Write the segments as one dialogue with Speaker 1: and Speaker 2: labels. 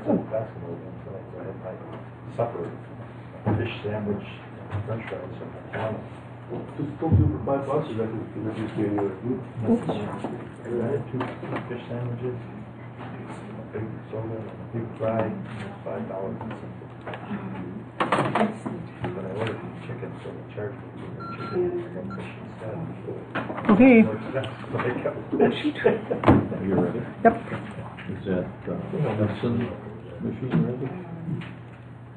Speaker 1: it's a basketball game tonight, so I had my supper, fish sandwich, french fries, and salad.
Speaker 2: Well, just don't do it for $5 or that can just be anywhere.
Speaker 1: I had two fish sandwiches, a big soda, a big fry, and it's $5 and something. But I ordered chicken, so they charged me for the chicken and fish instead.
Speaker 3: Okay.
Speaker 1: More expensive, so I got fish.
Speaker 4: Are you ready?
Speaker 3: Yep.
Speaker 4: Is that Hudson machine ready?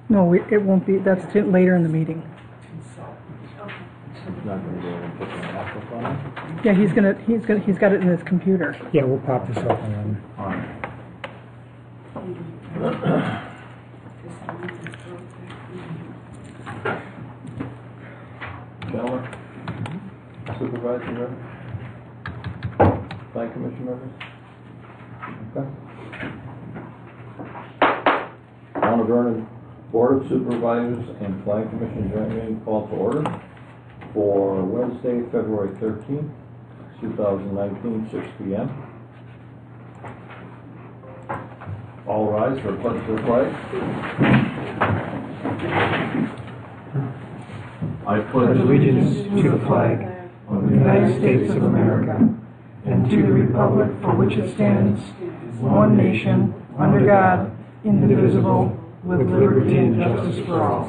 Speaker 3: No, it won't be. That's later in the meeting.
Speaker 4: He's not going to go and put the laptop on it?
Speaker 3: Yeah, he's got it in his computer.
Speaker 5: Yeah, we'll pop this open then.
Speaker 4: All right. Gentlemen, Supervisor members, Plan Commission members. Okay. Town of Vernon Board of Supervisors and Plan Commission joint meeting called to order for Wednesday, February 13th, 2019, 6 p.m. All rise for a pledge to the flag. I
Speaker 5: Pledge allegiance to the flag of the United States of America and to the republic for which it stands, one nation, under God, indivisible, with liberty and justice for all.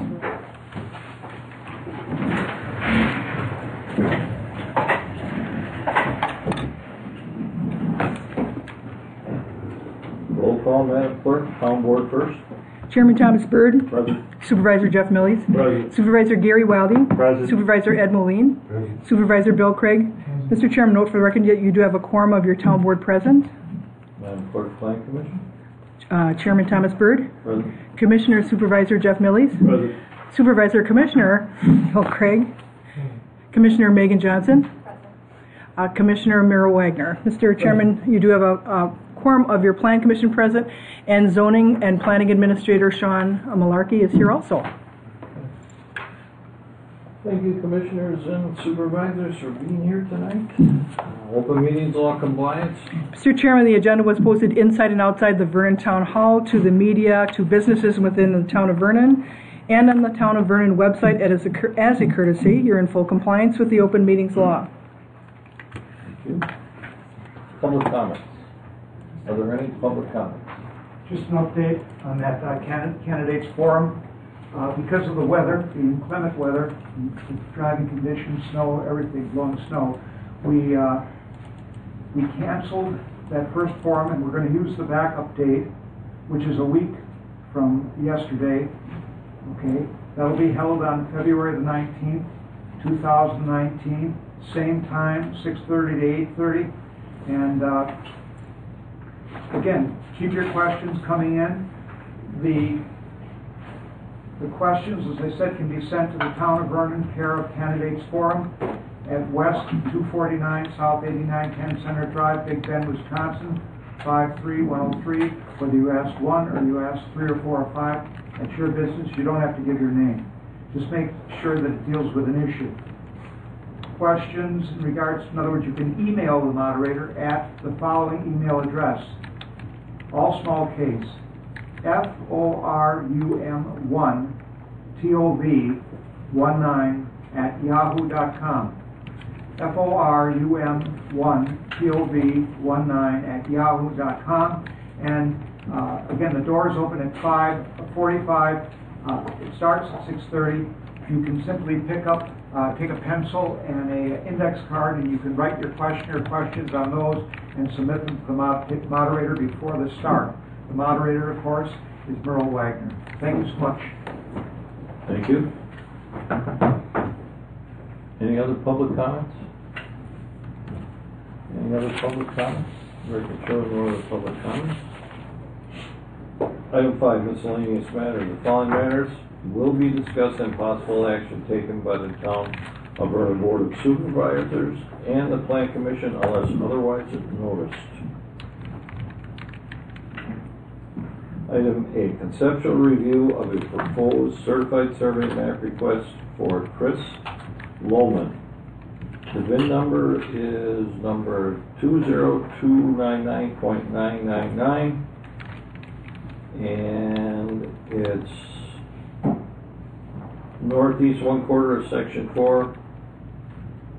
Speaker 4: Roll call, Madam Clerk. Town Board first.
Speaker 3: Chairman Thomas Byrd.
Speaker 4: Present.
Speaker 3: Supervisor Jeff Millies.
Speaker 4: Present.
Speaker 3: Supervisor Gary Wildy.
Speaker 1: Present.
Speaker 3: Supervisor Ed Moline.
Speaker 2: Present.
Speaker 3: Supervisor Bill Craig. Mr. Chairman, note for the record that you do have a quorum of your town board present.
Speaker 4: Madam Clerk, Plan Commission.
Speaker 3: Chairman Thomas Byrd.
Speaker 4: Present.
Speaker 3: Commissioner Supervisor Jeff Millies.
Speaker 4: Present.
Speaker 3: Supervisor Commissioner Bill Craig. Commissioner Megan Johnson. Commissioner Mira Wagner. Mr. Chairman, you do have a quorum of your Plan Commission present, and Zoning and Planning Administrator Sean Malarkey is here also.
Speaker 4: Thank you, Commissioners and Supervisors, for being here tonight. Open meetings law compliance.
Speaker 3: Mr. Chairman, the agenda was posted inside and outside the Vernon Town Hall to the media, to businesses within the town of Vernon, and on the town of Vernon website as a courtesy. You're in full compliance with the open meetings law.
Speaker 4: Thank you. Public comments. Are there any public comments?
Speaker 6: Just an update on that candidates forum. Because of the weather, the inclement weather, driving conditions, snow, everything, blowing snow, we canceled that first forum, and we're going to use the backup date, which is a week from yesterday. Okay, that'll be held on February the 19th, 2019, same time, 6:30 to 8:30, and again, keep your questions coming in. The questions, as I said, can be sent to the Town of Vernon, care of Candidates Forum at West 249 South 8910 Center Drive, Big Bend, Wisconsin, 53103. Whether you ask one or you ask 3 or 4 or 5, that's your business. You don't have to give your name. Just make sure that it deals with an issue. Questions in regards, in other words, you can email the moderator at the following email address, all small case, FORUM1TOV19@yahoo.com. FORUM1TOV19@yahoo.com. And again, the doors open at 5:45. It starts at 6:30. You can simply take a pencil and an index card, and you can write your question or questions on those and submit them to the moderator before the start. The moderator, of course, is Merle Wagner. Thank you so much.
Speaker 4: Thank you. Any other public comments? Any other public comments? Record shows no other public comments. Item 5, miscellaneous matters. The following matters will be discussed and possible action taken by the Town of Vernon Board of Supervisors and the Plan Commission unless otherwise noticed. Item A, conceptual review of a proposed certified survey map request for Chris Lohman. The VIN number is number 20299.999, and it's northeast 1/4 of section 4,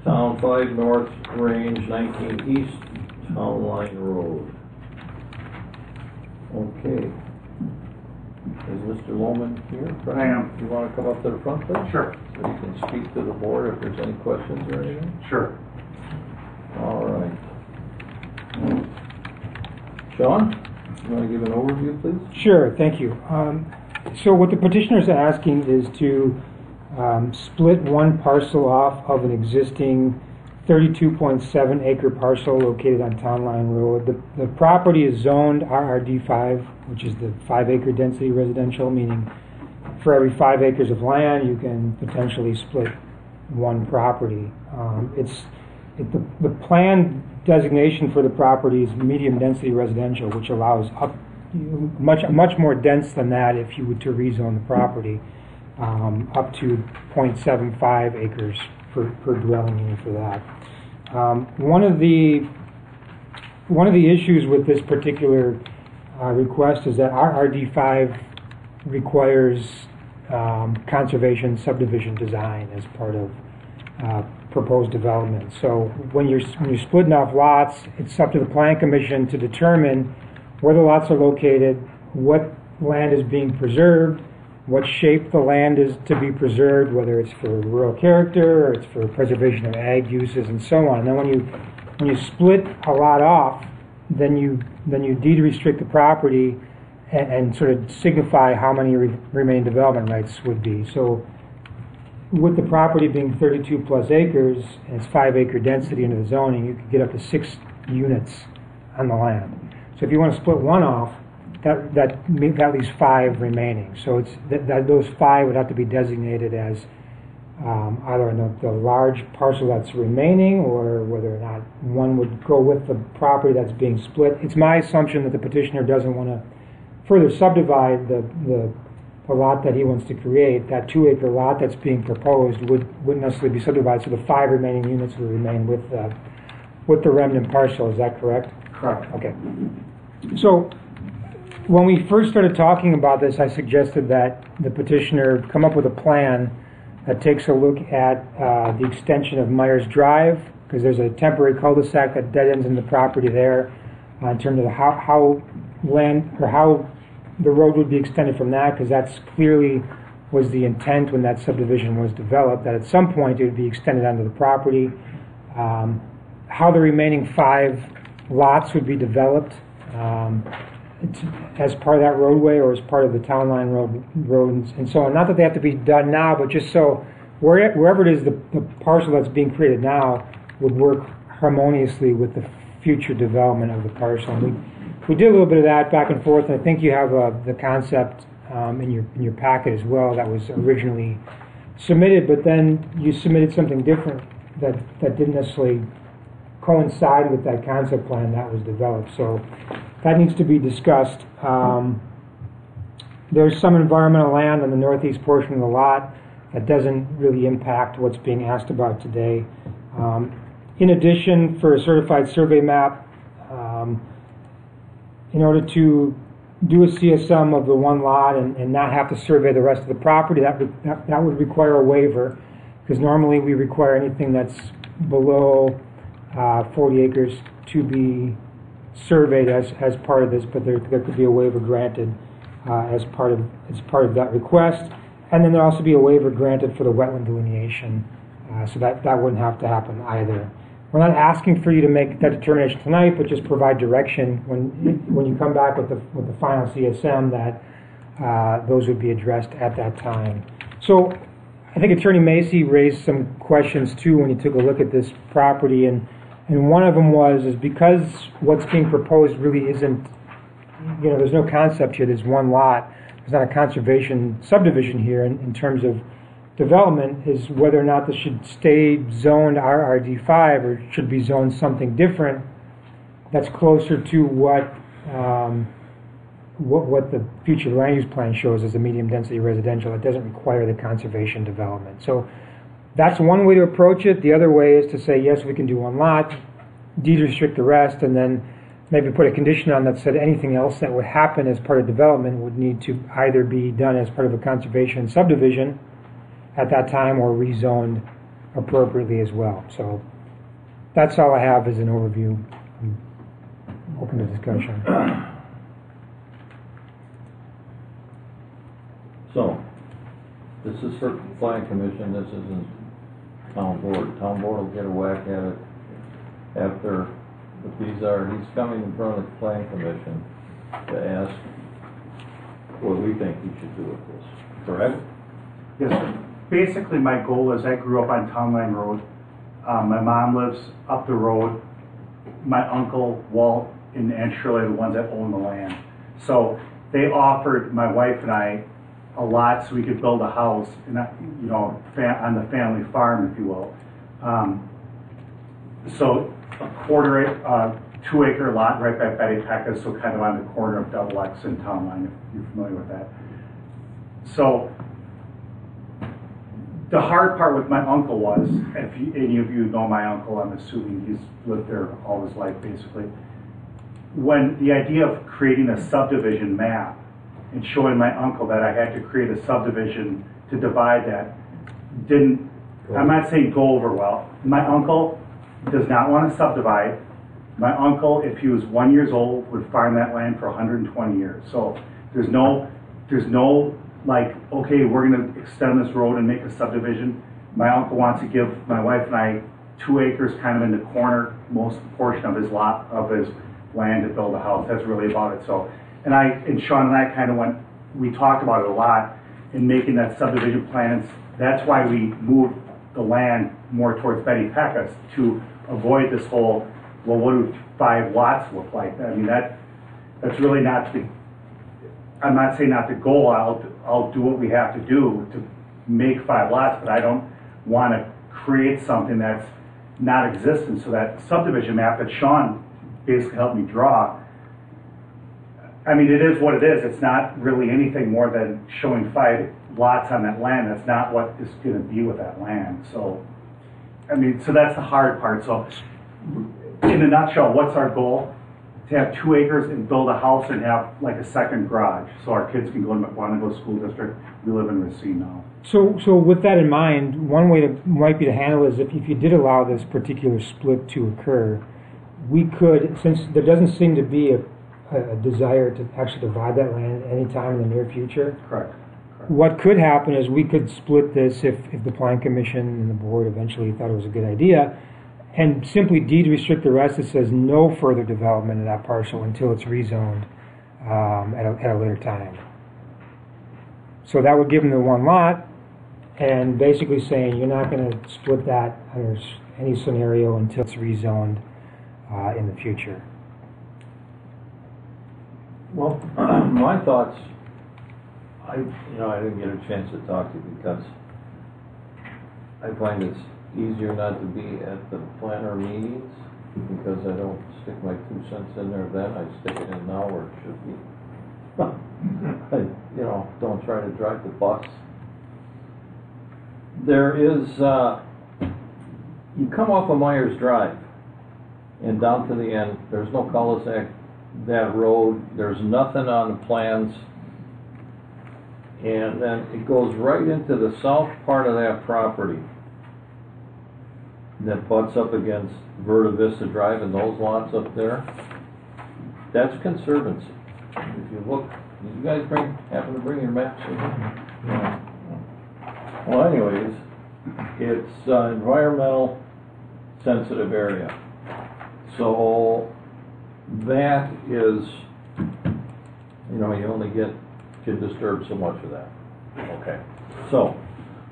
Speaker 4: town 5 north, range 19 east, town line road. Okay. Is Mr. Loman here?
Speaker 6: I am.
Speaker 4: You want to come up to the front, please?
Speaker 6: Sure.
Speaker 4: So you can speak to the board if there's any questions or anything?
Speaker 6: Sure.
Speaker 4: All right. Sean, you want to give an overview, please?
Speaker 5: Sure, thank you. So what the petitioner is asking is to split one parcel off of an existing 32.7 acre parcel located on Town Line Road. The property is zoned RRD5, which is the 5 acre density residential, meaning for every 5 acres of land you can potentially split one property. The planned designation for the property is medium density residential, which allows up much more dense than that if you were to rezone the property, up to 0.75 acres per dwelling unit for that. One of the issues with this particular request is that RRD5 requires conservation subdivision design as part of proposed development. So when you're splitting off lots, it's up to the Plan Commission to determine where the lots are located, what land is being preserved, what shape the land is to be preserved, whether it's for rural character or it's for preservation of ag uses and so on. And then when you split a lot off, then you deed restrict the property and sort of signify how many remaining development rights would be. So with the property being 32 plus acres and it's 5 acre density into the zoning, you could get up to 6 units on the land. So if you want to split one off, that leaves 5 remaining. So it's that those 5 would have to be designated as either the large parcel that's remaining, or whether or not one would go with the property that's being split. It's my assumption that the petitioner doesn't want to further subdivide the lot that he wants to create. That 2 acre lot that's being proposed wouldn't necessarily be subdivided, so the 5 remaining units would remain with the remnant parcel. Is that correct?
Speaker 6: Correct.
Speaker 5: Okay. So when we first started talking about this, I suggested that the petitioner come up with a plan that takes a look at the extension of Myers Drive, because there's a temporary cul-de-sac that dead ends in the property there, in terms of how the road would be extended from that, because that's clearly was the intent when that subdivision was developed, that at some point it would be extended onto the property. How the remaining 5 lots would be developed as part of that roadway or as part of the town line road and so on. Not that they have to be done now, but just so wherever it is the parcel that's being created now would work harmoniously with the future development of the parcel. And we did a little bit of that back and forth, and I think you have the concept in your packet as well that was originally submitted, but then you submitted something different that didn't necessarily coincide with that concept plan that was developed. So that needs to be discussed. There's some environmental land on the northeast portion of the lot that doesn't really impact what's being asked about today. In addition, for a certified survey map, in order to do a CSM of the one lot and not have to survey the rest of the property, that would require a waiver, because normally we require anything that's below 40 acres to be surveyed as part of this, but there could be a waiver granted as part of that request, and then there'll also be a waiver granted for the wetland delineation, so that wouldn't have to happen either. We're not asking for you to make that determination tonight, but just provide direction when you come back with the final CSM that those would be addressed at that time. So I think Attorney Macy raised some questions too when he took a look at this property, and one of them is because what's being proposed really isn't, there's no concept here, there's one lot, there's not a conservation subdivision here in terms of development, is whether or not this should stay zoned RRD5 or should be zoned something different that's closer to what the future land use plan shows as a medium density residential. It doesn't require the conservation development. So that's one way to approach it. The other way is to say, yes, we can do one lot, deed restrict the rest, and then maybe put a condition on that said anything else that would happen as part of development would need to either be done as part of a conservation subdivision at that time or rezoned appropriately as well. So that's all I have as an overview. I'm open to discussion.
Speaker 4: So, this is for Plan Commission, this isn't Town Board. Town Board will get a whack at it after, but he's coming in front of the Plan Commission to ask what we think he should do with this, correct?
Speaker 7: Yes, sir. Basically, my goal is I grew up on Town Line Road. My mom lives up the road. My uncle, Walt, and Aunt Shirley are the ones that own the land. So they offered my wife and I a lot so we could build a house, and on the family farm, if you will. So a 2-acre lot right by Betty Pecca's, so kind of on the corner of Double X and Town Line, if you're familiar with that. So the hard part with my uncle was, if any of you know my uncle, I'm assuming he's lived there all his life basically. When the idea of creating a subdivision map and showing my uncle that I had to create a subdivision to divide that I'm not saying go over well. My uncle does not want to subdivide. My uncle, if he was 1 year old, would farm that land for 120 years. So there's no like, okay, we're going to extend this road and make a subdivision. My uncle wants to give my wife and I 2 acres kind of in the corner, most portion of his lot, of his land to build a house. That's really about it. So, and Sean and I kind of we talked about it a lot in making that subdivision plans. That's why we moved the land more towards Betty Pecca's to avoid this whole, well, what do 5 lots look like? I mean, that's really not I'm not saying not the goal. I'll do what we have to do to make 5 lots, but I don't want to create something that's not existent. So that subdivision map that Sean basically helped me draw, I mean, it is what it is. It's not really anything more than showing 5 lots on that land. That's not what is going to be with that land. So, I mean, so that's the hard part. So, in a nutshell, what's our goal? To have 2 acres and build a house and have like a second garage, so our kids can want to go to school district. We live in Racine now.
Speaker 5: So with that in mind, one way might be to handle it is if you did allow this particular split to occur, we could, since there doesn't seem to be a desire to actually divide that land at any time in the near future.
Speaker 7: Correct.
Speaker 5: What could happen is we could split this if the Plan Commission and the board eventually thought it was a good idea, and simply deed restrict the rest that says no further development of that parcel until it's rezoned at a later time. So that would give them the 1 lot, and basically saying you're not going to split that under any scenario until it's rezoned in the future.
Speaker 4: Well, my thoughts, I didn't get a chance to talk to you because I find it's easier not to be at the planner meetings because I don't stick my 2 cents in there then. I stick it in now where it should be. I, don't try to drive the bus. There is, you come off of Myers Drive and down to the end, there's no cul-de-sac, that road, there's nothing on the plans, and then it goes right into the south part of that property that butts up against Verta Vista Drive and those lots up there. That's conservancy. If you look, did you guys happen to bring your maps in? Yeah. Well, anyways, it's environmental sensitive area. So that is, you only can disturb so much of that. Okay. So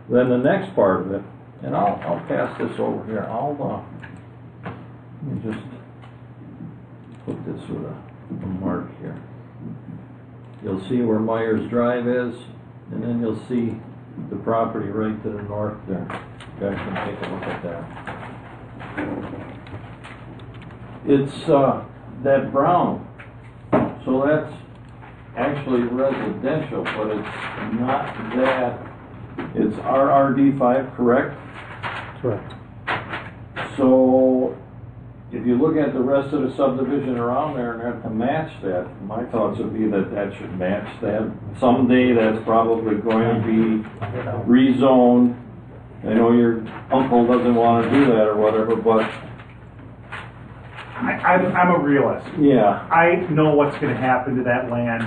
Speaker 4: then the next part of it, and I'll pass this over here. Let me just put this with a mark here. You'll see where Myers Drive is, and then you'll see the property right to the north there. You guys can take a look at that. It's that brown, so that's actually residential, but it's not that. It's RRD5, correct?
Speaker 5: Correct.
Speaker 4: So if you look at the rest of the subdivision around there and have to match that, my thoughts would be that that should match that. Someday that's probably going to be rezoned. I know your uncle doesn't want to do that or whatever, but
Speaker 7: I'm a realist.
Speaker 4: yeah.
Speaker 7: I know what's going to happen to that land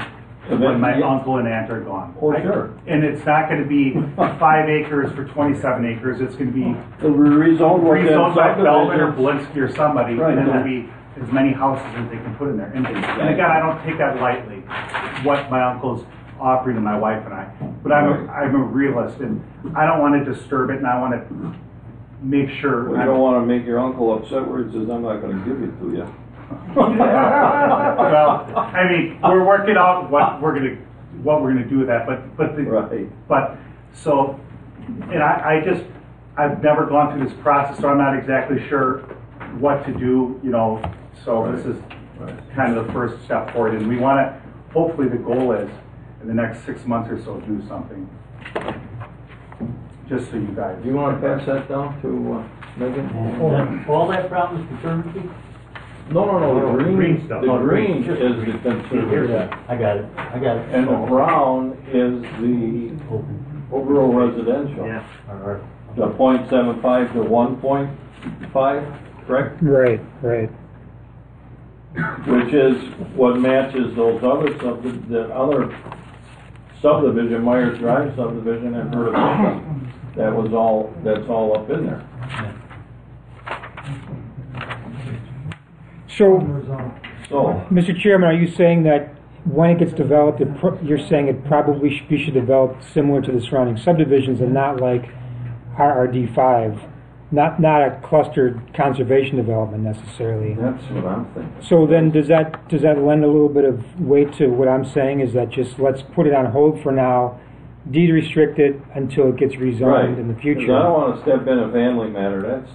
Speaker 7: when my uncle and aunt are gone.
Speaker 4: Oh, sure.
Speaker 7: And it's not going to be 5 acres for 27 acres. It's going to be
Speaker 4: It'll be rezoned with that
Speaker 7: rezoned by Belvin or
Speaker 4: subdivision.
Speaker 7: Blinsky or somebody,
Speaker 4: Right.
Speaker 7: and then there'll be as many houses as they can put in there. And again, I don't take that lightly, what my uncle's offering to my wife and I. But I'm a realist, and I don't want to disturb it, and I want to make sure.
Speaker 4: We don't want to make your uncle upset where he says, I'm not going to give it to you.
Speaker 7: Well, I mean, we're working out what we're gonna do with that, but so, and I've never gone through this process, so I'm not exactly sure what to do, you know. So this is kind of the first step forward, and we want to. Hopefully, the goal is in the next 6 months or so do something. Just so you guys.
Speaker 4: Do you want to pass that down to Megan?
Speaker 8: All that problem is conservancy?
Speaker 4: No, the green
Speaker 7: stuff.
Speaker 4: The green
Speaker 8: Just
Speaker 4: is the conservative.
Speaker 8: I got it.
Speaker 4: And the brown is the overall residential.
Speaker 8: Yeah.
Speaker 4: The 0.75 to 1.5, correct?
Speaker 5: Right.
Speaker 4: Which is what matches those other the other subdivision, Myers Drive subdivision and Vernon. That's all up in there.
Speaker 5: So,
Speaker 4: So,
Speaker 5: Mr. Chairman, are you saying that when it gets developed, you're saying it probably should develop similar to the surrounding subdivisions and not like RRD5, not a clustered conservation development necessarily?
Speaker 4: that's what I'm thinking.
Speaker 5: So then does that lend a little bit of weight to what I'm saying, is that just let's put it on hold for now, deed restrict it until it gets rezoned in the
Speaker 4: 'Cause
Speaker 5: future?
Speaker 4: I don't want to step in a family matter. That's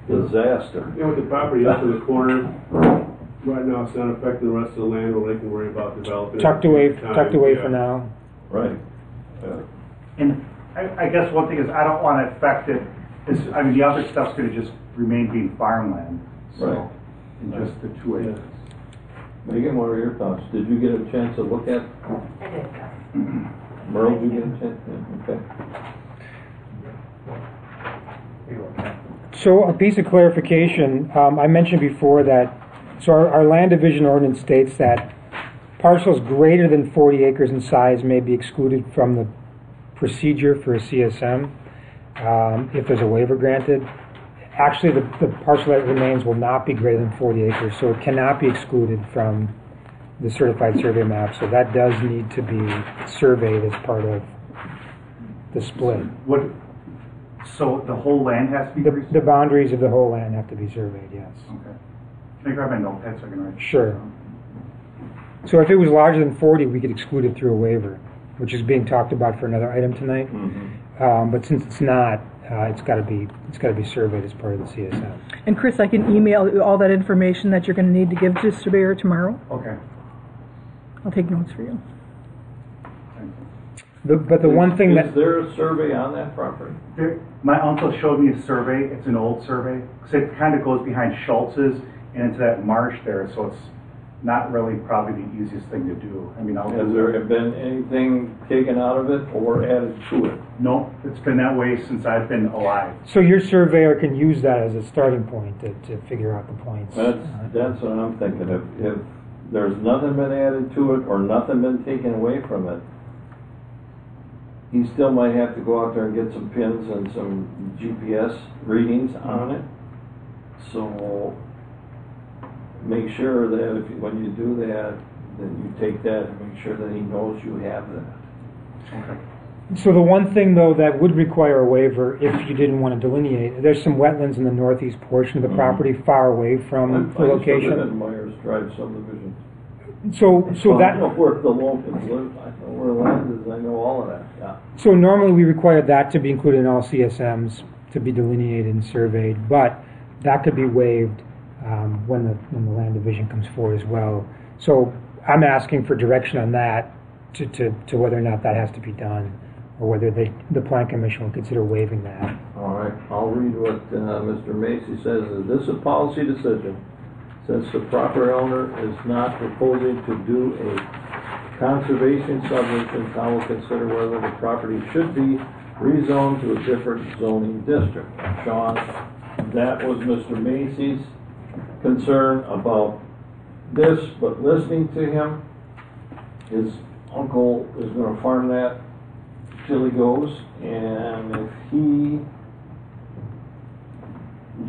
Speaker 4: disaster.
Speaker 2: And with the property up in the corner, right now it's not affecting the rest of the land, or they can worry about developing.
Speaker 5: Tucked away
Speaker 2: Yeah.
Speaker 5: for now.
Speaker 4: Right.
Speaker 7: And I guess one thing is I don't want to affect it. I mean, the other stuff's going to just remain being farmland. So,
Speaker 4: Right.
Speaker 7: in just the 2 acres.
Speaker 4: Megan, what are your thoughts? Did you get a chance to look at?
Speaker 9: I did, yes.
Speaker 4: Merle, did you get a chance? Yeah, okay.
Speaker 5: So a piece of clarification, I mentioned before that, so our land division ordinance states that parcels greater than 40 acres in size may be excluded from the procedure for a CSM if there's a waiver granted. Actually, the parcel that remains will not be greater than 40 acres, so it cannot be excluded from the certified survey map. So that does need to be surveyed as part of the split.
Speaker 7: So the whole land has to be
Speaker 5: The boundaries of the whole land have to be surveyed, yes.
Speaker 7: Okay. Can I grab my notepad so I can write?
Speaker 5: Sure. So if it was larger than 40, we could exclude it through a waiver, which is being talked about for another item tonight. But since it's not, it's got to be surveyed as part of the CSM.
Speaker 3: And Chris, I can email all that information that you're going to need to give to the surveyor tomorrow.
Speaker 7: Okay.
Speaker 3: I'll take notes for you.
Speaker 5: But the one thing
Speaker 4: Is
Speaker 5: that
Speaker 4: there a survey on that property?
Speaker 7: My uncle showed me a survey. It's an old survey. So it kind of goes behind Schultz's and into that marsh there. So it's not really probably the easiest thing to do. I mean,
Speaker 4: Has there been anything taken out of it or added to it?
Speaker 7: No, it's been that way since I've been alive.
Speaker 5: so your surveyor can use that as a starting point to figure out the points.
Speaker 4: That's what I'm thinking. If there's nothing been added to it or nothing been taken away from it, he still might have to go out there and get some pins and some GPS readings on it. So make sure that when you do that you take that and make sure that he knows you have that.
Speaker 7: Okay.
Speaker 5: So the one thing, though, that would require a waiver if you didn't want to delineate, there's some wetlands in the northeast portion of the property far away from the
Speaker 4: I used to live
Speaker 5: location.
Speaker 4: in Myers Drive subdivision.
Speaker 5: So
Speaker 4: I know where the Locals live, I know where land is, I know all of that, yeah.
Speaker 5: So normally we require that to be included in all CSMs to be delineated and surveyed, but that could be waived when the land division comes forward as well. So I'm asking for direction on that to whether or not that has to be done. or whether the Plan Commission will consider waiving that.
Speaker 4: All right, I'll read what Mr. Macy says. This is a policy decision. Since the property owner is not proposing to do a conservation subdivision, town will consider whether the property should be rezoned to a different zoning district. Sean, that was Mr. Macy's concern about this, but listening to him, his uncle is going to farm that till he goes, and if he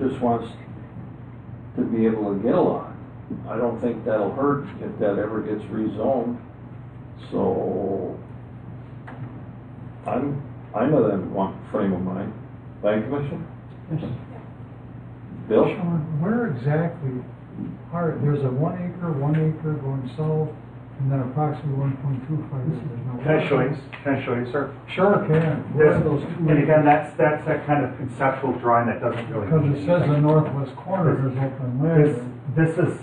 Speaker 4: just wants to be able to get a lot, I don't think that'll hurt if that ever gets rezoned. So I'm of that one frame of mind. Planning Commission? Bill?
Speaker 9: Sean, where exactly there's a 1 acre going south, and then approximately 1.25.
Speaker 7: Can I show you, sir?
Speaker 9: Sure can. Where are those two?
Speaker 7: And again, that's that kind of conceptual drawing that doesn't really.
Speaker 9: Because it says the northwest corner is open land.
Speaker 7: This is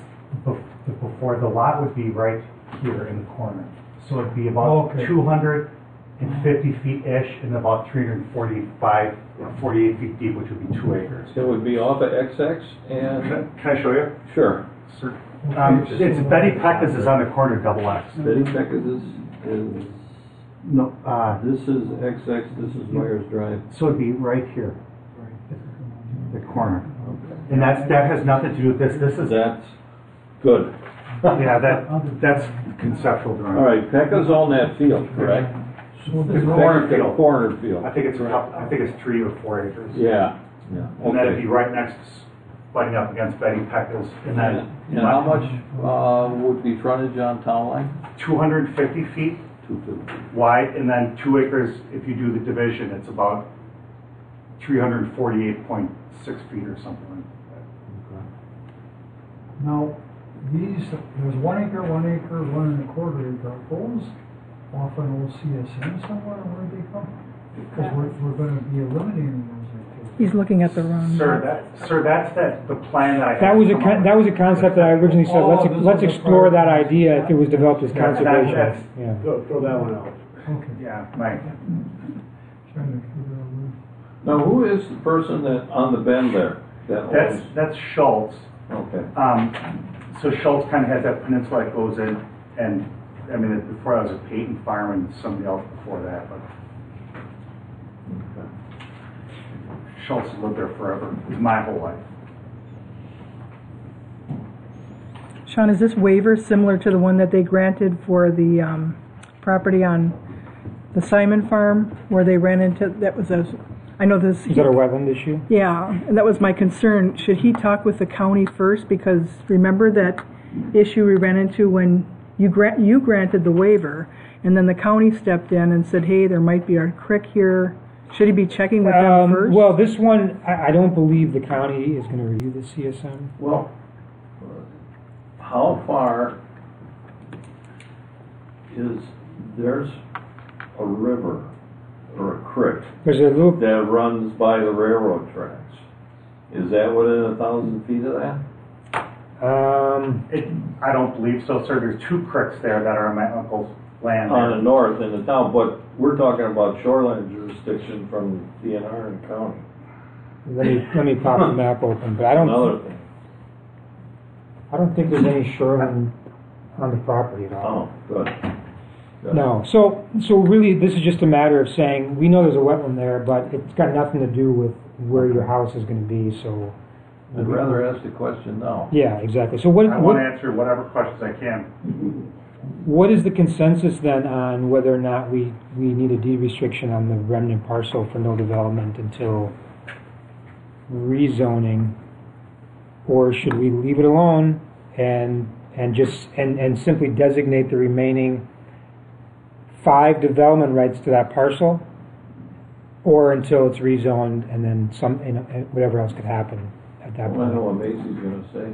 Speaker 7: before, the lot would be right here in the corner. So it'd be about 250 feet-ish and about 345 or 48 feet deep, which would be 2 acres.
Speaker 4: It would be off of XX and...
Speaker 7: Can I show you?
Speaker 4: Sure.
Speaker 7: Sir. It's Betty Pecca's is on the corner, double X.
Speaker 4: Betty Pecca's is...
Speaker 7: No,
Speaker 4: This is XX, this is Myers Drive.
Speaker 7: so it'd be right here, the corner. And that has nothing to do with this. This is
Speaker 4: That's good.
Speaker 7: yeah, that's conceptual drawing.
Speaker 4: All right, Pecca's on that field, correct?
Speaker 7: The corner field.
Speaker 4: Corner field.
Speaker 7: I think it's 3 or 4 acres.
Speaker 4: Yeah.
Speaker 7: And then it'd be right next, butting up against Betty Pecca's. And then
Speaker 4: And how much would be frontage on town line?
Speaker 7: 250 feet
Speaker 4: 250.
Speaker 7: wide, and then 2 acres, if you do the division, it's about 348.6 feet or something like that.
Speaker 9: Now, there's 1 acre, 1 acre, 1.25 acre. Are those off an old CSN somewhere, or where they come? Because we're going to be eliminating those activities.
Speaker 3: He's looking at the wrong.
Speaker 7: Sir, that's the plan that I
Speaker 5: That
Speaker 7: had
Speaker 5: was
Speaker 7: to come up
Speaker 5: that was a concept that I originally said, let's explore that idea if it was developed as
Speaker 7: Yeah,
Speaker 5: conservation.
Speaker 7: that's-
Speaker 5: Yeah.
Speaker 2: Throw that one out.
Speaker 9: Okay.
Speaker 7: Yeah, Mike.
Speaker 9: Trying to figure out where.
Speaker 4: Now, who is the person that, on the bend there? That owns?
Speaker 7: That's Schultz.
Speaker 4: Okay.
Speaker 7: So Schultz kind of has that peninsula that goes in, and I mean, before I was a Peyton fireman, somebody else before that, but Schultz has lived there forever. It's my whole life.
Speaker 3: Sean, is this waiver similar to the one that they granted for the property on the Simon Farm, where they ran into, I know this...
Speaker 5: Is that a wetland issue?
Speaker 3: Yeah, and that was my concern. Should he talk with the county first? Because remember that issue we ran into when you granted the waiver, and then the county stepped in and said, hey, there might be a creek here. Should he be checking with them first?
Speaker 5: Well, this one, I don't believe the county is going to review the CSM.
Speaker 4: Well, how far there's a river or a creek
Speaker 5: There's a little...
Speaker 4: that runs by the railroad tracks. Is that within 1,000 feet of that?
Speaker 7: I don't believe so, sir. There's 2 creeks there that are on my uncle's land.
Speaker 4: On the north in the town, but we're talking about shoreline jurisdiction from DNR and county.
Speaker 5: Let me pop the map open, but I
Speaker 4: Another thing.
Speaker 5: don't think there's any shoreline on the property at all.
Speaker 4: Oh, good. Good.
Speaker 5: No, so really, this is just a matter of saying, we know there's a wetland there, but it's got nothing to do with where your house is going to be, so...
Speaker 4: I'd rather ask the question now.
Speaker 5: Yeah, exactly. So
Speaker 7: I want to answer whatever questions I can.
Speaker 5: what is the consensus then on whether or not we need a deed restriction on the remnant parcel for no development until rezoning, or should we leave it alone and simply designate the remaining 5 development rights to that parcel, or until it's rezoned and then whatever else could happen at that
Speaker 4: I
Speaker 5: point?
Speaker 4: know what Macy's going to say.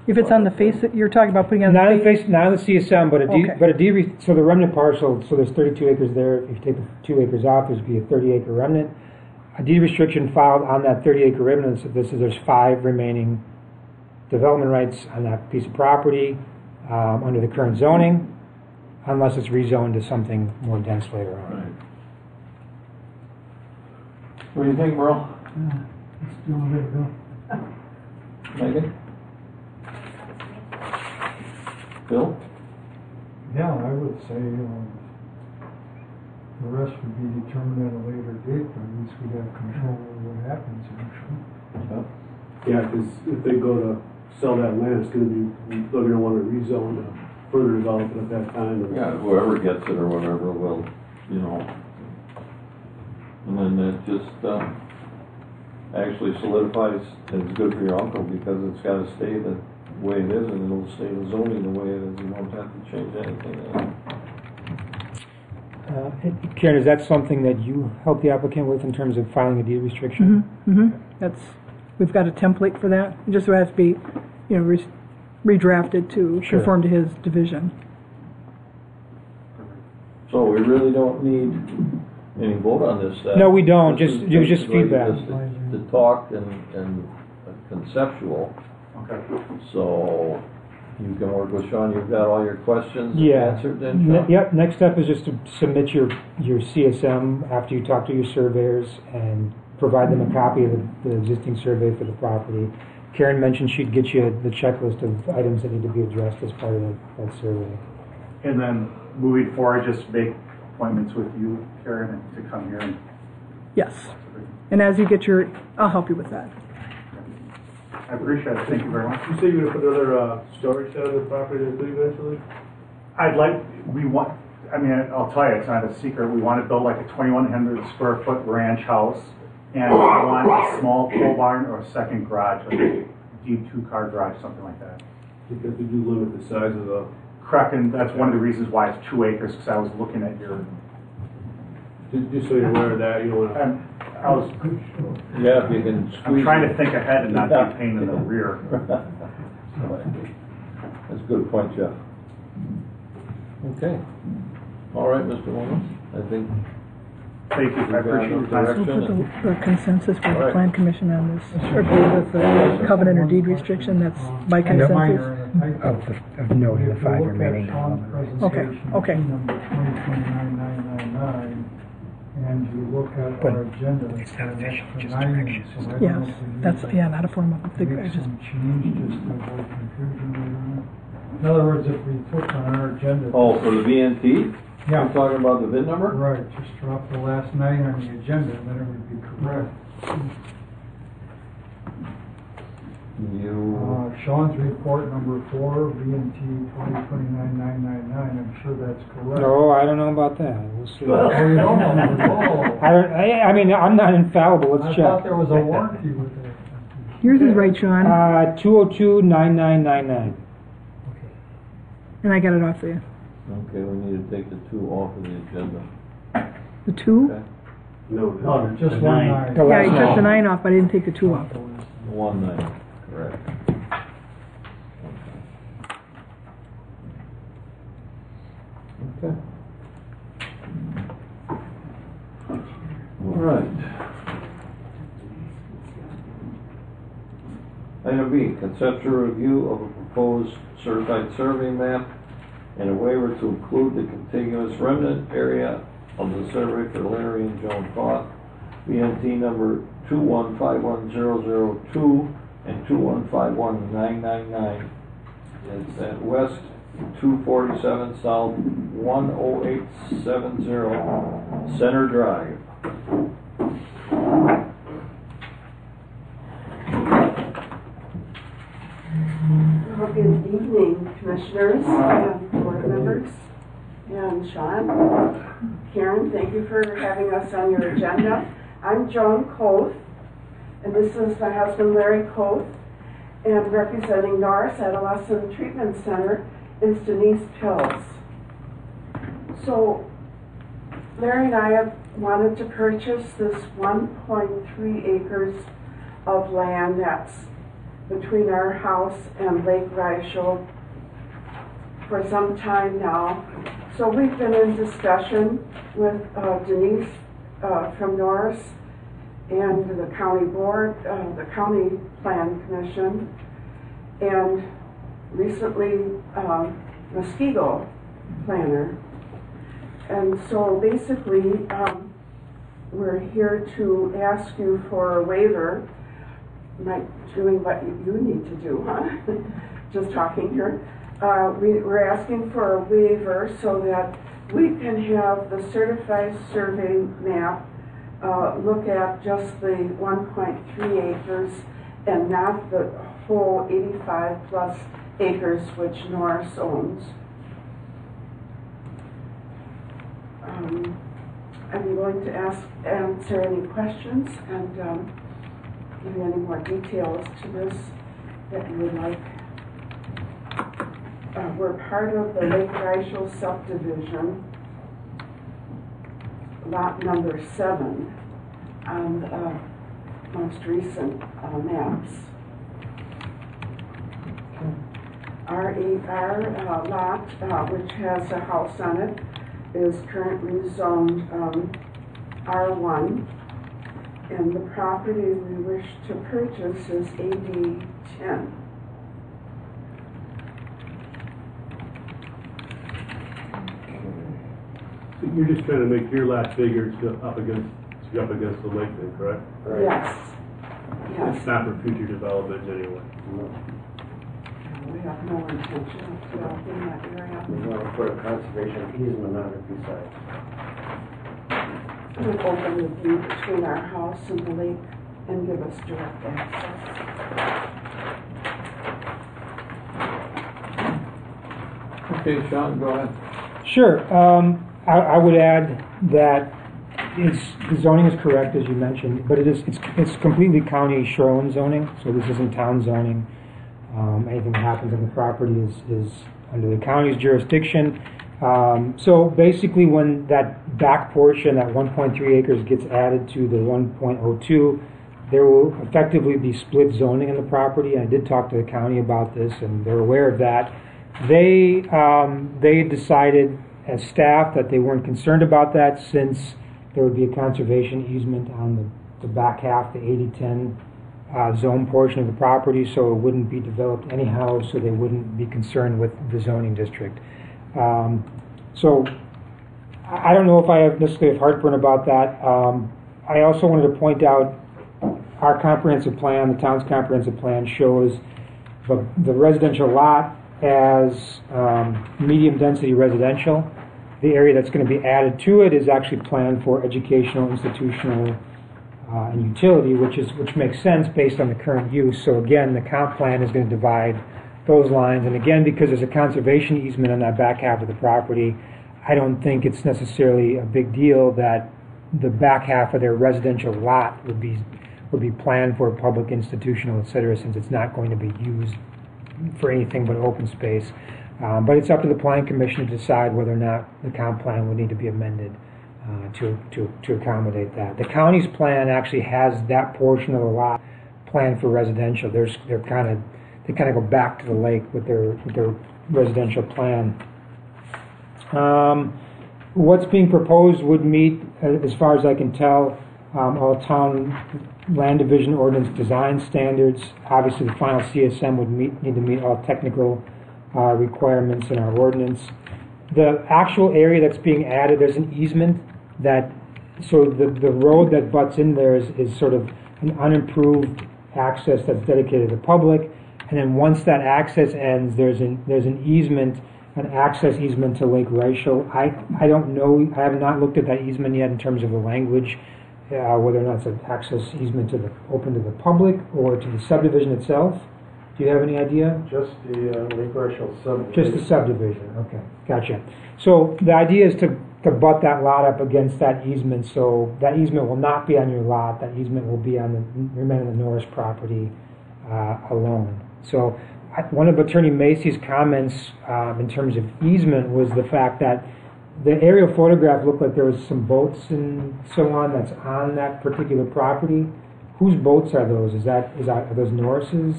Speaker 3: If it's on the face, you're talking about putting it on
Speaker 5: Not
Speaker 3: the
Speaker 5: on
Speaker 3: face?
Speaker 5: the face, not on the CSM, but
Speaker 3: Okay.
Speaker 5: so the remnant parcel, so there's 32 acres there. If you take the 2 acres off, there's be a 30-acre remnant. A deed restriction filed on that 30-acre remnant, so there's 5 remaining development rights on that piece of property under the current zoning. unless it's rezoned to something more dense later on.
Speaker 4: Right. What do you think, Merle?
Speaker 9: It's the only way to go.
Speaker 4: Megan? Bill?
Speaker 9: Yeah, I would say, the rest would be determined at a later date, but at least we'd have control over what happens eventually.
Speaker 2: Yeah, because if they go to sell that land, it's gonna be, they're gonna want to rezone to further develop it at that time. and-
Speaker 4: Yeah, whoever gets it or whatever will, you know. And then it just, actually solidifies, and it's good for your uncle because it's gotta stay the way it is and it'll stay the zoning the way it is. You won't have to change anything.
Speaker 5: Karen, is that something that you help the applicant with in terms of filing a deed restriction?
Speaker 3: We've got a template for that. It just has to be, redrafted to
Speaker 5: Sure.
Speaker 3: conform to his division.
Speaker 4: So we really don't need any vote on this.
Speaker 5: No, we don't.
Speaker 4: This
Speaker 5: Just-
Speaker 4: is
Speaker 5: it was just
Speaker 4: basically
Speaker 5: feedback.
Speaker 4: just to talk and conceptual.
Speaker 7: Okay.
Speaker 4: So you can work with Sean. You've got all your questions
Speaker 5: Yeah.
Speaker 4: answered then, Sean?
Speaker 5: Yep, next step is just to submit your CSM after you talk to your surveyors and provide them a copy of the existing survey for the property. Karen mentioned she'd get you the checklist of items that need to be addressed as part of that survey.
Speaker 7: And then moving forward, just make appointments with you, Karen, to come here and.
Speaker 3: Yes. And as you get I'll help you with that.
Speaker 7: I appreciate it. Thank you very much.
Speaker 2: You say you're gonna put another, storage shed on the property eventually?
Speaker 7: I'll tell you, it's not a secret. We want to build like a 2,100 square foot ranch house. And we want a small pole barn or a second garage, like a deep 2-car garage, something like that.
Speaker 2: Because we do limit the size of the,
Speaker 7: Correct, and that's one of the reasons why it's 2 acres, because I was looking at your,
Speaker 2: just so you're aware of that, you don't wanna.
Speaker 7: and I was,
Speaker 4: Yeah, if you can
Speaker 7: I'm
Speaker 4: squeeze
Speaker 7: trying
Speaker 4: it.
Speaker 7: to think ahead and not be a pain in the rear.
Speaker 4: That's a good point, Jeff. Okay. All right, Mr. Woman, I think
Speaker 7: Thank you, I appreciate your time.
Speaker 3: We'll put the consensus for
Speaker 4: All
Speaker 3: the
Speaker 4: right.
Speaker 3: plan commission on this, or with the covenant or deed restriction, that's by consensus.
Speaker 5: Of noting the 5 remaining.
Speaker 3: Okay.
Speaker 9: Number 2029-999, and you look at
Speaker 5: But
Speaker 9: our agenda.
Speaker 5: it's not official,
Speaker 9: the
Speaker 5: just
Speaker 9: 9
Speaker 5: directions.
Speaker 9: so I don't
Speaker 3: Yes,
Speaker 9: know if we
Speaker 3: that's,
Speaker 9: need to
Speaker 3: not a form of, I
Speaker 9: make
Speaker 3: just,
Speaker 9: some change just to avoid confusion later on. In other words, if we put on our agenda.
Speaker 4: Oh, for the VNT?
Speaker 9: Yeah.
Speaker 4: You're talking about the VIN number?
Speaker 9: Right, just drop the last 9 on the agenda, and then it would be correct.
Speaker 4: You,
Speaker 9: Sean's report number 4, VNT 2029-999, I'm sure that's correct.
Speaker 5: No, I don't know about that. We'll see.
Speaker 9: Oh, you don't? Oh.
Speaker 5: I mean, I'm not infallible.
Speaker 9: I
Speaker 5: Let's
Speaker 9: thought
Speaker 5: check.
Speaker 9: there was a warranty with that.
Speaker 3: yours is right, Sean,
Speaker 5: 202-9999.
Speaker 3: and I got it off for you.
Speaker 4: okay, we need to take the 2 off of the agenda.
Speaker 3: The 2?
Speaker 4: Okay.
Speaker 2: No,
Speaker 9: Just one 9.
Speaker 5: The
Speaker 3: Yeah,
Speaker 5: last
Speaker 3: I took the
Speaker 5: nine.
Speaker 3: 9 off, but I didn't take the 2 off.
Speaker 4: 1-9, correct. Okay. All right. Item B, conceptual review of a proposed certified survey map and a waiver to include the contiguous remnant area of the survey for Larry and Joan Cloth, VNT number 2151002 and 2151999. It's at West 247 South 10870 Center Drive.
Speaker 10: Well, good evening, commissioners and board members, and Sean. Karen, thank you for having us on your agenda. I'm Joan Coth, and this is my husband Larry Coth, and representing Norris Adolescent Treatment Center is Denise Pills. So Larry and I have wanted to purchase this 1.3 acres of land that's between our house and Lake Ryshow for some time now. So we've been in discussion with Denise from Norris and the county board, the county plan commission, and recently Mosquito planner. And so basically, we're here to ask you for a waiver. I'm not doing what you need to do, huh? Just talking here. We're asking for a waiver so that we can have the certified survey map look at just the 1.3 acres and not the whole 85 plus acres which Norris owns. I'm going to answer any questions and give you any more details to this that you would like. We're part of the Lake Reichel subdivision, lot number 7 on the most recent maps. Our lot, which has a house on it, is currently zoned R1, and the property we wish to purchase is AD 10.
Speaker 2: So you're just trying to make your lot bigger to up against the lake then, correct?
Speaker 10: Right. Yes. Yes.
Speaker 2: It's not for future development anyway.
Speaker 10: We have no intention of developing that area.
Speaker 1: We want to put a conservation easement on it besides.
Speaker 10: It would open the view between our house and the lake and give us direct access.
Speaker 4: Okay, Sean, go ahead.
Speaker 5: Sure. I would add that the zoning is correct, as you mentioned, but it's completely county shoreline zoning, so this isn't town zoning. Anything that happens on the property is under the county's jurisdiction. So basically, when that back portion, that 1.3 acres, gets added to the 1.02, there will effectively be split zoning in the property. I did talk to the county about this, and they're aware of that. They decided as staff that they weren't concerned about that, since there would be a conservation easement on the back half, the 80-10 zone portion of the property, so it wouldn't be developed anyhow, so they wouldn't be concerned with the zoning district. So I don't know if I have necessarily heartburn about that. I also wanted to point out our comprehensive plan, the town's comprehensive plan, shows the residential lot as medium density residential. The area that's going to be added to it is actually planned for educational, institutional, and utility, which makes sense based on the current use. So again, the comp plan is going to divide those lines, and again, because there's a conservation easement on that back half of the property, I don't think it's necessarily a big deal that the back half of their residential lot would be planned for public, institutional, etc., since it's not going to be used for anything but open space. But it's up to the Planning Commission to decide whether or not the comp plan would need to be amended to accommodate that. The county's plan actually has that portion of the lot planned for residential. They kind of go back to the lake with their residential plan. What's being proposed would meet, as far as I can tell, all town land division ordinance design standards. Obviously, the final CSM would need to meet all technical requirements in our ordinance. The actual area that's being added, there's an easement so the road that butts in there is sort of an unimproved access that's dedicated to the public, and then once that access ends, there's an easement, an access easement to Lake Reichel. I don't know, I have not looked at that easement yet in terms of the language, whether or not it's an access easement open to the public or to the subdivision itself. Do you have any idea?
Speaker 1: Just the Lake Reichel subdivision.
Speaker 5: Just the subdivision, okay, gotcha. So the idea is to butt that lot up against that easement, so that easement will not be on your lot, that easement will be remain on the Norris property alone. So one of Attorney Macy's comments in terms of easement was the fact that the aerial photograph looked like there was some boats and so on that's on that particular property. Whose boats are those? Are those Norris's?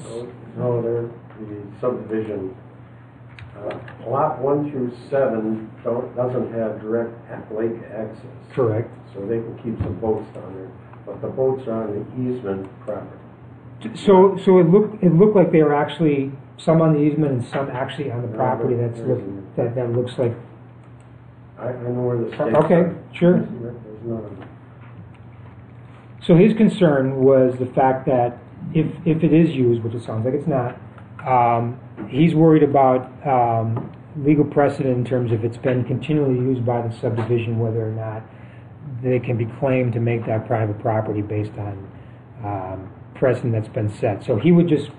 Speaker 1: No, they're the subdivision. Lot 1 through 7 doesn't have direct lake access.
Speaker 5: Correct.
Speaker 1: So they can keep some boats down there, but the boats are on the easement property.
Speaker 5: So it looked like they were actually some on the easement and some actually on the property that looks like
Speaker 1: I know where the stakes
Speaker 5: Okay,
Speaker 1: are.
Speaker 5: sure.
Speaker 1: There's none.
Speaker 5: So his concern was the fact that if it is used, which it sounds like it's not, he's worried about legal precedent in terms of it's been continually used by the subdivision, whether or not they can be claimed to make that private property based on precedent that's been set. So he would just,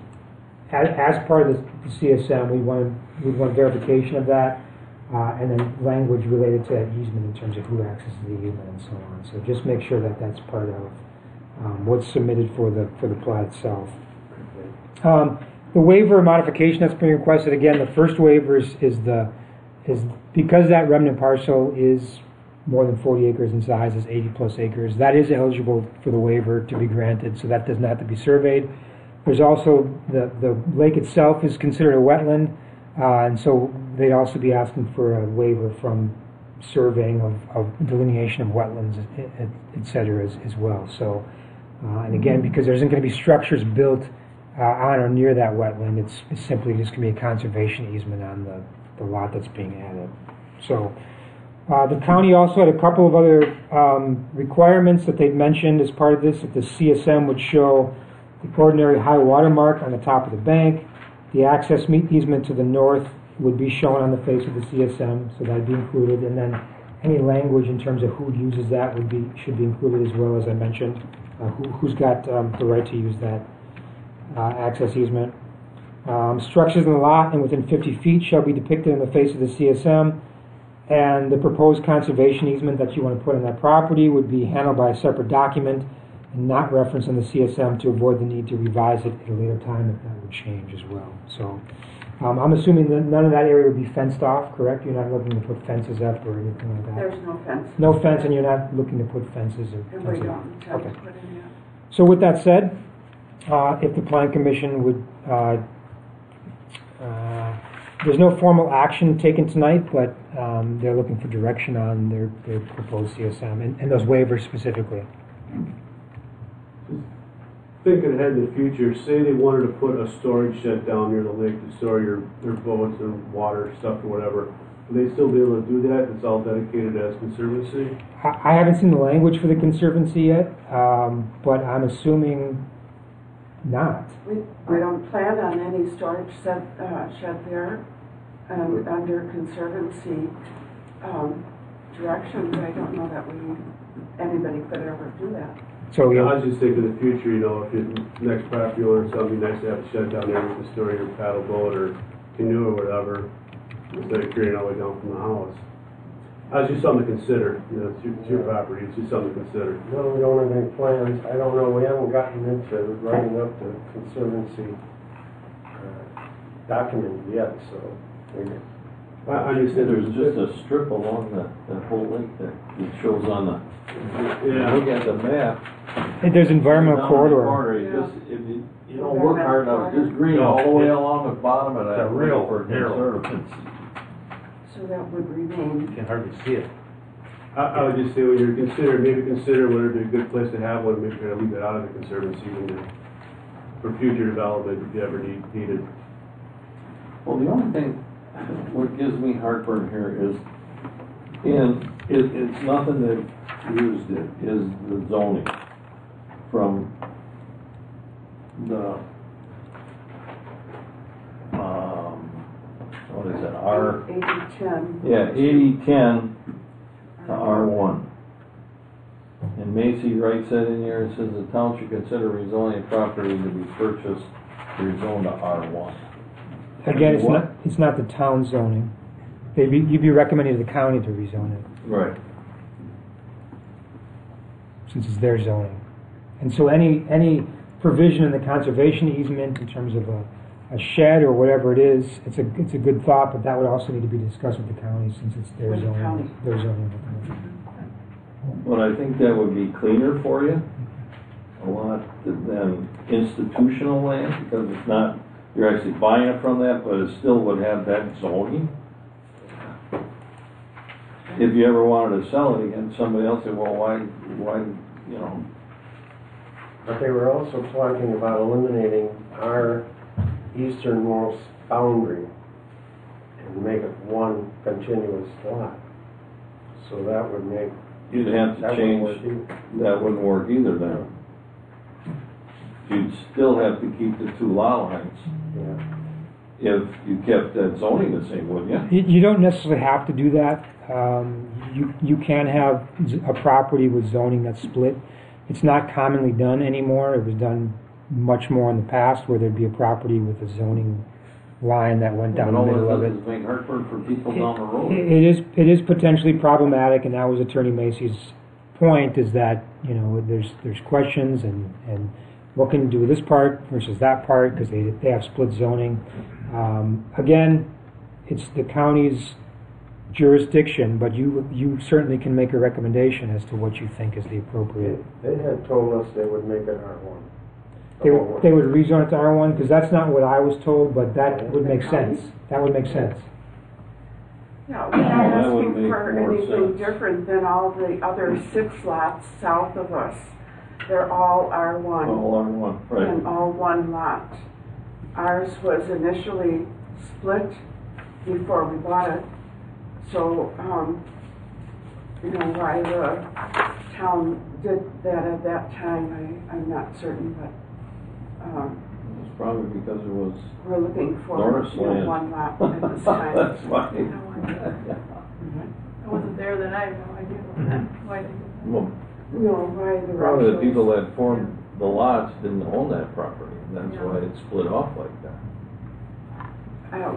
Speaker 5: as part of the CSM, we'd want verification of that, and then language related to that easement in terms of who accesses the easement and so on. So just make sure that that's part of what's submitted for the plat itself. The waiver modification that's being requested, again, the first waiver is because that remnant parcel is more than 40 acres in size, is 80 plus acres, that is eligible for the waiver to be granted, so that doesn't have to be surveyed. There's also, the lake itself is considered a wetland, and so they'd also be asking for a waiver from surveying of delineation of wetlands, et cetera, as well. So, and again, because there isn't going to be structures built on or near that wetland, it's simply just going to be a conservation easement on the lot that's being added. So, the county also had a couple of other requirements that they'd mentioned as part of this, that the CSM would show the ordinary high water mark on the top of the bank. The access easement to the north would be shown on the face of the CSM, so that'd be included. And then any language in terms of who uses that should be included as well, as I mentioned. Who's got the right to use that access easement. Structures in the lot and within 50 feet shall be depicted in the face of the CSM. And the proposed conservation easement that you want to put on that property would be handled by a separate document and not referenced in the CSM to avoid the need to revise it at a later time if that would change as well. So I'm assuming that none of that area would be fenced off, correct? You're not looking to put fences up or anything like that?
Speaker 10: There's no fence.
Speaker 5: No fence, and you're not looking to put fences or...
Speaker 10: And we don't intend to put in yet.
Speaker 5: So with that said, if the Plan Commission would... there's no formal action taken tonight, but they're looking for direction on their proposed CSM and those waivers specifically.
Speaker 2: Thinking ahead in the future, say they wanted to put a storage shed down near the lake to store their boats and water stuff or whatever, would they still be able to do that? It's all dedicated as Conservancy?
Speaker 5: I haven't seen the language for the Conservancy yet, but I'm assuming not.
Speaker 10: We don't plan on any storage shed there under Conservancy direction, but I don't know that anybody could ever do that.
Speaker 5: So
Speaker 2: I was just thinking in the future, if your next property owner, it'd be nice to have a shed down there with to store your paddle boat or canoe or whatever, instead of carrying all the way down from the house. That's just something to consider. It's your property. It's just something to consider.
Speaker 1: No, we don't have any plans. I don't know. We haven't gotten into writing up the Conservancy document yet, so.
Speaker 2: I understand
Speaker 4: There's just a strip along that whole lake that it shows on the.
Speaker 2: Yeah.
Speaker 4: Look at the map.
Speaker 5: there's environmental
Speaker 4: Down
Speaker 5: corridor.
Speaker 4: the corridor, you just, if you don't work hard enough, just green all the way along the bottom of that.
Speaker 8: It's a real
Speaker 4: for
Speaker 8: narrow.
Speaker 10: So that would remain.
Speaker 8: You can hardly see it.
Speaker 2: I would just say when you're consider whether it'd be a good place to have one, maybe you're gonna leave it out of the Conservancy for future development if you ever needed.
Speaker 4: Well, the only thing, what gives me heartburn here is, it's nothing that used it, is the zoning from the, what is it, R?
Speaker 10: 80-10.
Speaker 4: Yeah, 80-10 to R1. And Macy writes that in here, it says the town should consider rezoning property to be purchased, rezoned to R1.
Speaker 5: Again, it's not the town zoning. You'd be recommending to the county to rezone it,
Speaker 4: Right.
Speaker 5: since it's their zoning. And so any provision in the conservation easement in terms of a shed or whatever it is, it's a good thought, but that would also need to be discussed with the county since it's their
Speaker 10: With the
Speaker 5: zoning.
Speaker 10: county.
Speaker 5: Their zoning.
Speaker 4: Well, I think that would be cleaner for you, a lot, than institutional land, because it's not, you're actually buying it from that, but it still would have that zoning. If you ever wanted to sell it again, somebody else said, well, why,
Speaker 1: But they were also talking about eliminating our easternmost boundary and make it one continuous lot. So that would make,
Speaker 4: You'd have to
Speaker 1: that
Speaker 4: change,
Speaker 1: wouldn't work either.
Speaker 4: that wouldn't work either then. You'd still have to keep the two lot lines
Speaker 1: Yeah.
Speaker 4: if you kept that zoning the same, wouldn't you?
Speaker 5: You don't necessarily have to do that. You can have a property with zoning that's split. It's not commonly done anymore. It was done much more in the past, where there'd be a property with a zoning line that went down the middle of it.
Speaker 4: All that does is make heartburn for people down the road.
Speaker 5: It is potentially problematic, and that was Attorney Macy's point, is that, you know, there's questions and what can you do with this part versus that part, because they have split zoning. Again, it's the county's jurisdiction, but you certainly can make a recommendation as to what you think is the appropriate.
Speaker 1: They had told us they would make it R1.
Speaker 5: They would rezone it to R1, because that's not what I was told, but that would make sense. That would make sense.
Speaker 10: Yeah, we're not
Speaker 4: That would
Speaker 10: asking
Speaker 4: make
Speaker 10: for
Speaker 4: more
Speaker 10: anything
Speaker 4: sense.
Speaker 10: different than all the other 6 lots south of us. They're all R1
Speaker 4: All on one,
Speaker 10: and
Speaker 4: right.
Speaker 10: all one lot. Ours was initially split before we bought it. So, you know, why the town did that at that time, I'm not certain, but
Speaker 4: It's probably because it was,
Speaker 10: we're looking for
Speaker 4: Norris land.
Speaker 10: one lot at this time.
Speaker 4: that's why.
Speaker 11: I wasn't there then, I have no idea why they did that.
Speaker 4: Well,
Speaker 10: No, why the
Speaker 4: probably the
Speaker 10: Russells-
Speaker 4: people that formed the lots didn't own that property, and that's
Speaker 11: Yeah.
Speaker 4: why it split off like that.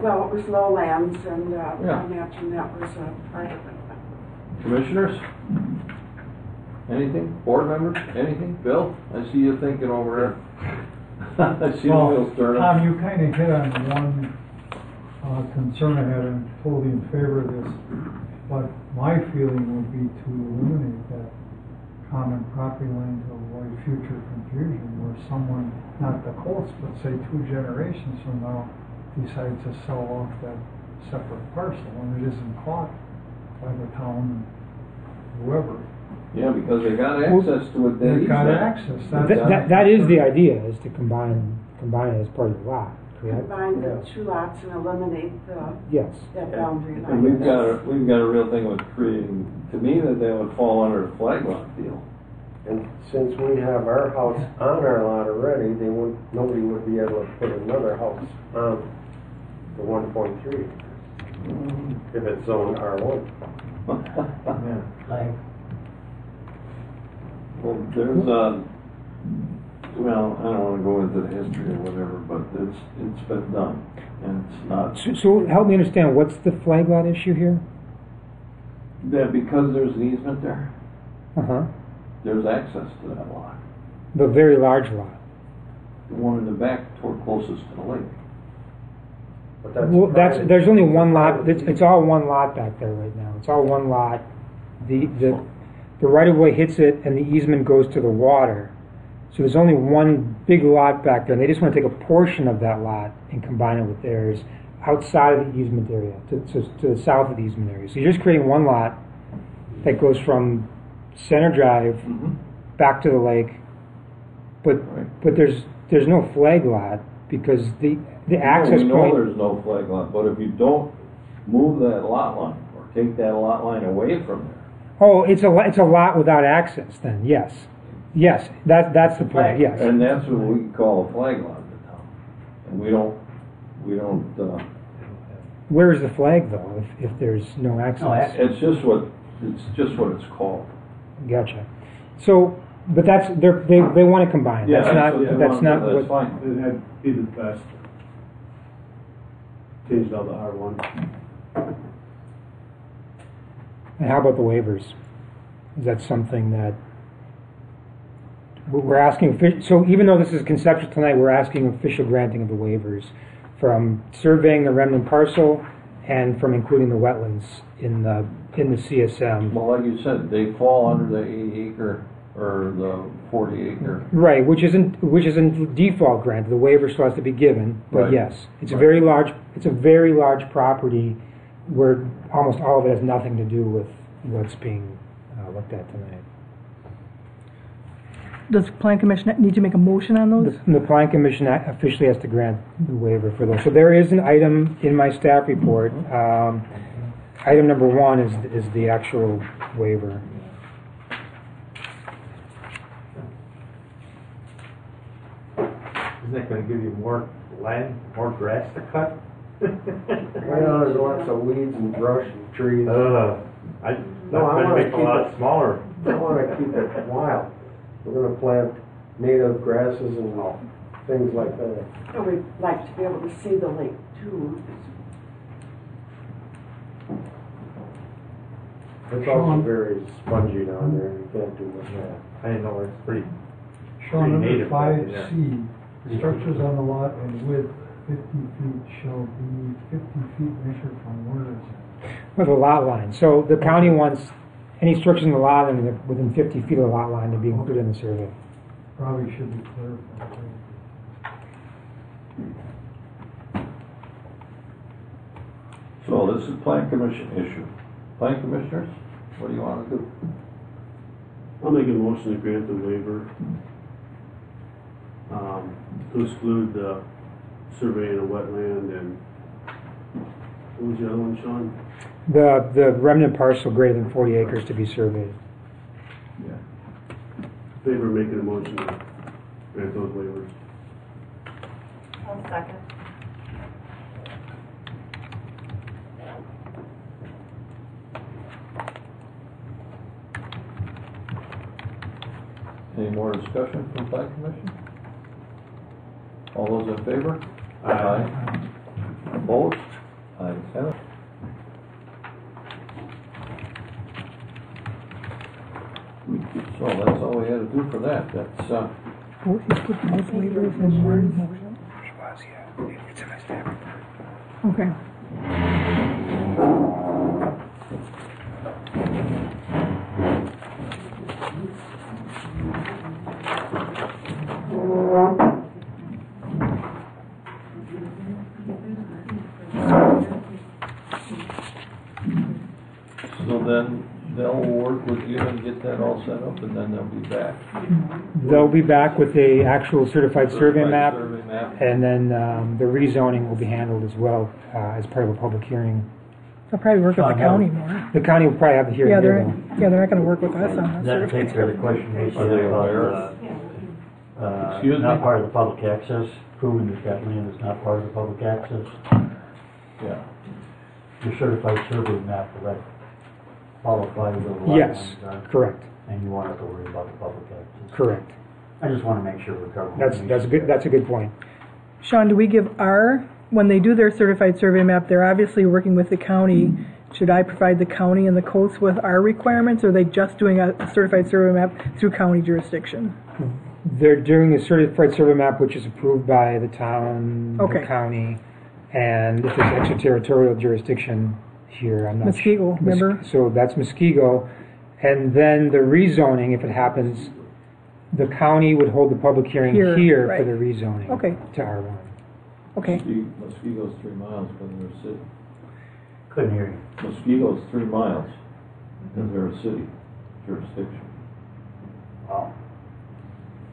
Speaker 10: Well, it was lowlands, and
Speaker 4: Yeah.
Speaker 10: I imagine that was a part of it.
Speaker 4: Commissioners? Anything? Board members? Anything? Bill? I see you thinking over there. I see the wheels turning.
Speaker 9: Tom, you kind of hit on one concern I had. I'm totally in favor of this, but my feeling would be to eliminate that common property line to avoid future confusion, where someone, not the Colts, but say 2 generations from now, decides to sell off that separate parcel, and it isn't caught by the town and whoever.
Speaker 4: Yeah, because they got access to it.
Speaker 9: They've got access.
Speaker 5: That is the idea, is to combine it as part of the lot, correct?
Speaker 10: Combine the 2 lots and eliminate
Speaker 5: Yes.
Speaker 10: that boundary line.
Speaker 4: And we've got a real thing with creating, to me, that they would fall under the flag lot deal.
Speaker 1: And since we have our house on our lot already, nobody would be able to put another house on the 1.3 if it's zoned R1.
Speaker 4: Well, there's well, I don't want to go into the history or whatever, but it's been done, and it's not.
Speaker 5: So help me understand, what's the flag lot issue here?
Speaker 4: That because there's an easement there,
Speaker 5: Uh-huh.
Speaker 4: there's access to that lot.
Speaker 5: The very large lot.
Speaker 4: The one in the back toward closest to the lake.
Speaker 1: But that's
Speaker 5: Well,
Speaker 1: private.
Speaker 5: there's only one lot, it's all one lot back there right now. It's all one lot. The right-of-way hits it, and the easement goes to the water. So there's only one big lot back there, and they just want to take a portion of that lot and combine it with theirs outside of the easement area, to the south of the easement area. So you're just creating one lot that goes from Center Drive back to the lake, but there's no flag lot, because the access
Speaker 4: We know
Speaker 5: point.
Speaker 4: there's no flag lot, but if you don't move that lot line or take that lot line away from there.
Speaker 5: Oh, it's a lot without access then, yes. Yes, that's the point, yes.
Speaker 4: And that's what we call a flag lot in the town. And we don't,
Speaker 5: Where is the flag though, if there's no access?
Speaker 4: it's just what it's called.
Speaker 5: Gotcha. So, but they want to combine.
Speaker 4: Yeah,
Speaker 5: That's
Speaker 4: that's what they
Speaker 5: not
Speaker 4: want to do,
Speaker 5: what.
Speaker 4: that's fine.
Speaker 2: That'd be the best. Change it all to R1.
Speaker 5: And how about the waivers? Is that something that we're asking? So even though this is conceptual tonight, we're asking official granting of the waivers from surveying the remnant parcel and from including the wetlands in the CSM.
Speaker 4: Well, like you said, they fall under the 80 acre or the 40 acre.
Speaker 5: Right, which isn't default grant. The waiver still has to be given, but
Speaker 4: Right.
Speaker 5: yes, it's a very large property where almost all of it has nothing to do with what's being looked at tonight.
Speaker 3: Does the Plan Commission need to make a motion on those?
Speaker 5: The Plan Commission officially has to grant the waiver for those. So there is an item in my staff report item number 1 is the actual waiver.
Speaker 8: Isn't that gonna give you more land, more grass to cut?
Speaker 1: Well, there's lots of weeds and brush and trees.
Speaker 8: I
Speaker 1: No, I
Speaker 8: could
Speaker 1: wanna
Speaker 8: make a
Speaker 1: keep
Speaker 8: lot
Speaker 1: it-
Speaker 8: smaller.
Speaker 1: I want to keep it wild. We're going to plant native grasses and things like that.
Speaker 10: And we'd like to be able to see the lake too.
Speaker 1: It's also very spongy down there. You can't do much of that.
Speaker 8: I didn't know it's pretty.
Speaker 9: Sean, under
Speaker 8: native back in there.
Speaker 9: 5C, the structures on the lot and width 50 feet shall be 50 feet measured from where is it?
Speaker 5: With a lot line. So the county wants any structures in the lot and within 50 feet of the lot line to be included in the survey.
Speaker 9: Probably should be clarified.
Speaker 4: So this is plan commission issue. Plan commissioners, what do you want to do?
Speaker 2: I'll make a motion to grant the waiver, to exclude the surveying of wetland and, what was the other one, Sean?
Speaker 5: The remnant parcel greater than 40 acres to be surveyed.
Speaker 4: Yeah.
Speaker 2: Favor of making a motion to grant those waivers.
Speaker 11: I'll second.
Speaker 4: Any more discussion from plan commission? All those in favor?
Speaker 2: Aye.
Speaker 4: Opposed? Ayes have it. So that's all we had to do for that. That's,
Speaker 3: You put both waivers in one motion?
Speaker 5: It's in my staff report.
Speaker 3: Okay.
Speaker 4: so then they'll work with you and get that all set up, and then they'll be back.
Speaker 5: They'll be back with a actual certified survey map,
Speaker 4: Survey map.
Speaker 5: and then the rezoning will be handled as well as part of a public hearing.
Speaker 3: They'll probably work with the county more.
Speaker 5: The county will probably have the hearing
Speaker 3: Yeah,
Speaker 5: there.
Speaker 3: they're not gonna work with us on
Speaker 12: That
Speaker 3: that.
Speaker 12: takes care of the question they
Speaker 4: Are they
Speaker 12: said
Speaker 4: aware?
Speaker 12: about,
Speaker 4: Excuse me?
Speaker 12: not part of the public access, proving that that land is not part of the public access.
Speaker 4: Yeah.
Speaker 12: Your certified survey map, will that qualify where the lot
Speaker 5: Yes,
Speaker 12: lines are?
Speaker 5: correct,
Speaker 12: And you won't have to worry about the public access.
Speaker 5: correct.
Speaker 12: I just want to make sure we're covering.
Speaker 5: That's a good point.
Speaker 3: Sean, do we give when they do their certified survey map, they're obviously working with the county. Should I provide the county and the coast with our requirements, or are they just doing a certified survey map through county jurisdiction?
Speaker 5: They're doing a certified survey map which is approved by the town,
Speaker 3: Okay.
Speaker 5: the county, and if there's extraterritorial jurisdiction here, I'm not sure.
Speaker 3: Muskego, remember?
Speaker 5: So that's Muskego. And then the rezoning, if it happens, the county would hold the public hearing
Speaker 3: Here,
Speaker 5: here
Speaker 3: right.
Speaker 5: for the rezoning
Speaker 3: Okay.
Speaker 5: to R1.
Speaker 3: Okay.
Speaker 4: Muskego's 3 miles from their city.
Speaker 12: Couldn't hear you.
Speaker 4: Muskego's 3 miles because they're a city jurisdiction.
Speaker 12: Wow.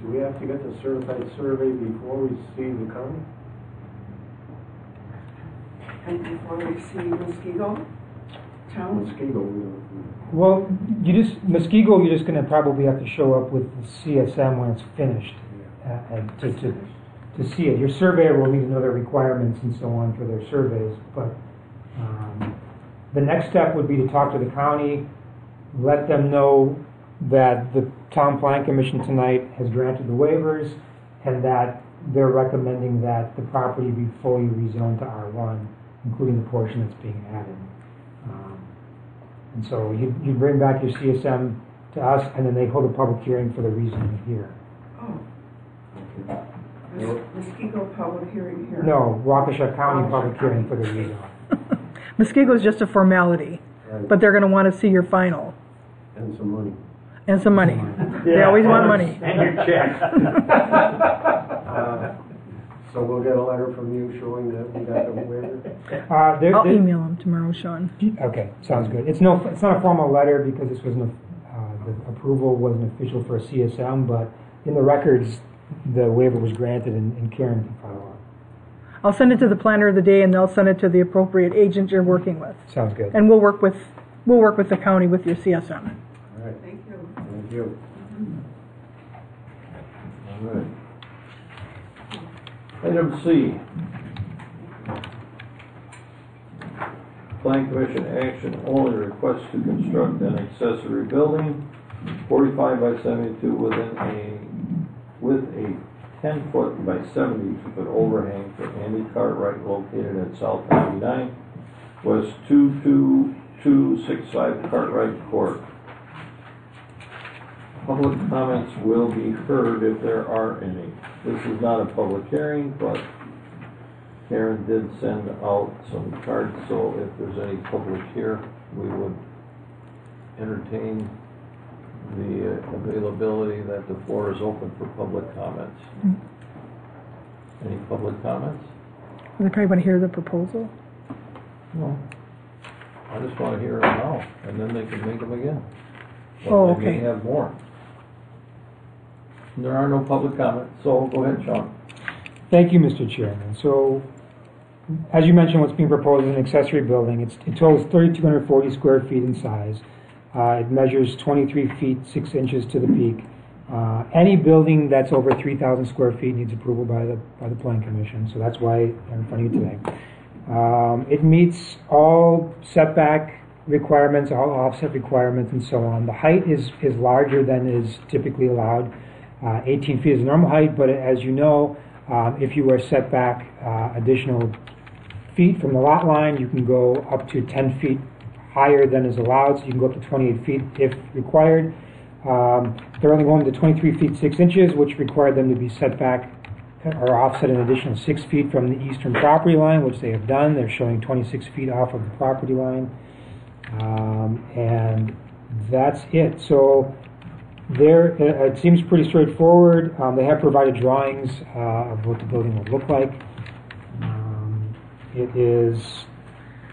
Speaker 1: Do we have to get the certified survey before we see the county?
Speaker 10: And before we see Muskego town,
Speaker 1: Mosquito,
Speaker 5: Well, Muskego, you're just going to probably have to show up with the CSM when it's finished and to see it. Your surveyor will need to know their requirements and so on for their surveys, but the next step would be to talk to the county, let them know that the Town Plan Commission tonight has granted the waivers and that they're recommending that the property be fully rezoned to R1, including the portion that's being added. And so you bring back your CSM to us, and then they hold a public hearing for the rezoning here.
Speaker 10: oh. Muskego public hearing here.
Speaker 5: No, Waukesha County public hearing for the rezone.
Speaker 3: Muskego is just a formality, but they're gonna wanna see your final
Speaker 1: and some money.
Speaker 3: and some money. They always want money.
Speaker 8: And your check.
Speaker 1: So we'll get a letter from you showing that we got the waiver?
Speaker 3: I'll email them tomorrow, Sean.
Speaker 5: Okay, sounds good. It's not a formal letter because this wasn't the approval wasn't official for a CSM, but in the records the waiver was granted and Karen can follow up.
Speaker 3: I'll send it to the planner of the day, and they'll send it to the appropriate agent you're working with.
Speaker 5: Sounds good.
Speaker 3: And we'll work with the county with your CSM.
Speaker 1: All right.
Speaker 10: Thank you.
Speaker 1: Thank you.
Speaker 4: All right. Item C. Plan Commission action only request to construct an accessory building 45 by 72 with a 10-foot by 72-foot overhang for Andy Cartwright located at South 99, West 22265 Cartwright Court. Public comments will be heard if there are any. This is not a public hearing, but Karen did send out some cards, so if there's any public here, we would entertain the availability that the floor is open for public comments. Any public comments?
Speaker 3: Does anybody want to hear the proposal?
Speaker 4: No. I just want to hear them now, and then they can make them again. But
Speaker 3: Oh,
Speaker 4: they may
Speaker 3: okay.
Speaker 4: have more. There are no public comments, so go ahead, Sean.
Speaker 5: Thank you, Mr. Chairman. So, as you mentioned, what's being proposed is an accessory building. It totals 3,240 square feet in size. It measures 23 feet 6 inches to the peak. Any building that's over 3,000 square feet needs approval by the Plan Commission, so that's why I'm in front of you today. It meets all setback requirements, all offset requirements, and so on. The height is larger than is typically allowed. 18 feet is the normal height, but as you know, if you are set back additional feet from the lot line, you can go up to 10 feet higher than is allowed, so you can go up to 28 feet if required. They're only going to 23 feet 6 inches, which required them to be set back or offset an additional 6 feet from the eastern property line, which they have done. They're showing 26 feet off of the property line. And that's it. So it seems pretty straightforward. They have provided drawings of what the building would look like. It is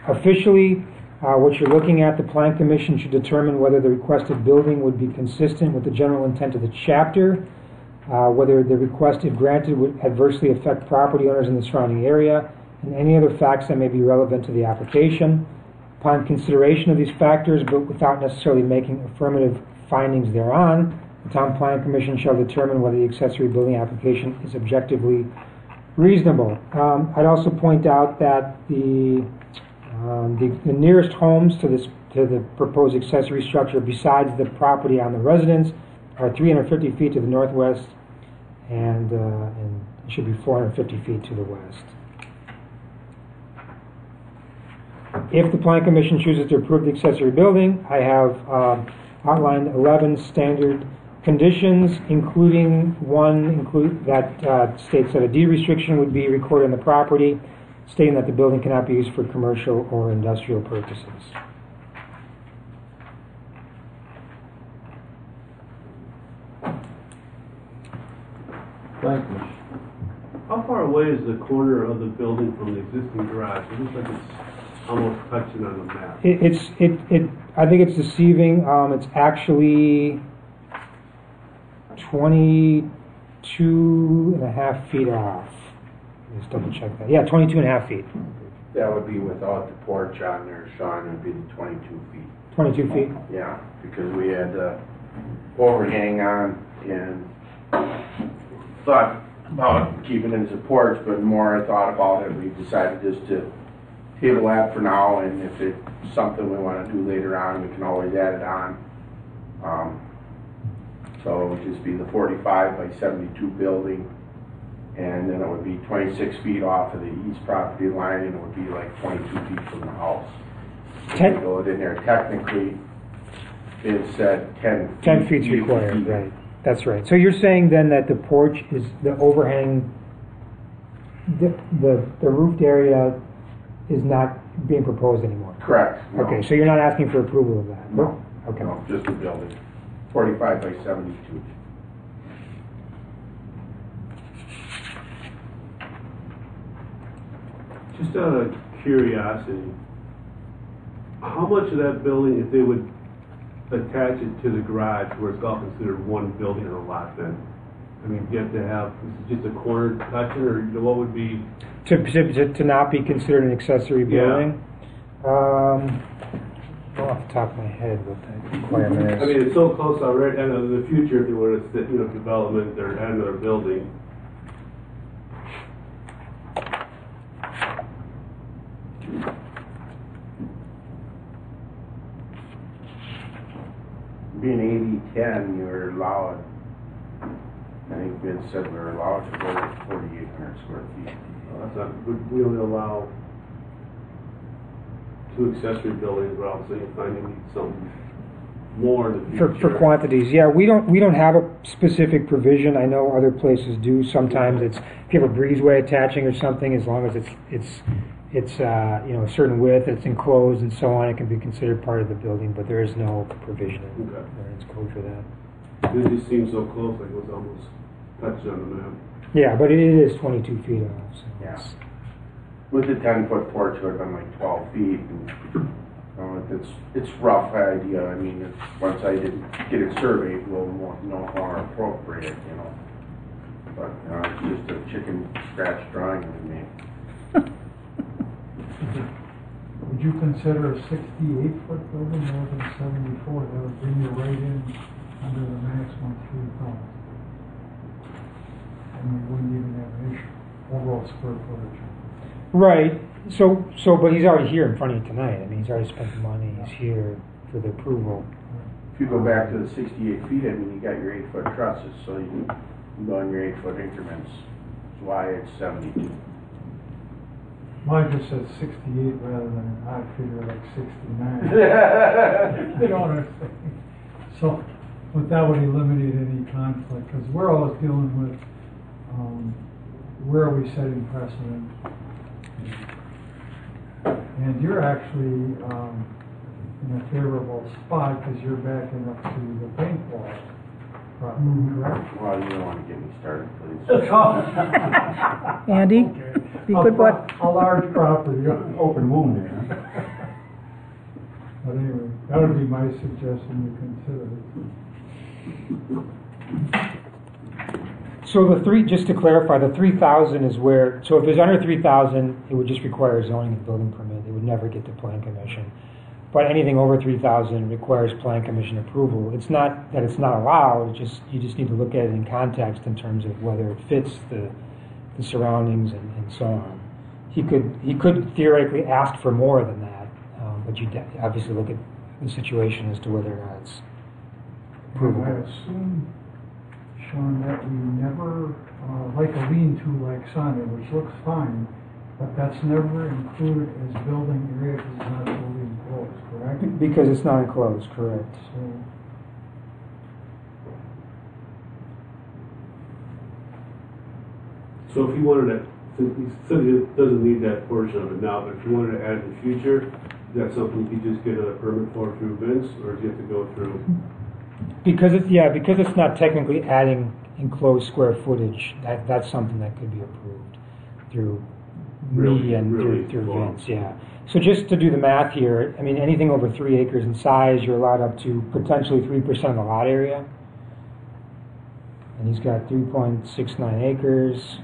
Speaker 5: officially what you're looking at. The Plan Commission should determine whether the requested building would be consistent with the general intent of the chapter, whether the request, if granted, would adversely affect property owners in the surrounding area, and any other facts that may be relevant to the application. Upon consideration of these factors, but without necessarily making affirmative findings thereon, the Town Plan Commission shall determine whether the accessory building application is objectively reasonable. I'd also point out that the nearest homes to the proposed accessory structure, besides the property on the residence, are 350 feet to the northwest, and it should be 450 feet to the west. If the Plan Commission chooses to approve the accessory building, I have outlined 11 standard conditions, including one that states that a deed restriction would be recorded on the property, stating that the building cannot be used for commercial or industrial purposes.
Speaker 4: Thank you.
Speaker 2: How far away is the corner of the building from the existing garage? It looks like it's almost touching on the map.
Speaker 5: I think it's deceiving. It's actually 22 and a half feet off. Let's double check that. Yeah, 22 and a half feet.
Speaker 8: That would be without the porch on there, Sean, it would be the 22 feet.
Speaker 5: 22 feet?
Speaker 8: Yeah, because we had the overhang on and thought about keeping it as a porch, but the more I thought about it, we decided just to table that for now, and if it's something we want to do later on, we can always add it on. So it would just be the 45 by 72 building, and then it would be 26 feet off of the east property line, and it would be like 22 feet from the house. If you go in there, technically, it said 10 feet.
Speaker 5: 10 feet's required, right. That's right. So you're saying then that the porch is the overhang, the roofed area is not being proposed anymore?
Speaker 8: Correct. No.
Speaker 5: Okay, so you're not asking for approval of that?
Speaker 8: No.
Speaker 5: Okay.
Speaker 8: No, just the building. 45 by 72.
Speaker 2: Just out of curiosity, how much of that building, if they would attach it to the garage, where it's all considered one building or a lot then? I mean, you have to have, is it just a corner touching, or what would be?
Speaker 5: To not be considered an accessory
Speaker 2: Yeah.
Speaker 5: building? Off the top of my head what that requirement is.
Speaker 2: I mean, it's so close already, and in the future, if they were to, development or add another building.
Speaker 8: Being 80-10, you're allowed, I think Vince said we were allowed to go to 4,800 square feet.
Speaker 2: That's not, we only allow 2 accessory buildings, but obviously you find you need something more in the future.
Speaker 5: For quantities, yeah, we don't have a specific provision. I know other places do. Sometimes it's if you have a breezeway attaching or something, as long as it's a certain width, it's enclosed and so on, it can be considered part of the building. But there is no provision in its code for that.
Speaker 2: It just seems so close, like it was almost touched on the map.
Speaker 5: Yeah, but it is 22 feet off. So
Speaker 8: Yeah. With the 10-foot porch, it would have been like 12 feet. And, it's rough idea. I mean, once I did get it surveyed, we'll know more appropriate, But it's just a chicken scratch drawing with me.
Speaker 9: Would you consider a 68-foot building more than 74? That would bring you right in under the maximum 3,000. And we wouldn't even have an issue, overall square footage.
Speaker 5: right. So, but he's already here in front of you tonight. I mean, he's already spent the money. He's here for the approval.
Speaker 8: If you go back to the 68 feet, I mean, you got your 8-foot trusses, so you go in your 8-foot increments. That's why it's 72.
Speaker 9: Mine just says 68 rather than I figure like 69. You know what I'm saying? So, but that would eliminate any conflict, because we're always dealing with where are we setting precedent. And you're actually in a favorable spot because you're backing up to the bank wall property, correct?
Speaker 8: Well, you don't want to get me started, please.
Speaker 3: Andy, be good boy.
Speaker 9: A large property, open wound there. But anyway, that would be my suggestion to consider.
Speaker 5: So just to clarify, the 3,000 is where, so if it's under 3,000, it would just require a zoning and building permit. It would never get to plan commission. But anything over 3,000 requires plan commission approval. It's not that it's not allowed, you just need to look at it in context in terms of whether it fits the surroundings and so on. He could theoretically ask for more than that, but you obviously look at the situation as to whether or not it's
Speaker 9: And I
Speaker 5: approvable.
Speaker 9: assume, Sean, that we never, like a lean-to like Sonia, which looks fine, but that's never included as building area because it's not fully enclosed, correct?
Speaker 5: Because it's not enclosed, correct.
Speaker 2: So if you wanted to, he said it doesn't need that portion of it now, but if you wanted to add in the future, is that something you could just get another permit for through Vince, or do you have to go through?
Speaker 5: Because it's not technically adding enclosed square footage, that's something that could be approved through me and through Vince, yeah. So just to do the math here, I mean, anything over 3 acres in size, you're allowed up to potentially 3% of the lot area. And he's got 3.69 acres.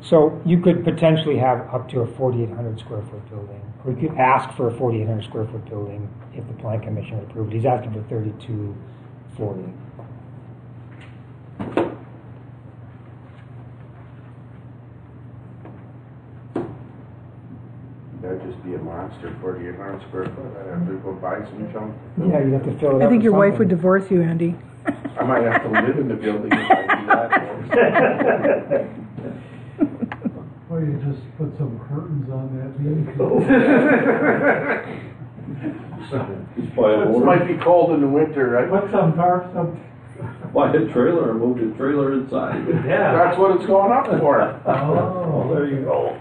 Speaker 5: So you could potentially have up to a 4,800 square foot building. Or you could ask for a 4,800 square foot building if the plan commission would approve it. He's asking for 3,240.
Speaker 8: That'd just be a monster, 4,800 square foot. I'd have to go buy some junk.
Speaker 5: Yeah, you'd have to fill it up.
Speaker 3: I think
Speaker 5: with
Speaker 3: your wife
Speaker 5: something.
Speaker 3: would divorce you, Andy.
Speaker 8: I might have to live in the building if I do that.
Speaker 9: Or you just put some curtains on that lean-to.
Speaker 4: Just buy a
Speaker 8: It
Speaker 4: motor,
Speaker 8: might be cold in the winter, right?
Speaker 9: Put some tarps up.
Speaker 4: buy a trailer and move the trailer inside.
Speaker 8: That's what it's going up for.
Speaker 4: Oh, there you go.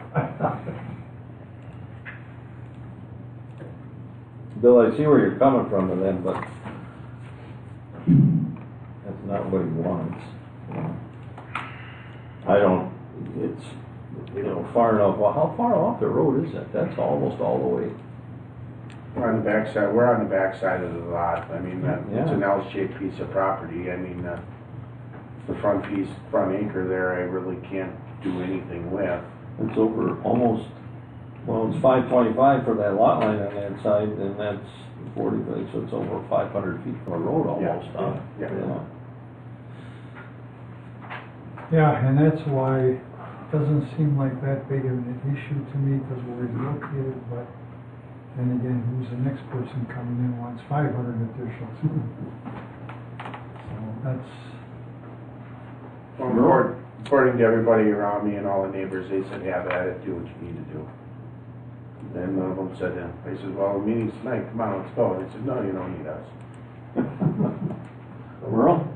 Speaker 4: Bill, I see where you're coming from with that, but that's not what he wants. I don't, it's, far enough, well, how far off the road is that? That's almost all the way.
Speaker 8: We're on the backside of the lot. I mean, it's an
Speaker 4: Yeah.
Speaker 8: L-shaped piece of property. I mean, the front piece, front acre there, I really can't do anything with.
Speaker 4: It's over almost, well, it's 525 for that lot line on that side, and that's 40, so it's over 500 feet from the road almost, huh?
Speaker 8: Yeah.
Speaker 9: Yeah, and that's why it doesn't seem like that big of an issue to me, because we're located, but then again, who's the next person coming in wants 500 additional too. So that's,
Speaker 8: Well, according to everybody around me and all the neighbors, they said, have at it, do what you need to do. And one of them said, I said, well, the meeting's tonight, come on, let's go. They said, no, you don't need us.
Speaker 4: Merle?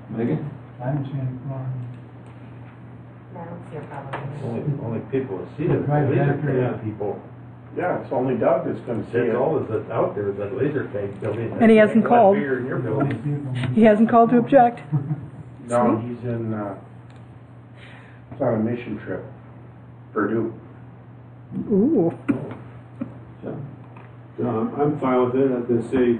Speaker 4: Megan?
Speaker 9: I don't see any problem.
Speaker 11: I don't see a problem.
Speaker 2: Only people that see it,
Speaker 9: Right,
Speaker 2: laser
Speaker 9: after
Speaker 2: tag
Speaker 9: that.
Speaker 2: people.
Speaker 8: Yeah, it's only Doug that's gonna see it.
Speaker 2: That's all that's out there is that laser tag building.
Speaker 3: And he hasn't
Speaker 2: That's a lot
Speaker 3: called.
Speaker 2: bigger than your building.
Speaker 3: He hasn't called to object.
Speaker 8: No, he's in, he's on a mission trip, Purdue.
Speaker 3: Ooh.
Speaker 2: No, I'm fine with it. I was gonna say,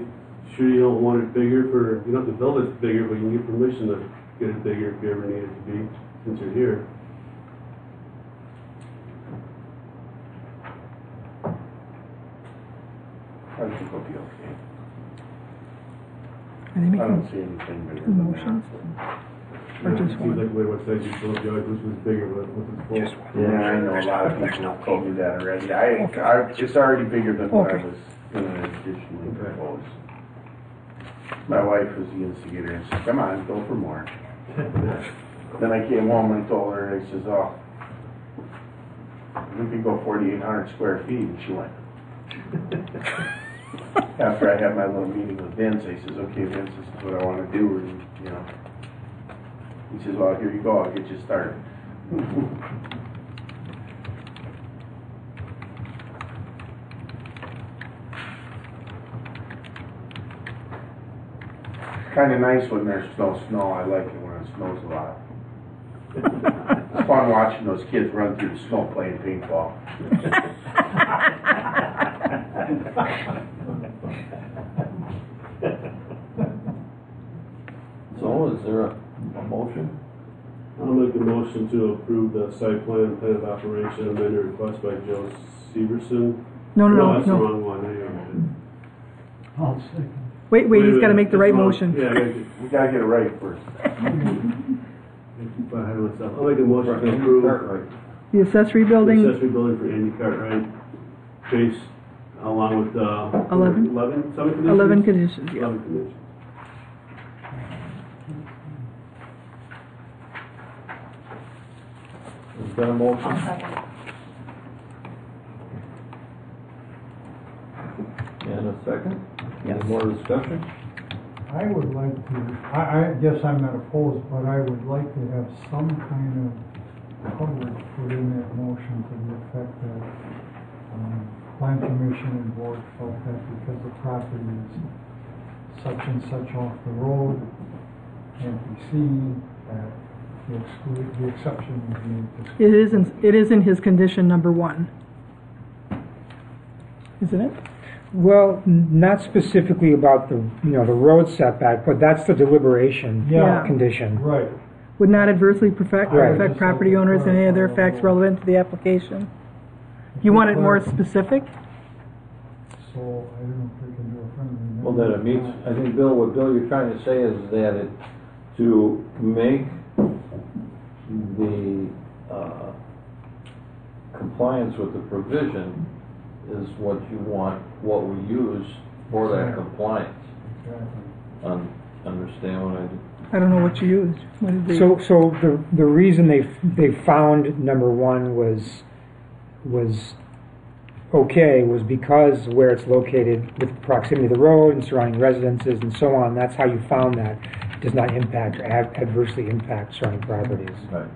Speaker 2: sure you don't want it bigger for, you don't have to build it bigger, but you can get permission to get it bigger if you ever need it to be, since you're here.
Speaker 8: I think it'll be okay.
Speaker 3: Are they
Speaker 8: I
Speaker 3: making
Speaker 8: don't see anything bigger than
Speaker 3: motions?
Speaker 8: that.
Speaker 3: Or
Speaker 2: It
Speaker 3: just
Speaker 2: seems
Speaker 3: one?
Speaker 2: like the way what size you built, the other was bigger, but with its full.
Speaker 8: Yeah, I know, a lot of people have told me that already. It's already bigger than what I
Speaker 3: Okay.
Speaker 8: was gonna additionally propose. My wife was the instigator and said, come on, go for more. Then I came home and told her, I says, oh, we could go 4,800 square feet, and she went. After I had my little meeting with Vince, I says, okay, Vince, this is what I wanna do, and, you know. He says, well, here you go, I'll get you started. Kinda nice when there's no snow, I like it when it snows a lot. It's fun watching those kids run through the snow playing paintball.
Speaker 4: So is there a motion?
Speaker 2: I'll make a motion to approve the site plan of operation amended request by Joe Severson.
Speaker 3: No,
Speaker 2: That's the
Speaker 3: no.
Speaker 2: wrong one. Hang on.
Speaker 9: I'll second.
Speaker 3: Wait, he's got to make the right
Speaker 2: That's wrong.
Speaker 3: motion.
Speaker 2: Yeah, I gotta get-
Speaker 8: We gotta get it right first.
Speaker 2: I keep ahead of myself. I'll make a motion to approve
Speaker 4: Cartwright.
Speaker 3: The accessory
Speaker 2: the
Speaker 3: building,
Speaker 2: accessory building for Andy Cartwright, based along with,
Speaker 3: 11?
Speaker 2: 11, some conditions?
Speaker 3: 11 conditions, yeah.
Speaker 2: 11 conditions.
Speaker 4: Is there a motion?
Speaker 11: I'll second.
Speaker 4: And a second?
Speaker 3: Yes.
Speaker 4: Any more discussion?
Speaker 9: I would like to, I guess I'm not opposed, but I would like to have some kind of coverage put in that motion to the effect that, plan commission and board felt that because the property is such and such off the road, can't be seen, that the exception would be excluded.
Speaker 3: it is in his condition number 1. Isn't it?
Speaker 5: Well, not specifically about the, the road setback, but that's the deliberation
Speaker 9: Yeah.
Speaker 5: condition.
Speaker 9: Right.
Speaker 3: Would not adversely affect
Speaker 9: Right.
Speaker 3: property owners and any other facts relevant to the application. You want it more specific?
Speaker 9: So I don't know if we can do a friendly.
Speaker 4: Well, that it meets, I think, Bill, what Bill you're trying to say is that it, to make the compliance with the provision is what you want, what we use for that
Speaker 9: Exactly.
Speaker 4: compliance.
Speaker 9: Exactly.
Speaker 4: Understand what I did?
Speaker 3: I don't know what you used. What did they?
Speaker 5: So the reason they found number 1 was okay was because where it's located with proximity to the road and surrounding residences and so on. That's how you found that it does not impact or adversely impact surrounding properties.
Speaker 4: Right.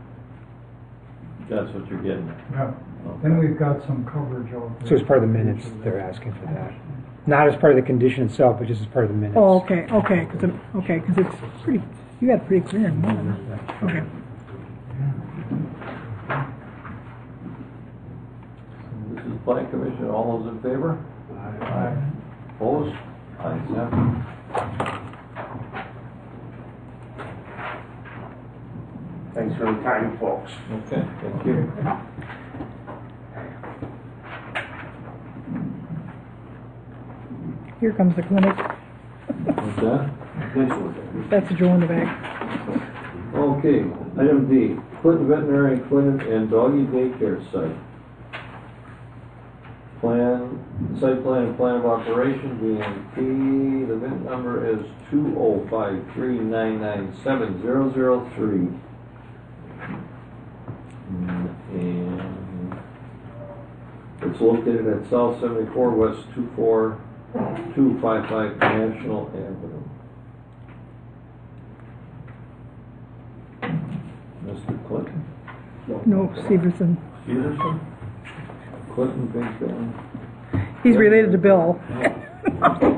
Speaker 4: That's what you're getting at.
Speaker 9: Yeah. Then we've got some coverage out there.
Speaker 5: So as part of the minutes, they're asking for that. Not as part of the condition itself, but just as part of the minutes.
Speaker 3: Oh, okay, because it's pretty. You got it pretty clear in 1. Okay.
Speaker 4: This is Plan Commission, all those in favor?
Speaker 9: Aye.
Speaker 4: Opposed? Ayes have it.
Speaker 8: Thanks for the time, folks.
Speaker 4: Okay, thank you.
Speaker 3: Here comes the clinic.
Speaker 4: What's that?
Speaker 3: That's the Joe in the back.
Speaker 4: Okay, item D, Clinton Veterinary Clinic and Doggy Daycare Site. Site plan and plan of operation, BMP, the VIN number is 20539970003. And it's located at South 74 West 24255 National Avenue. Mr. Clinton?
Speaker 3: No, Severson.
Speaker 4: Peterson? Clinton, Big Ben?
Speaker 3: He's related to Bill.
Speaker 4: Okay.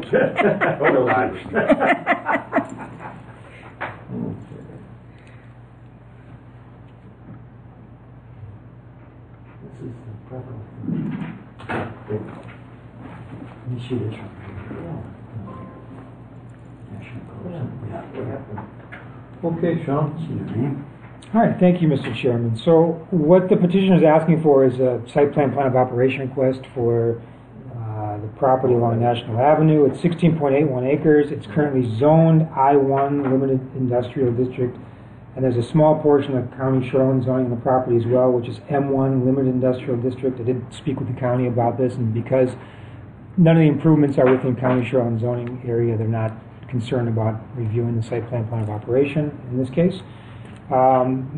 Speaker 12: This is the proper. Let me see this one.
Speaker 4: Okay, Sean?
Speaker 12: See your name?
Speaker 5: All right, thank you, Mr. Chairman. So what the petitioner is asking for is a site plan of operation request for the property along National Avenue. It's 16.81 acres. It's currently zoned I-1 Limited Industrial District, and there's a small portion of county shoreline zoning on the property as well, which is M1 Limited Industrial District. I did speak with the county about this, and because none of the improvements are within county shoreline zoning area, they're not concerned about reviewing the site plan of operation in this case.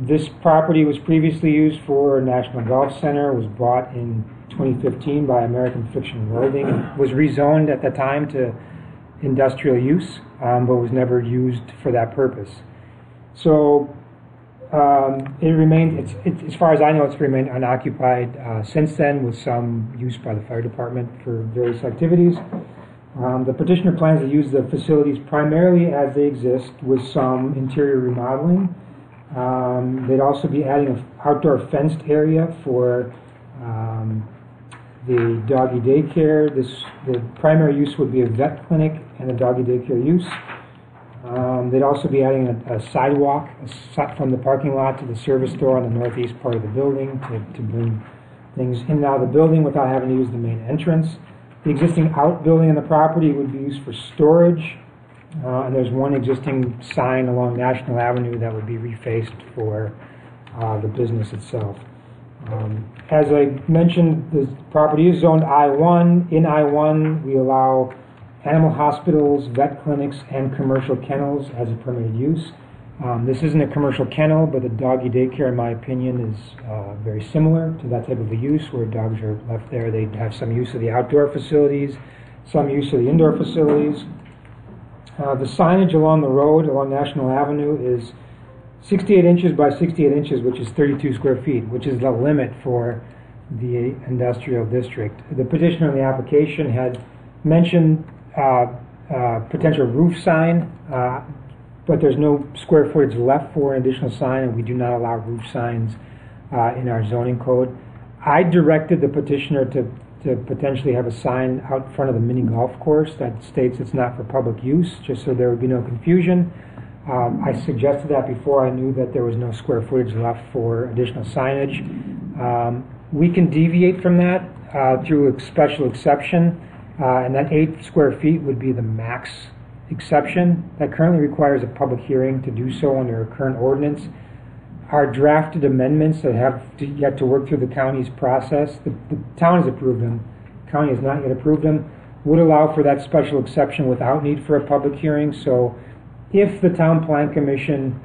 Speaker 5: This property was previously used for National Golf Center, was bought in 2015 by American Fiction Welding, was rezoned at the time to industrial use, but was never used for that purpose. So it remained, as far as I know, it's remained unoccupied since then, with some use by the fire department for various activities. The petitioner plans to use the facilities primarily as they exist, with some interior remodeling. They'd also be adding an outdoor fenced area for the doggy daycare. The primary use would be a vet clinic and a doggy daycare use. They'd also be adding a sidewalk from the parking lot to the service door on the northeast part of the building to bring things in and out of the building without having to use the main entrance. The existing outbuilding on the property would be used for storage. And there's one existing sign along National Avenue that would be refaced for the business itself. As I mentioned, the property is zoned I-1. In I-1, we allow animal hospitals, vet clinics, and commercial kennels as a permitted use. This isn't a commercial kennel, but the doggy daycare, in my opinion, is very similar to that type of a use, where dogs are left there. They have some use of the outdoor facilities, some use of the indoor facilities. The signage along the road, along National Avenue, is 68 inches by 68 inches, which is 32 square feet, which is the limit for the industrial district. The petitioner in the application had mentioned potential roof sign, but there's no square footage left for an additional sign, and we do not allow roof signs in our zoning code. I directed the petitioner to potentially have a sign out front of the mini golf course that states it's not for public use, just so there would be no confusion. I suggested that before I knew that there was no square footage left for additional signage. We can deviate from that through a special exception, and that 8 square feet would be the max exception. That currently requires a public hearing to do so under our current ordinance. Our drafted amendments that have yet to work through the county's process, the town has approved them, the county has not yet approved them, would allow for that special exception without need for a public hearing. So if the Town Plan Commission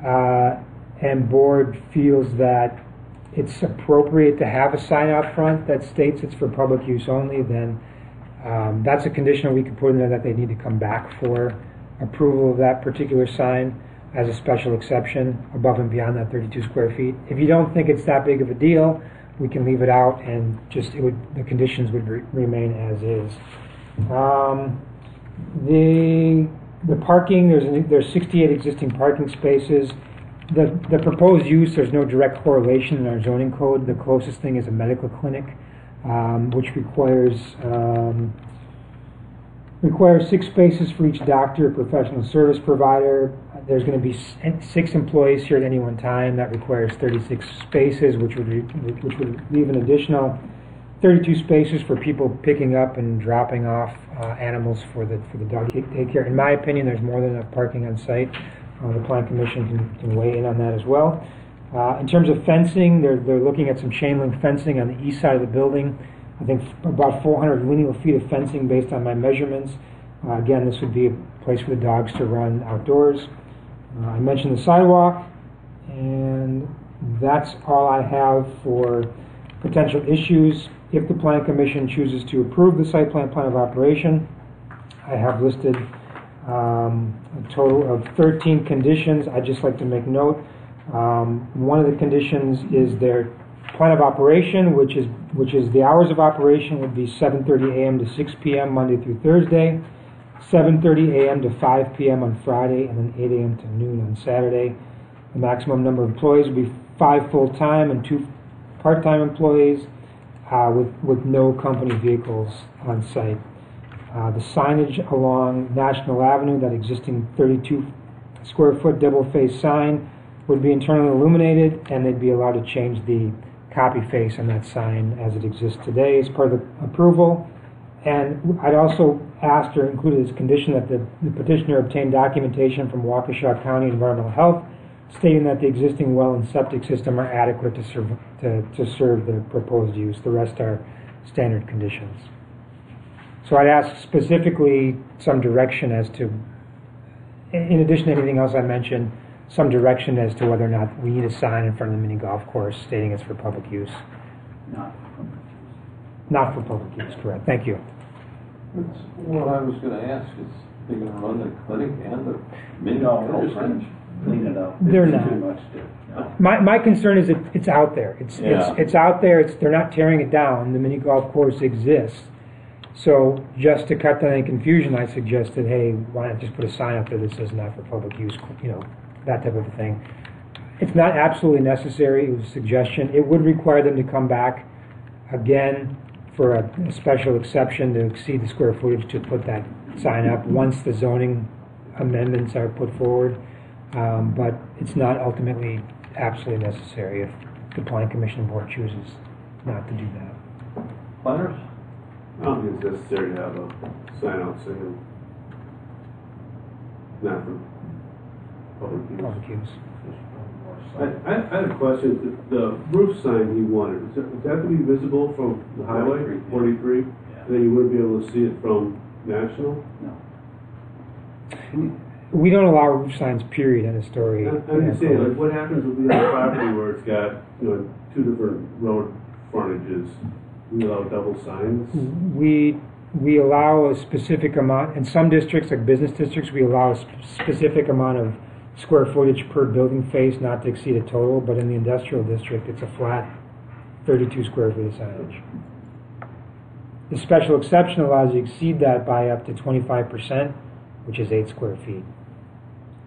Speaker 5: and board feels that it's appropriate to have a sign out front that states it's for public use only, then that's a condition we could put in there, that they need to come back for approval of that particular sign as a special exception above and beyond that 32 square feet. If you don't think it's that big of a deal, we can leave it out, and just the conditions would remain as is. The parking, there's 68 existing parking spaces. The proposed use, there's no direct correlation in our zoning code. The closest thing is a medical clinic, which requires 6 spaces for each doctor, professional service provider.
Speaker 13: There's going to be 6 employees here at any one time. That requires 36 spaces, which would leave an additional 32 spaces for people picking up and dropping off animals for the dog daycare. In my opinion, there's more than enough parking on site. The Plan Commission can weigh in on that as well. In terms of fencing, they're looking at some chain link fencing on the east side of the building. I think about 400 lineal feet of fencing based on my measurements. Again, this would be a place for the dogs to run outdoors. I mentioned the sidewalk, and that's all I have for potential issues. If the Plan Commission chooses to approve the site plan of operation, I have listed a total of 13 conditions. I'd just like to make note. One of the conditions is their plan of operation, which is the hours of operation would be 7:30 a.m. to 6 p.m. Monday through Thursday, 7:30 a.m. to 5 p.m. on Friday, and then 8 a.m. to noon on Saturday. The maximum number of employees would be 5 full-time and 2 part-time employees with no company vehicles on site. The signage along National Avenue, that existing 32 square foot double face sign, would be internally illuminated, and they'd be allowed to change the copy face on that sign as it exists today as part of the approval. And I'd also asked or included as condition that the petitioner obtain documentation from Waukesha County Environmental Health stating that the existing well and septic system are adequate to serve the proposed use. The rest are standard conditions. So I'd ask specifically some direction as to, in addition to anything else I mentioned, some direction as to whether or not we need a sign in front of the mini golf course stating it's for public use. Not for public use, correct. Thank you.
Speaker 4: That's what I was gonna ask, is they're gonna run the clinic and the mini golf range?
Speaker 7: Clean it up.
Speaker 13: They're
Speaker 7: It's
Speaker 13: not.
Speaker 7: too much to, no.
Speaker 13: My concern is that it's out there. It's out there. They're not tearing it down. The mini golf course exists. So just to cut down any confusion, I suggested, hey, why not just put a sign up there that says not for public use, that type of a thing. It's not absolutely necessary. It was a suggestion. It would require them to come back again for a special exception to exceed the square footage to put that sign up once the zoning amendments are put forward. But it's not ultimately absolutely necessary if the Plan Commission Board chooses not to do that.
Speaker 4: Planners?
Speaker 2: I don't think it's necessary to have a sign out saying not for public use.
Speaker 13: Public use.
Speaker 2: I had a question. The roof sign he wanted, does that have to be visible from the highway, 43?
Speaker 7: Yeah.
Speaker 2: And then you wouldn't be able to see it from National?
Speaker 7: No.
Speaker 13: We don't allow roof signs, period, in a story.
Speaker 2: I'm just saying, like, what happens with the other property where it's got, 2 different road frontages? We allow double signs?
Speaker 13: We allow a specific amount, in some districts, like business districts, we allow a specific amount of square footage per building face not to exceed a total, but in the industrial district, it's a flat 32 square feet of signage. The special exception allows you to exceed that by up to 25%, which is 8 square feet.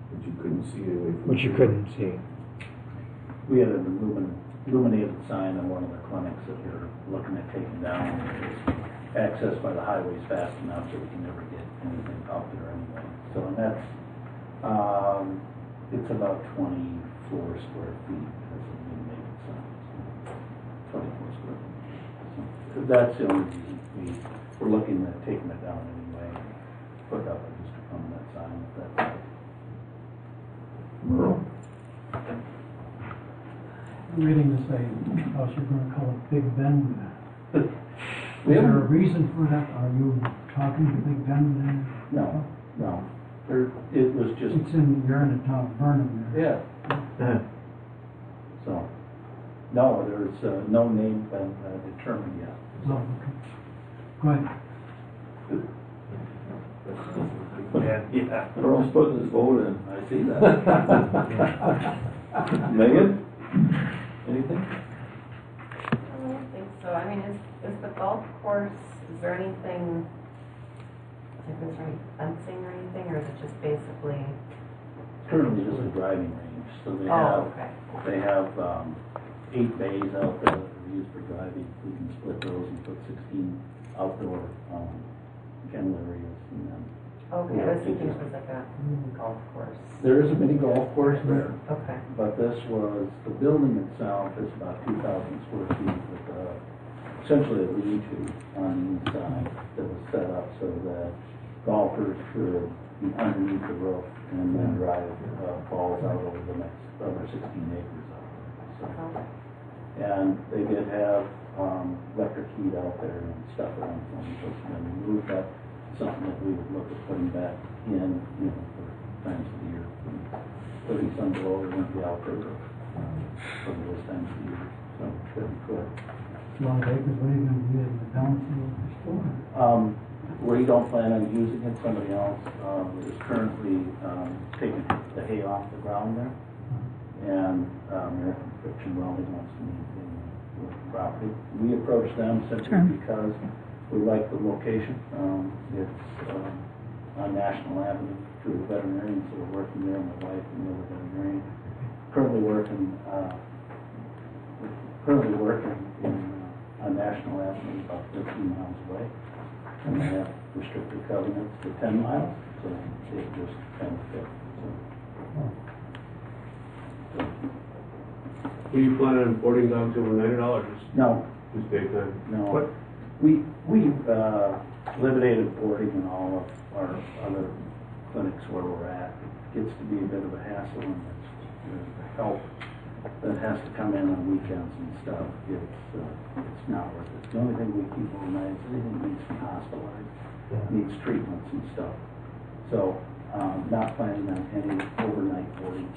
Speaker 2: Which you couldn't see anyway.
Speaker 13: Which you couldn't see.
Speaker 7: We had an illuminated sign in one of the clinics that we're looking at taking down. It's accessed by the highways fast enough so we can never get anything out there anyway. So, and that's, it's about 24 square feet as an illuminated sign. 24 square feet. So that's the only reason we're looking at taking it down anyway. Put up just a permanent sign if that's it.
Speaker 4: Merle?
Speaker 9: Reading this, house you're going to call it Big Ben. Is there a reason for that? Are you talking to Big Ben?
Speaker 7: No. It was just.
Speaker 9: You're in the town of Vernon there.
Speaker 7: Yeah. So, no, there's no name been determined yet.
Speaker 9: Oh, okay. Go ahead.
Speaker 7: Yeah.
Speaker 4: Earl's putting his vote in.
Speaker 7: I see that.
Speaker 4: Megan? Anything?
Speaker 11: I don't think so. I mean, is the golf course, is there anything, is there any fencing or anything, or is it just basically?
Speaker 7: Currently just a driving range, so they
Speaker 11: okay.
Speaker 7: they have 8 bays out there that are used for driving. We can split those and put 16 outdoor kennel areas in them.
Speaker 11: Okay, I was thinking it was like a golf course.
Speaker 12: There is a mini golf course there,
Speaker 11: Okay.
Speaker 12: but this was, the building itself is about 2,000 square feet with essentially a lean-to on the inside that was set up so that golfers could be underneath the roof and then drive balls out over the next other 16 acres out there. So, and they did have electric heat out there and stuff around the place, and then we moved that, something that we would look at putting back in, you know, for times of the year. 30 some below, we wouldn't be out there for those times of the year, so that'd be good.
Speaker 9: A lot of acres, what are you gonna do in the balance of the store?
Speaker 12: We don't plan on using it, somebody else is currently taking the hay off the ground there. And American Friction Welding wants to maintain the property. We approached them simply because we like the location. It's on National Avenue. Two of the veterinarians that are working there, my wife and the other veterinarian, currently working on National Avenue, about 15 miles away. And they have restricted covenants to 10 miles, so it just kind of fit.
Speaker 2: Were you planning on boarding dogs overnight or just?
Speaker 12: No.
Speaker 2: Just daytime?
Speaker 12: No.
Speaker 2: What?
Speaker 12: We eliminated boarding in all of our other clinics where we're at. It gets to be a bit of a hassle, and there's help that has to come in on weekends and stuff. It's not worth it. The only thing we keep overnight is anything that needs to be hospitalized, needs treatments and stuff. So, not planning on any overnight boarding.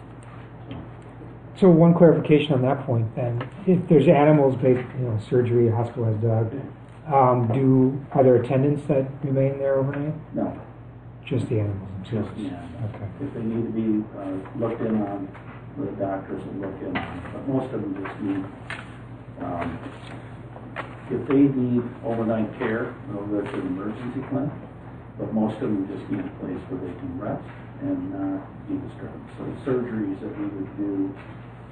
Speaker 13: So one clarification on that point then, if there's animals, surgery, hospitalized dog, are there attendants that remain there overnight?
Speaker 12: No.
Speaker 13: Just the animals themselves?
Speaker 12: Just the animals.
Speaker 13: Okay.
Speaker 12: If they need to be looked in on, the doctors will look in on, but most of them just need, if they need overnight care, they'll go to an emergency clinic, but most of them just need a place where they can rest and not be disturbed. So the surgeries that we would do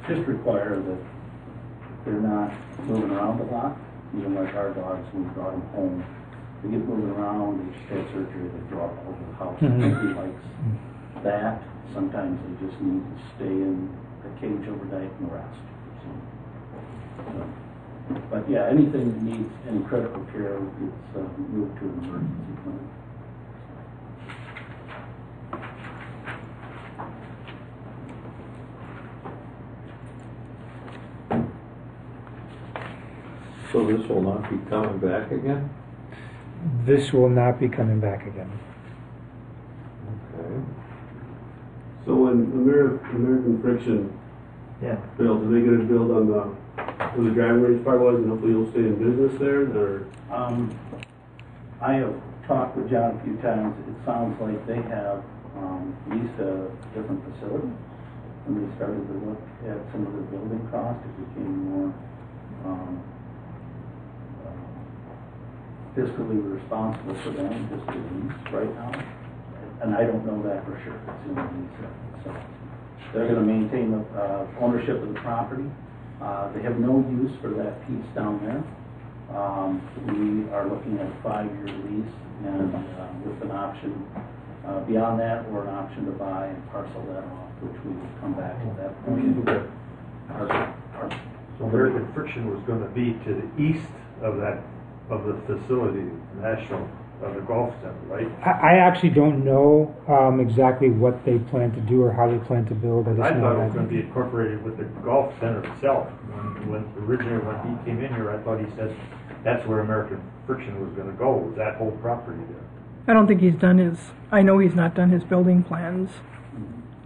Speaker 12: just require that they're not moving around a lot. Even like our dogs, when we brought them home, they get moving around, they just had surgery, they drop over the house. Nobody likes that. Sometimes they just need to stay in the cage overnight and rest. But yeah, anything that needs any critical care gets moved to an emergency clinic.
Speaker 4: So this will not be coming back again?
Speaker 13: This will not be coming back again.
Speaker 4: Okay.
Speaker 2: So when American Friction builds, are they going to build on where the driving range part was, and hopefully you'll stay in business there, or?
Speaker 12: I have talked with John a few times. It sounds like they have leased a different facility. When they started to look at some of the building costs, it became more fiscally responsible for them just to lease right now. And I don't know that for sure. It's in the lease. So they're going to maintain the ownership of the property. They have no use for that piece down there. We are looking at a 5-year lease, and with an option beyond that, or an option to buy and parcel that off, which we will come back at that point.
Speaker 14: So American Friction was going to be to the east of the facility, of the golf center, right?
Speaker 13: I actually don't know exactly what they plan to do or how they plan to build.
Speaker 14: I thought it was going to be incorporated with the golf center itself. When he came in here, I thought he said that's where American Friction was going to go, was that whole property there.
Speaker 3: I don't think I know he's not done his building plans.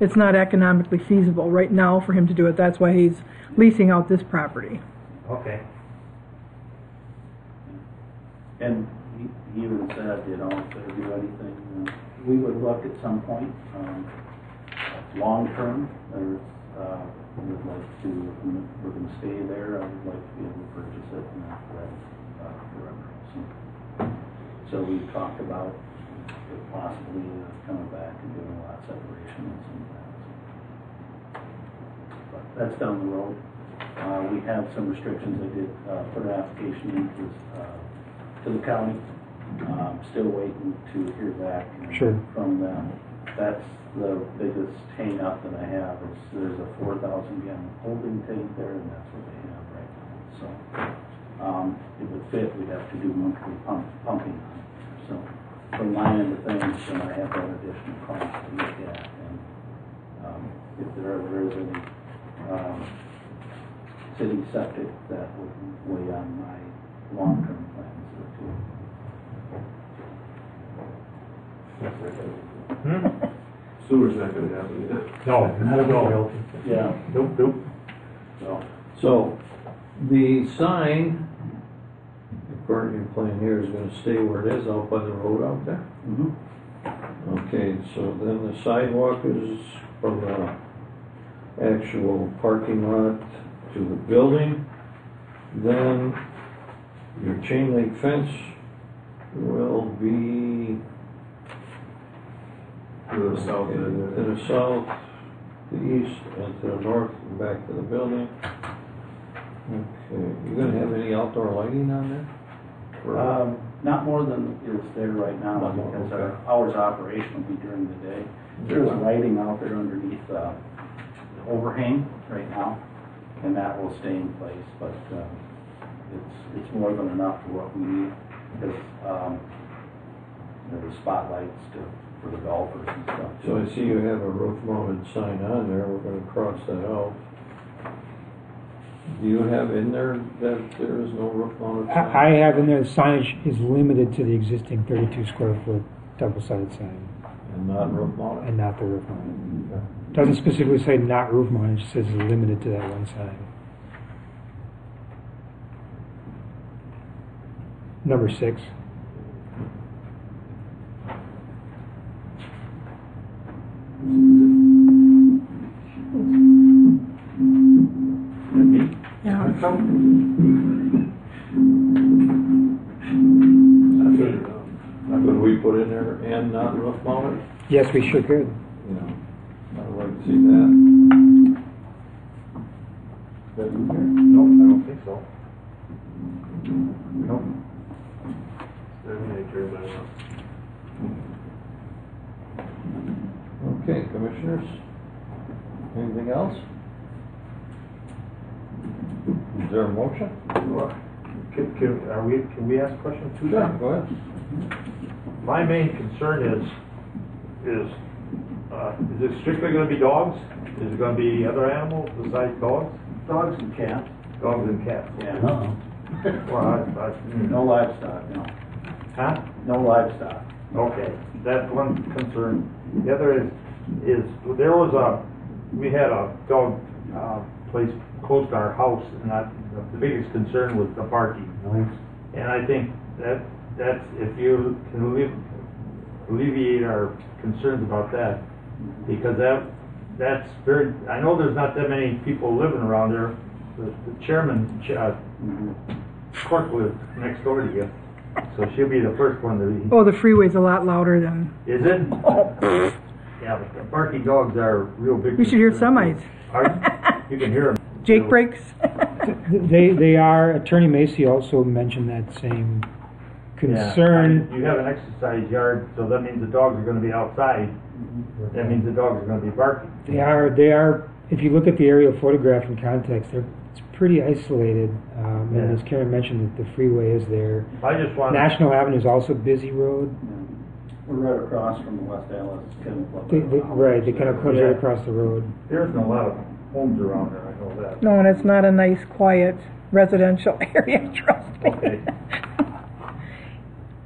Speaker 3: It's not economically feasible right now for him to do it. That's why he's leasing out this property.
Speaker 14: Okay.
Speaker 12: And he even said, if they do anything, we would look at some point, long term, we would like to, we're going to stay there, I would like to be able to purchase it and after that, forever. So we talked about possibly coming back and doing a lot separation and some of that. But that's down the road. We have some restrictions. I did put an application in to the county Still waiting to hear back
Speaker 13: Sure.
Speaker 12: from them. That's the biggest hang up that I have is there's a 4,000 gallon holding tank there, and that's what they have right now. So it would fit. We'd have to do monthly pumping on it. So from my end of things, and I have that additional cost to look at. And if there ever is any city septic, that would weigh on my long-term plans too.
Speaker 2: Sewer's not gonna happen,
Speaker 14: No.
Speaker 12: Yeah.
Speaker 14: Nope.
Speaker 4: So, the sign, according to your plan here, is gonna stay where it is, out by the road out there?
Speaker 12: Mm-hmm.
Speaker 4: Okay, so then the sidewalk is from the actual parking lot to the building. Then your chain link fence will be
Speaker 2: to the south end.
Speaker 4: to the south, the east, and to the north, and back to the building. Okay, you gonna have any outdoor lighting on there? For-
Speaker 12: Not more than is there right now,
Speaker 4: Not more,
Speaker 12: because
Speaker 4: okay.
Speaker 12: our hours of operation will be during the day. There's lighting out there underneath the overhang right now, and that will stay in place, but it's more than enough for what we need, because there's spotlights for the golfers and stuff.
Speaker 4: So I see you have a roof mounted sign on there, we're gonna cross that out. Do you have in there that there is no roof mounted sign?
Speaker 13: I have in there the signage is limited to the existing 32 square foot double-sided sign
Speaker 4: And not roof mounted?
Speaker 13: and not the roof mounted. Doesn't specifically say not roof mounted, it just says it's limited to that one sign. Number 6.
Speaker 3: Yeah.
Speaker 4: Could we put in there and not roof mounted?
Speaker 13: Yes, we sure could.
Speaker 4: Yeah, I'd like to see that. Is that in here?
Speaker 14: Nope, I don't think so. Nope.
Speaker 4: Okay, commissioners? Anything else? Is there a motion?
Speaker 14: Can we ask questions too?
Speaker 4: Sure, go ahead.
Speaker 14: My main concern is it strictly gonna be dogs? Is it gonna be other animals besides dogs?
Speaker 12: Dogs and cats.
Speaker 14: Dogs and cats?
Speaker 12: Yeah.
Speaker 14: Well,
Speaker 12: No livestock, no.
Speaker 14: Huh?
Speaker 12: No livestock.
Speaker 14: Okay, that's one concern. The other is we had a dog place close to our house, and the biggest concern was the barking noise. And I think that's if you can alleviate our concerns about that, because that's very. I know there's not that many people living around there. The chairman clerk lives next door to you, so she'll be the first one to be.
Speaker 3: Oh, the freeway's a lot louder than.
Speaker 14: Is it? Yeah, but the barking dogs are real big.
Speaker 3: We should hear Semites.
Speaker 14: You can hear them.
Speaker 3: Jake breaks.
Speaker 13: They are. Attorney Macy also mentioned that same concern.
Speaker 14: Yeah, you have an exercise yard, so that means the dogs are going to be outside. That means the dogs are going to be barking.
Speaker 13: They are. If you look at the aerial photograph in context, it's pretty isolated. And as Karen mentioned, that the freeway is there.
Speaker 14: I just want
Speaker 13: National Avenue is also a busy road.
Speaker 12: We're right across from the West Dallas Kennel Club.
Speaker 13: Right, the Kennel Club's right across the road.
Speaker 14: There isn't a lot of homes around there, I know that.
Speaker 3: No, and it's not a nice, quiet residential area, trust me.
Speaker 14: Okay.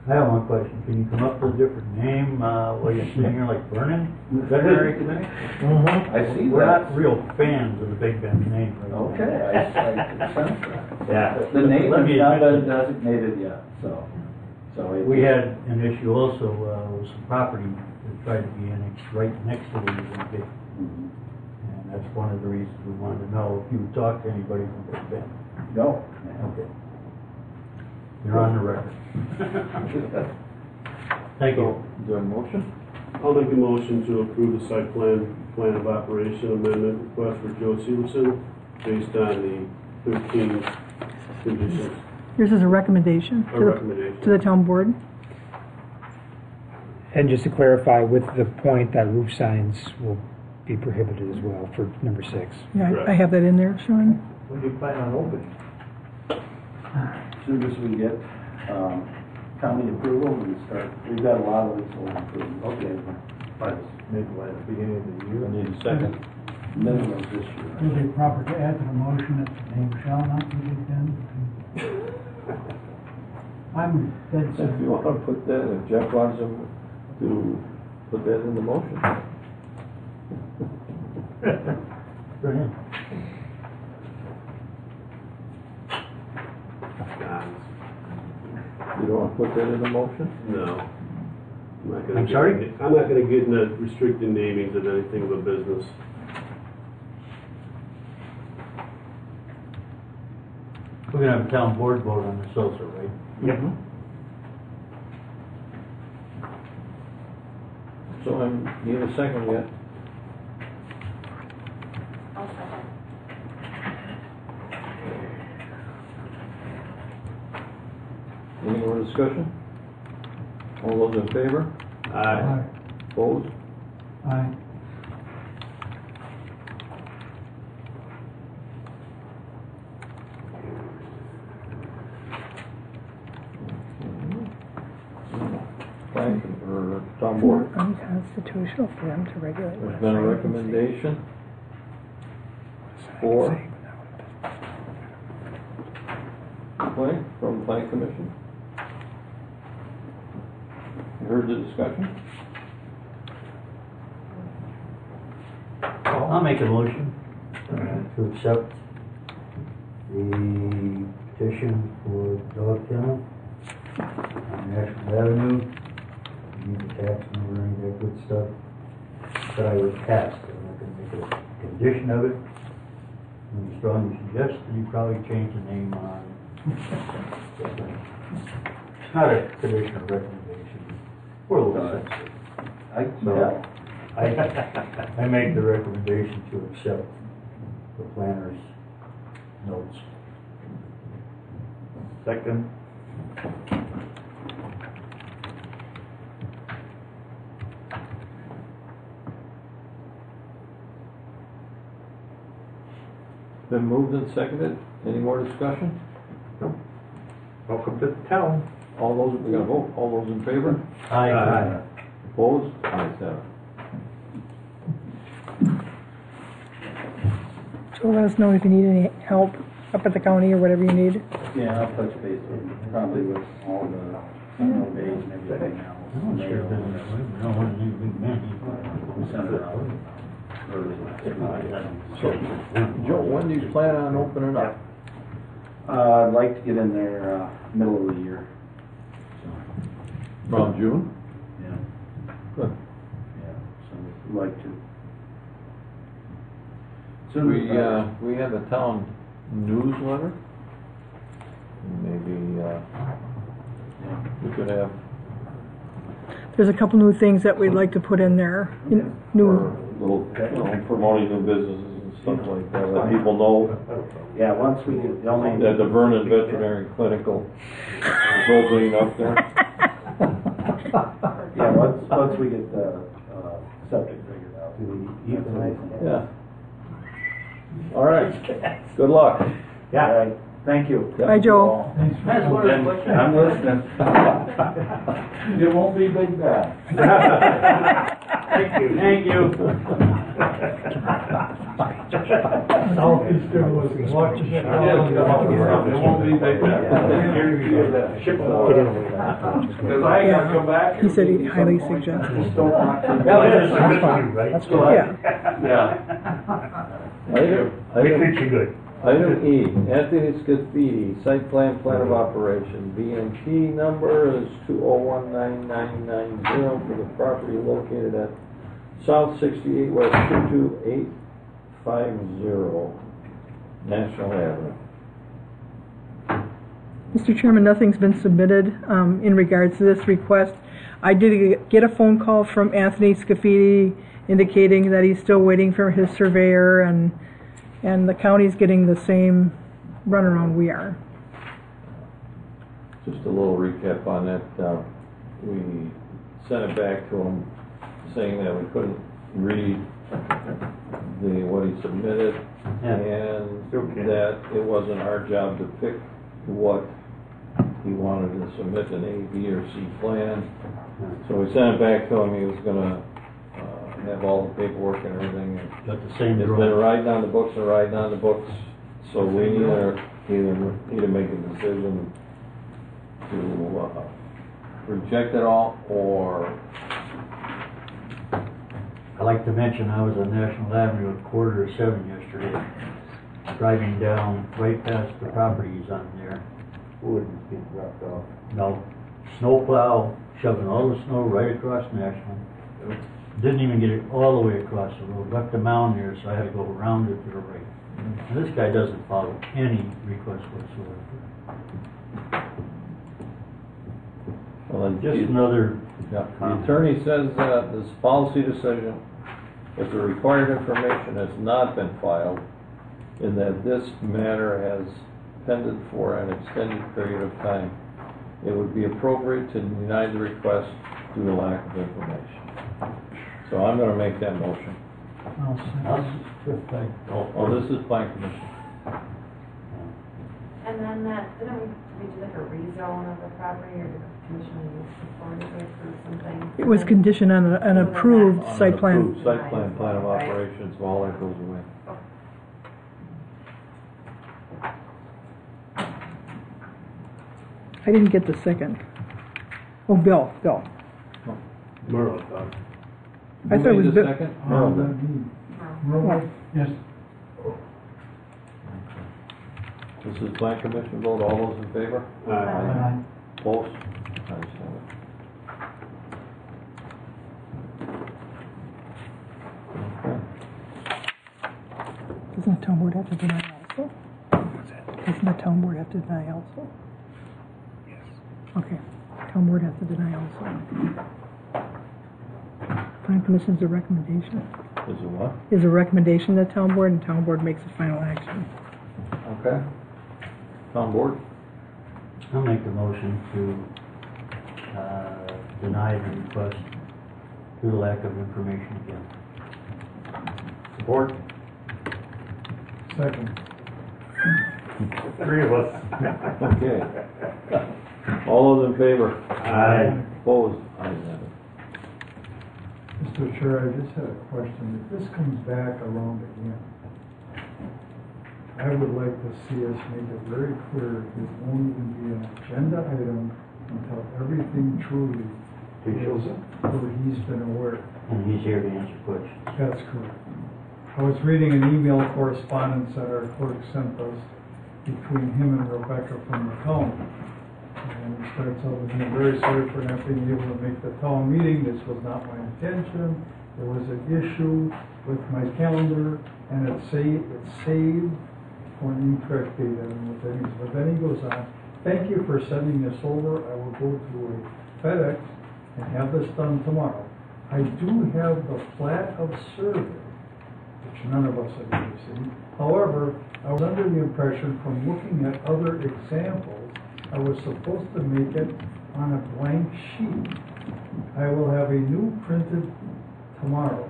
Speaker 15: I have one question. Can you come up with a different name while you're sitting here, like Vernon? Veterinary Clinic?
Speaker 12: I see
Speaker 15: We're
Speaker 12: that.
Speaker 15: not real fans of the Big Bend name. Right?
Speaker 12: Okay, I sense that.
Speaker 14: Yeah.
Speaker 12: The name
Speaker 15: Let
Speaker 12: has
Speaker 15: me
Speaker 12: not
Speaker 15: admit
Speaker 12: been designated yet, so.
Speaker 15: We had an issue also with some property that tried to be annexed right next to the Big.
Speaker 12: Mhm.
Speaker 15: And that's one of the reasons we wanted to know if you would talk to anybody from Big Bend.
Speaker 12: No.
Speaker 15: Okay. You're on the record. Thank you.
Speaker 4: Is there a motion?
Speaker 2: I'll make a motion to approve the site plan of operation amendment request for Joe Severson based on the 13 conditions.
Speaker 3: Yours is a recommendation
Speaker 2: A recommendation.
Speaker 3: to the town board.
Speaker 13: And just to clarify, with the point that roof signs will be prohibited as well for number 6.
Speaker 3: Yeah, I have that in there, Sean.
Speaker 14: When do you plan on opening?
Speaker 12: Soon as we get, county approval, we start, we've got a lot of these old improvements.
Speaker 14: Okay. Maybe by the beginning of the year.
Speaker 4: I need a second.
Speaker 12: Middle of this year.
Speaker 5: Is it proper to add to the motion that the name shall not be done? I'm dead
Speaker 4: If
Speaker 5: set.
Speaker 4: you want to put that, if Jeff wants him to put that in the motion.
Speaker 15: For him.
Speaker 4: You don't want to put that in the motion?
Speaker 2: No. not gonna
Speaker 15: I'm
Speaker 2: get-
Speaker 15: sorry?
Speaker 2: I'm not gonna get into restricting namings of anything of a business.
Speaker 15: We're gonna have a town board vote on this also, right?
Speaker 14: Yep.
Speaker 4: So I need a second yet.
Speaker 11: I'll second.
Speaker 4: Any more discussion? All those in favor?
Speaker 2: Aye.
Speaker 4: Opposed?
Speaker 5: Aye.
Speaker 4: Planning or town board?
Speaker 3: Unconstitutional for them to regulate.
Speaker 4: There's been a recommendation. 4. Planning, from the planning commission. You heard the discussion?
Speaker 15: I'll make a motion to accept the petition for dog kennel on National Avenue. You need the tax number, any of that good stuff. But I would pass, I'm not gonna make it a condition of it. And you strongly suggest that you probably change the name on. It's not a condition or recommendation. We're a little sensitive. So, I make the recommendation to accept the planner's notes.
Speaker 14: Second.
Speaker 4: Been moved and seconded. Any more discussion?
Speaker 14: Welcome to the town.
Speaker 4: All those, we gotta vote. All those in favor?
Speaker 15: Aye.
Speaker 4: Opposed? Ayes have it.
Speaker 3: So let us know if you need any help up at the county or whatever you need.
Speaker 12: Yeah, I'll touch base with, probably with all the central days and everything else.
Speaker 15: I don't care if it's, I don't want any big man.
Speaker 12: We'll send it out early next week.
Speaker 4: Joe, when do you plan on opening up?
Speaker 12: I'd like to get in there, middle of the year.
Speaker 4: Around June?
Speaker 12: Yeah,
Speaker 4: Good.
Speaker 12: yeah, so we'd like to.
Speaker 4: We have a town newsletter. Maybe, we could have
Speaker 3: There's a couple new things that we'd like to put in there. You know, new.
Speaker 4: little, promoting new businesses and stuff like that, let people know
Speaker 12: Yeah, once we get, the only.
Speaker 4: that the Vernon Veterinary Clinical is opening up there.
Speaker 12: Yeah, once we get the, septic figured out. That's the nice thing.
Speaker 4: Yeah. All right, good luck.
Speaker 12: All right, thank you.
Speaker 3: Hi, Joe.
Speaker 15: That's one of the questions.
Speaker 12: I'm listening. It won't be big bad.
Speaker 15: Thank you. Thank you.
Speaker 9: Southeastern was watching it.
Speaker 4: It won't be big
Speaker 6: Because I ain't gonna come back.
Speaker 3: He said he highly suggests.
Speaker 12: Just don't want to.
Speaker 15: That's fine, right? That's good.
Speaker 3: Yeah.
Speaker 4: Yeah.
Speaker 15: We treat you good.
Speaker 4: Item E, Anthony Scafidi, site plan of operation. BMP number is 2019990 for the property located at South 68 West 22850 National Avenue.
Speaker 3: Mr. Chairman, nothing's been submitted in regards to this request. I did get a phone call from Anthony Scafidi indicating that he's still waiting for his surveyor, and the county's getting the same runaround we are.
Speaker 4: Just a little recap on that. We sent it back to him saying that we couldn't read what he submitted, and that it wasn't our job to pick what he wanted to submit, an A, B, or C plan. So we sent it back to him. He was gonna have all the paperwork and everything.
Speaker 15: Got the same
Speaker 4: It's
Speaker 15: drawing.
Speaker 4: been riding on the books and riding on the books, so we either need to make a decision to reject it all, or
Speaker 15: I'd like to mention I was on National Avenue at 6:45 yesterday, driving down right past the properties on there.
Speaker 14: Wood is getting dropped off.
Speaker 15: No, snowplow shoving all the snow right across National. Didn't even get it all the way across the road, left the mound there, so I had to go around it to the right. And this guy doesn't follow any request whatsoever.
Speaker 4: well, then
Speaker 15: Just another
Speaker 4: yeah, the attorney says that this policy decision, if the required information has not been filed, and that this matter has pended for an extended period of time, it would be appropriate to deny the request due to lack of information. So I'm going to make that motion. Oh, this is Plan Commission.
Speaker 11: And then didn't we do like a rezone of the property, or did the commission use before they approved something?
Speaker 3: It was conditioned on an approved
Speaker 4: On an
Speaker 3: site plan.
Speaker 4: approved site plan of operations, all that goes away.
Speaker 3: I didn't get the second. Oh, Bill.
Speaker 2: Merle thought.
Speaker 3: I thought it was
Speaker 4: Who made the
Speaker 3: Bill.
Speaker 4: second? Merle did.
Speaker 3: What?
Speaker 9: Yes.
Speaker 4: This is Plan Commission vote. All those in favor?
Speaker 2: Aye.
Speaker 4: Opposed? Ayes have it. Okay.
Speaker 3: Doesn't the town board have to deny also? Doesn't the town board have to deny also? Yes. Okay, town board has to deny also. Plan commission's a recommendation.
Speaker 4: Is it what?
Speaker 3: Is a recommendation to the town board, and town board makes the final action.
Speaker 4: Okay. Town board?
Speaker 15: I'll make the motion to deny the request due to lack of information again.
Speaker 4: Support?
Speaker 9: Second.
Speaker 14: Three of us.
Speaker 4: Okay. All those in favor?
Speaker 14: Aye.
Speaker 4: Opposed? Ayes have it.
Speaker 9: Mr. Chair, I just had a question. If this comes back around again, I would like to see us make it very clear it won't even be an agenda item until everything truly is where he's been aware.
Speaker 15: And he's here to answer questions.
Speaker 9: That's correct. I was reading an email correspondence that our clerk sent us between him and Rebecca from the town. And it starts out with being very sorry for not being able to make the town meeting. This was not my intention. There was an issue with my calendar, and it's saved for an incorrect date. I don't know what that means. But then he goes on, thank you for sending this over. I will go to a FedEx and have this done tomorrow. I do have the plat of survey, which none of us have ever seen. However, I was under the impression from looking at other examples, I was supposed to make it on a blank sheet. I will have a new printed tomorrow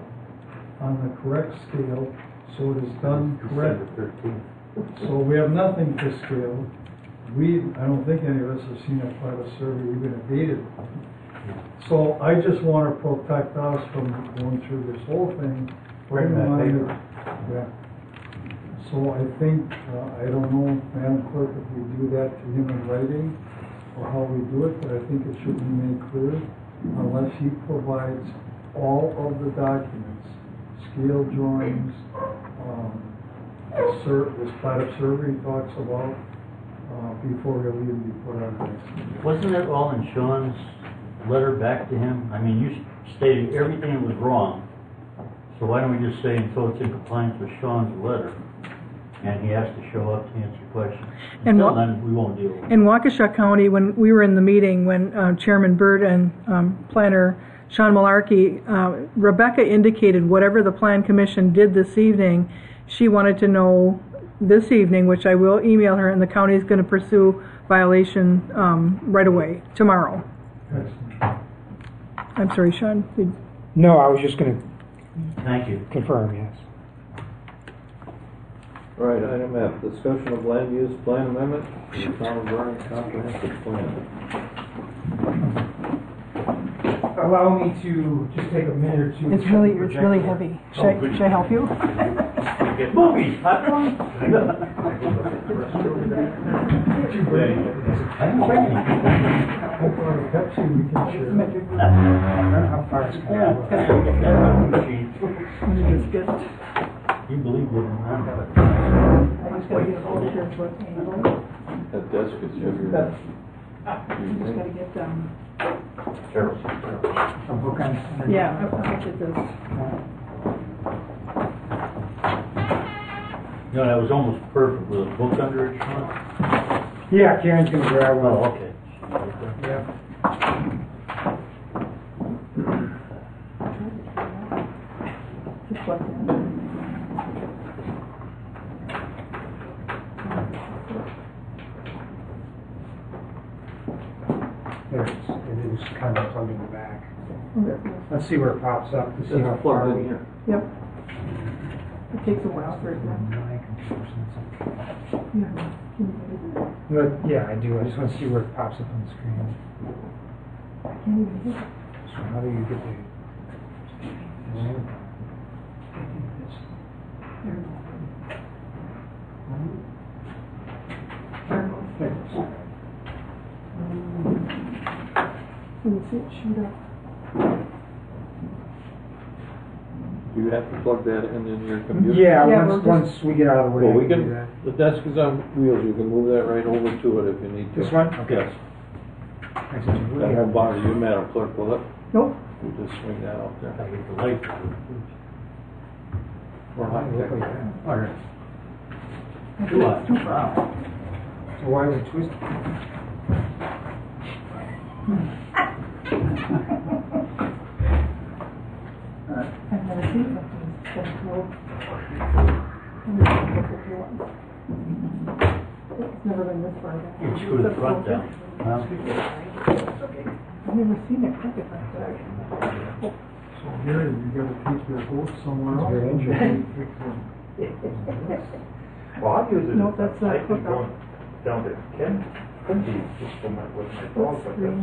Speaker 9: on the correct scale, so it is done correctly. So we have nothing to scale. I don't think any of us have seen a plat of survey, even a dated one. So I just want to protect us from going through this whole thing.
Speaker 14: Bring that paper.
Speaker 9: Yeah. So I think, I don't know, Madam Clerk, if we do that to him in writing or how we do it, but I think it should be made clear unless he provides all of the documents, scale drawings, this plat of survey he talks about, before he'll even be put on this.
Speaker 15: Wasn't it all in Sean's letter back to him? I mean, you stated everything that was wrong. So why don't we just say until it's in compliance with Sean's letter, and he has to show up to answer questions.
Speaker 3: And
Speaker 15: Until then, we won't deal with it.
Speaker 3: In Waukesha County, when we were in the meeting, when Chairman Byrd and Planner Sean Malarkey, Rebecca indicated whatever the Plan Commission did this evening, she wanted to know this evening, which I will email her, and the county is going to pursue violation right away, tomorrow.
Speaker 9: Excellent.
Speaker 3: I'm sorry, Sean.
Speaker 13: No, I was just going
Speaker 15: Thank you.
Speaker 13: to confirm, yes.
Speaker 4: All right, item F, discussion of land use plan amendment to the Town of Vernon Comprehensive Plan.
Speaker 13: Allow me to just take a minute or two.
Speaker 3: It's really heavy. Should I help you?
Speaker 15: Movies, hot one.
Speaker 9: Pepsi, we can share.
Speaker 13: How far is it?
Speaker 3: Let me just get.
Speaker 15: You believe it or not?
Speaker 3: I just gotta get a whole here to its angle.
Speaker 4: That desk is heavier.
Speaker 3: I just gotta get
Speaker 13: A book on.
Speaker 3: Yeah, I'll get this.
Speaker 15: No, that was almost perfect with a book under it, Sean.
Speaker 13: Yeah, Karen's going to grab one.
Speaker 15: Oh, okay.
Speaker 13: Yeah.
Speaker 3: Just like that.
Speaker 13: There it is. It is kind of plugged in the back.
Speaker 3: Okay.
Speaker 13: Let's see where it pops up to see how
Speaker 4: It's
Speaker 13: far
Speaker 4: plugged
Speaker 13: we
Speaker 4: in here.
Speaker 3: Yep. It takes a while for it to. Yeah.
Speaker 13: But, yeah, I do. I just want to see where it pops up on the screen.
Speaker 3: I can't even hear it.
Speaker 13: So how do you get the...
Speaker 3: There it goes.
Speaker 13: There it is.
Speaker 3: Can you see it shoot up?
Speaker 4: Do you have to plug that in your computer?
Speaker 13: Yeah,
Speaker 3: Yeah,
Speaker 13: once we get out of the way,
Speaker 4: Well,
Speaker 13: I
Speaker 4: we
Speaker 13: can do
Speaker 4: can,
Speaker 13: that.
Speaker 4: the desk is on wheels, you can move that right over to it if you need to.
Speaker 13: This one?
Speaker 4: Yes. That won't bother you, Madam Clerk, will it?
Speaker 3: Nope.
Speaker 4: You just swing that out there.
Speaker 15: I get the light.
Speaker 4: Or high
Speaker 13: Look
Speaker 4: tech.
Speaker 13: like that.
Speaker 15: All right.
Speaker 3: Too
Speaker 15: much.
Speaker 3: brown.
Speaker 13: So why is it twisted?
Speaker 3: I've never seen something so cool. It's never been this far down.
Speaker 15: You screw the front down. Huh?
Speaker 3: I've never seen it crooked like that.
Speaker 9: So here, you gotta keep your boat somewhere else.
Speaker 13: Very interesting.
Speaker 14: Well, I use it.
Speaker 3: Nope, that's not
Speaker 14: I can
Speaker 3: hooked
Speaker 14: go
Speaker 3: up.
Speaker 14: down to Quincy just for my, with my dog, but that's,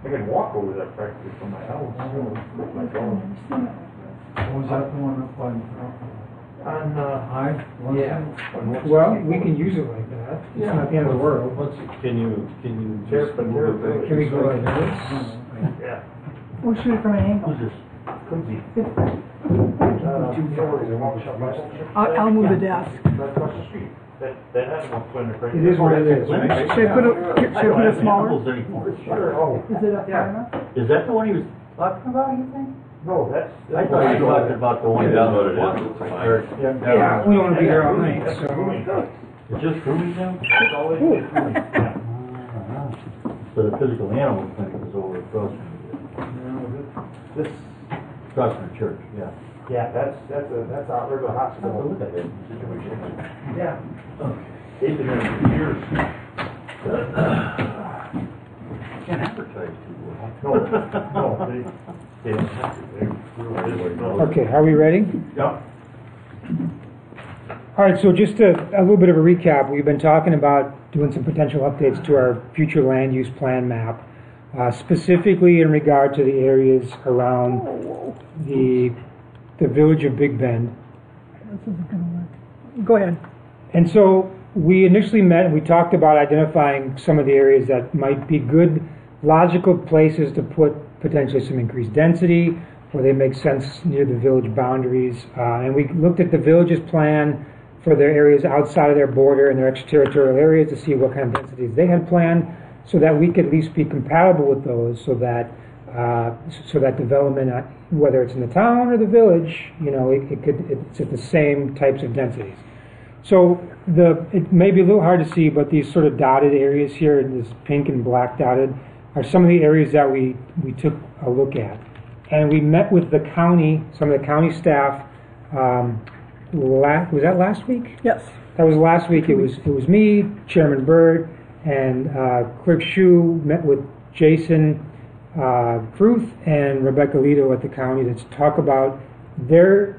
Speaker 14: I can walk over there practically from my house with my
Speaker 3: I've
Speaker 14: dog.
Speaker 3: never seen it like
Speaker 9: Was that the one up on,
Speaker 14: On,
Speaker 9: high?
Speaker 14: yeah.
Speaker 13: Well, we can use it like that. It's not the end of the world.
Speaker 4: Can you
Speaker 14: Sheriff,
Speaker 4: just
Speaker 14: but
Speaker 4: move it back?
Speaker 13: Can we go like this?
Speaker 14: Yeah.
Speaker 3: that. We'll shoot it from an angle.
Speaker 15: Who's this?
Speaker 14: Quincy.
Speaker 3: I'll move the desk.
Speaker 14: Right across the street. That animal clinic right
Speaker 13: It
Speaker 14: there.
Speaker 13: is what it is, right?
Speaker 3: Should I put it smaller?
Speaker 15: Animals anymore.
Speaker 14: Sure, oh.
Speaker 3: Is it up far enough?
Speaker 15: Is that the one he was talking about, you think?
Speaker 14: No, that's.
Speaker 15: I thought you were talking about the one down the
Speaker 13: Yeah, we don't want to be here all night, so...
Speaker 15: It's just grooming now?
Speaker 14: It's always been grooming, yeah.
Speaker 15: So the physical animal clinic is over across from
Speaker 14: This,
Speaker 15: across from the church, yeah.
Speaker 14: yeah, that's our river
Speaker 15: Oh,
Speaker 14: hospital.
Speaker 15: look at that situation.
Speaker 14: Yeah.
Speaker 15: Okay.
Speaker 14: They've been there for years.
Speaker 15: Can't advertise too well.
Speaker 14: No, they don't have to. They really know.
Speaker 13: Okay, are we ready?
Speaker 14: Yeah.
Speaker 13: All right, so just a little bit of a recap. We've been talking about doing some potential updates to our future land use plan map, specifically in regard to the areas around the village of Big Bend.
Speaker 3: This isn't gonna work. Go ahead.
Speaker 13: And so we initially met and we talked about identifying some of the areas that might be good, logical places to put potentially some increased density, where they make sense near the village boundaries. And we looked at the village's plan for their areas outside of their border and their extraterritorial areas to see what kind of densities they had planned, so that we could at least be compatible with those, so that development, whether it's in the town or the village, it's at the same types of densities. So it may be a little hard to see, but these sort of dotted areas here, this pink and black dotted, are some of the areas that we took a look at. And we met with the county, some of the county staff, was that last week?
Speaker 3: Yes.
Speaker 13: That was last week. It was me, Chairman Byrd, and Clerk Shu met with Jason Ruth and Rebecca Lito at the county to talk about the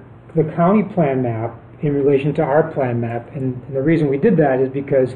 Speaker 13: county plan map in relation to our plan map. And the reason we did that is because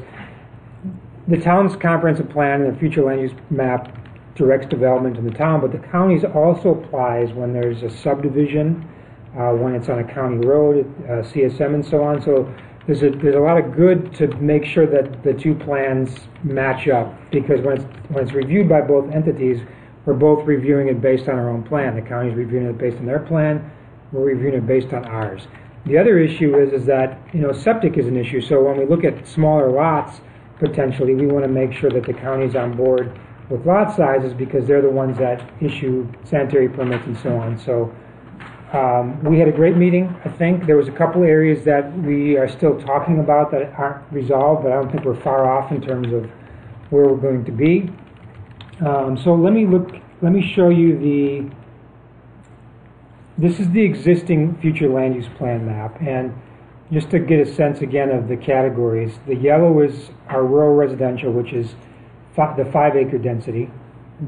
Speaker 13: the town's comprehensive plan and the future land use map directs development in the town, but the county's also applies when there's a subdivision, when it's on a county road, CSM and so on. So there's a lot of good to make sure that the two plans match up, because when it's reviewed by both entities, we're both reviewing it based on our own plan. The county's reviewing it based on their plan, we're reviewing it based on ours. The other issue is that, septic is an issue. So when we look at smaller lots, potentially, we want to make sure that the county's on board with lot sizes, because they're the ones that issue sanitary permits and so on. So we had a great meeting, I think. There was a couple areas that we are still talking about that aren't resolved, but I don't think we're far off in terms of where we're going to be. So let me show you this is the existing future land use plan map, and just to get a sense again of the categories, the yellow is our rural residential, which is the 5 acre density.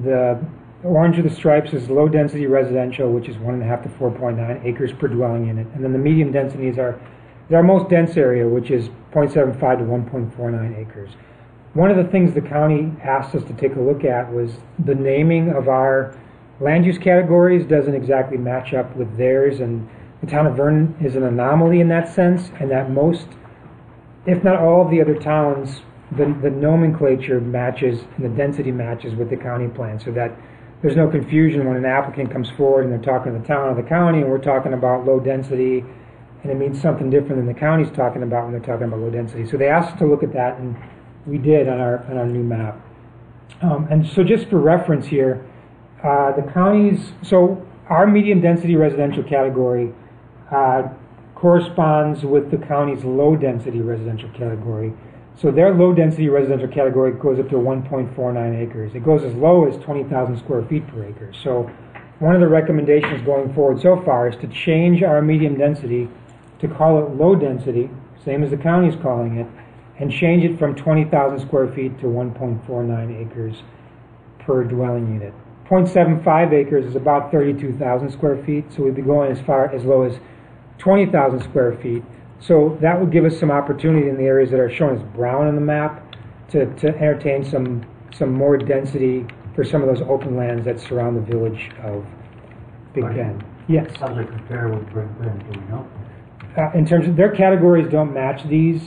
Speaker 13: The orange of the stripes is low density residential, which is 1.5 to 4.9 acres per dwelling unit, and then the medium densities are our most dense area, which is 0.75 to 1.49 acres. One of the things the county asked us to take a look at was the naming of our land use categories doesn't exactly match up with theirs, and the town of Vernon is an anomaly in that sense, and that most, if not all of the other towns, the nomenclature matches and the density matches with the county plan, so that there's no confusion when an applicant comes forward and they're talking to the town or the county, and we're talking about low density, and it means something different than the county's talking about when they're talking about low density. So they asked us to look at that, and we did on our new map. And so just for reference here, so our medium density residential category corresponds with the county's low density residential category. So their low density residential category goes up to 1.49 acres. It goes as low as 20,000 square feet per acre. So one of the recommendations going forward so far is to change our medium density to call it low density, same as the county's calling it, and change it from 20,000 square feet to 1.49 acres per dwelling unit. 0.75 acres is about 32,000 square feet, so we'd be going as low as 20,000 square feet. So that would give us some opportunity in the areas that are shown as brown on the map to entertain some more density for some of those open lands that surround the village of Big Bend. Yes?
Speaker 15: How does it compare with Big Bend, do we know?
Speaker 13: In terms of their categories don't match these.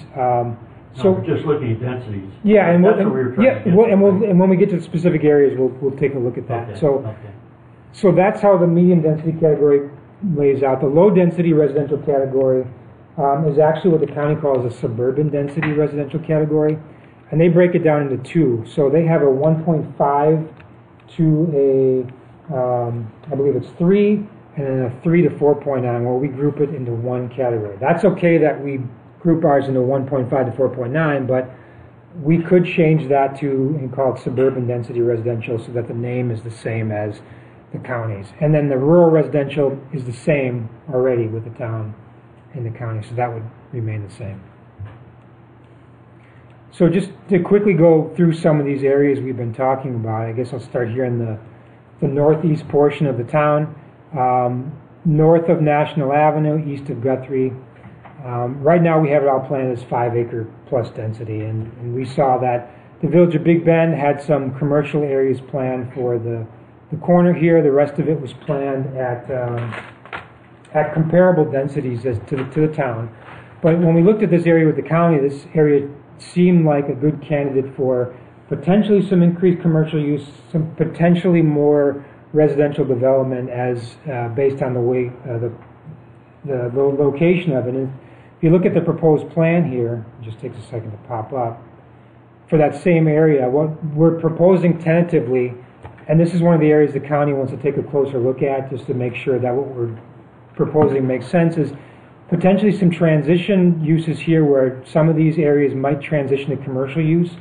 Speaker 15: So we're just looking at densities.
Speaker 13: Yeah, and
Speaker 15: that's what we were trying to get
Speaker 13: and when we get to the specific areas, we'll take a look at that.
Speaker 15: Okay.
Speaker 13: So that's how the medium density category lays out. The low density residential category is actually what the county calls a suburban density residential category, and they break it down into two. So they have a 1.5 to I believe it's 3, and then a 3 to 4.9, where we group it into one category. That's okay that we group ours into 1.5 to 4.9, but we could change that to and call it suburban density residential, so that the name is the same as the counties. And then the rural residential is the same already with the town and the county, so that would remain the same. So just to quickly go through some of these areas we've been talking about, I guess I'll start here in the northeast portion of the town, north of National Avenue, east of Guthrie. Right now we have it all planned as 5 acre plus density, and we saw that the village of Big Bend had some commercial areas planned for the corner here. The rest of it was planned at comparable densities as to the town. But when we looked at this area with the county, this area seemed like a good candidate for potentially some increased commercial use, some potentially more residential development as based on the way the location of it. And if you look at the proposed plan here, it just takes a second to pop up, for that same area, what we're proposing tentatively, and this is one of the areas the county wants to take a closer look at just to make sure that what we're proposing makes sense, is potentially some transition uses here where some of these areas might transition to commercial use.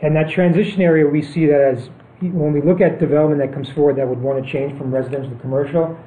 Speaker 13: And that transition area, we see that as, when we look at development that comes forward that would want to change from residential to commercial,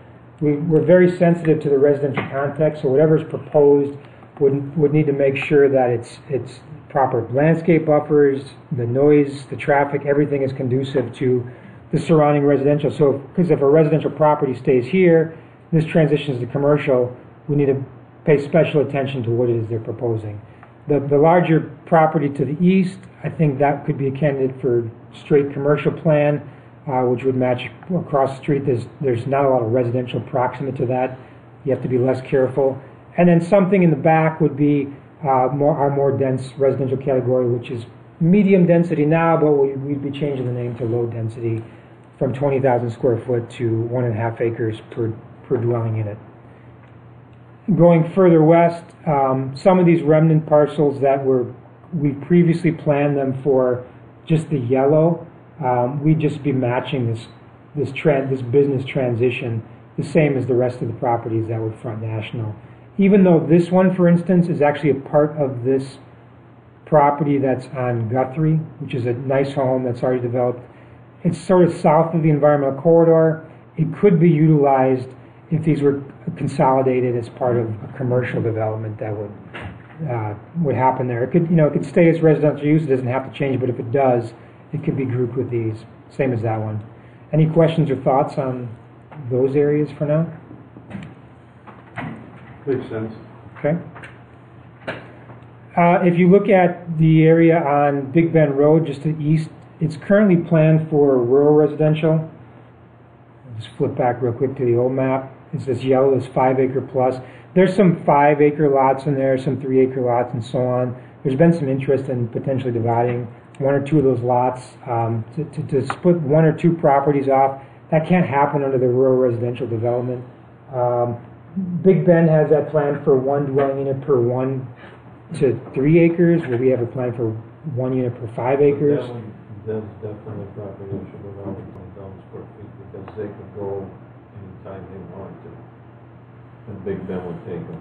Speaker 13: we're very sensitive to the residential context, so whatever's proposed would need to make sure that it's proper landscape buffers, the noise, the traffic, everything is conducive to the surrounding residential. So, because if a residential property stays here, this transitions to commercial, we need to pay special attention to what it is they're proposing. The larger property to the east, I think that could be a candidate for straight commercial plan, which would match across the street. There's not a lot of residential proximate to that. You have to be less careful. And then something in the back would be our more dense residential category, which is medium density now, but we'd be changing the name to low density from 20,000 square foot to 1.5 acres per dwelling unit. Going further west, some of these remnant parcels that we previously planned them for just the yellow, we'd just be matching this business transition the same as the rest of the properties that would front National. Even though this one, for instance, is actually a part of this property that's on Guthrie, which is a nice home that's already developed. It's sort of south of the environmental corridor. It could be utilized if these were consolidated as part of a commercial development that would happen there. It could stay as residential use. It doesn't have to change, but if it does, it could be grouped with these, same as that one. Any questions or thoughts on those areas for now?
Speaker 2: Makes sense.
Speaker 13: Okay. If you look at the area on Big Bend Road, just to the east, it's currently planned for rural residential. I'll just flip back real quick to the old map. It says yellow is 5 acre plus. There's some 5 acre lots in there, some 3 acre lots, and so on. There's been some interest in potentially dividing 1 or 2 of those lots to split 1 or 2 properties off. That can't happen under the rural residential development. Big Bend has that plan for 1 dwelling unit per 1 to 3 acres, where we have a plan for 1 unit per 5 acres.
Speaker 4: That's definitely a property that should develop 20,000 square feet, because they could go anytime they want to. And Big Bend would take them.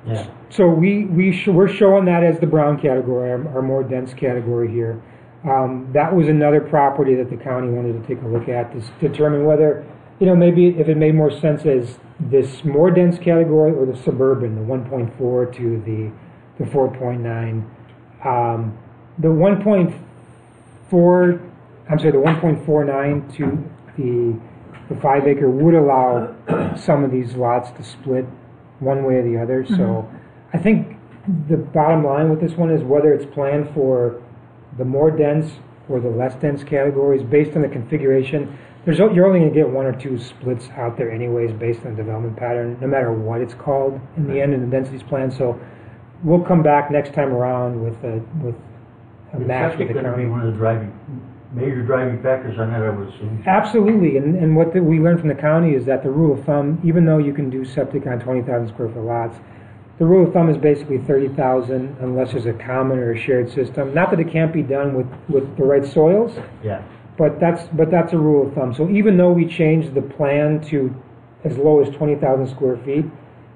Speaker 15: Yeah.
Speaker 13: So we're showing that as the brown category, our more dense category here. That was another property that the county wanted to take a look at to determine whether, maybe if it made more sense as this more dense category or the suburban, the 1.4 to the 4.9. The 1.49 to the 5 acre would allow some of these lots to split one way or the other. Mm-hmm. So I think the bottom line with this one is whether it's planned for the more dense or the less dense categories based on the configuration. You're only going to get 1 or 2 splits out there anyways based on the development pattern, no matter what it's called in the end in the densities plan. So we'll come back next time around with a match with the county.
Speaker 15: One of the major driving factors on that, I would assume.
Speaker 13: Absolutely, and what we learned from the county is that the rule of thumb, even though you can do septic on 20,000 square foot lots, the rule of thumb is basically 30,000 unless there's a common or a shared system. Not that it can't be done with the right soils.
Speaker 15: Yeah.
Speaker 13: But that's a rule of thumb. So even though we changed the plan to as low as 20,000 square feet,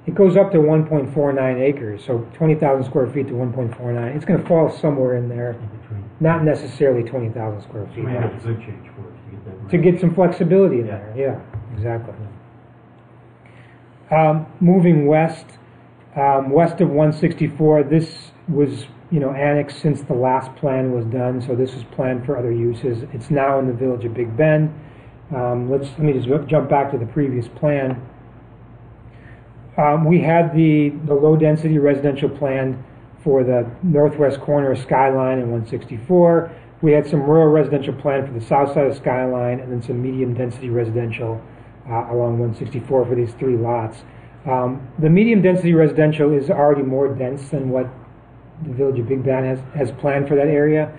Speaker 13: it goes up to 1.49 acres. So 20,000 square feet to 1.49. It's going to fall somewhere in there.
Speaker 15: In between.
Speaker 13: Not necessarily 20,000 square feet.
Speaker 15: We have a good change for it to get that.
Speaker 13: To get some flexibility in there. Yeah, exactly. Moving west, west of 164, this was annexed since the last plan was done, so this was planned for other uses. It's now in the village of Big Bend. Let me just jump back to the previous plan. We had the low-density residential plan for the northwest corner of Skyline and 164. We had some rural residential plan for the south side of Skyline, and then some medium-density residential along 164 for these 3 lots. The medium-density residential is already more dense than what the village of Big Bend has planned for that area.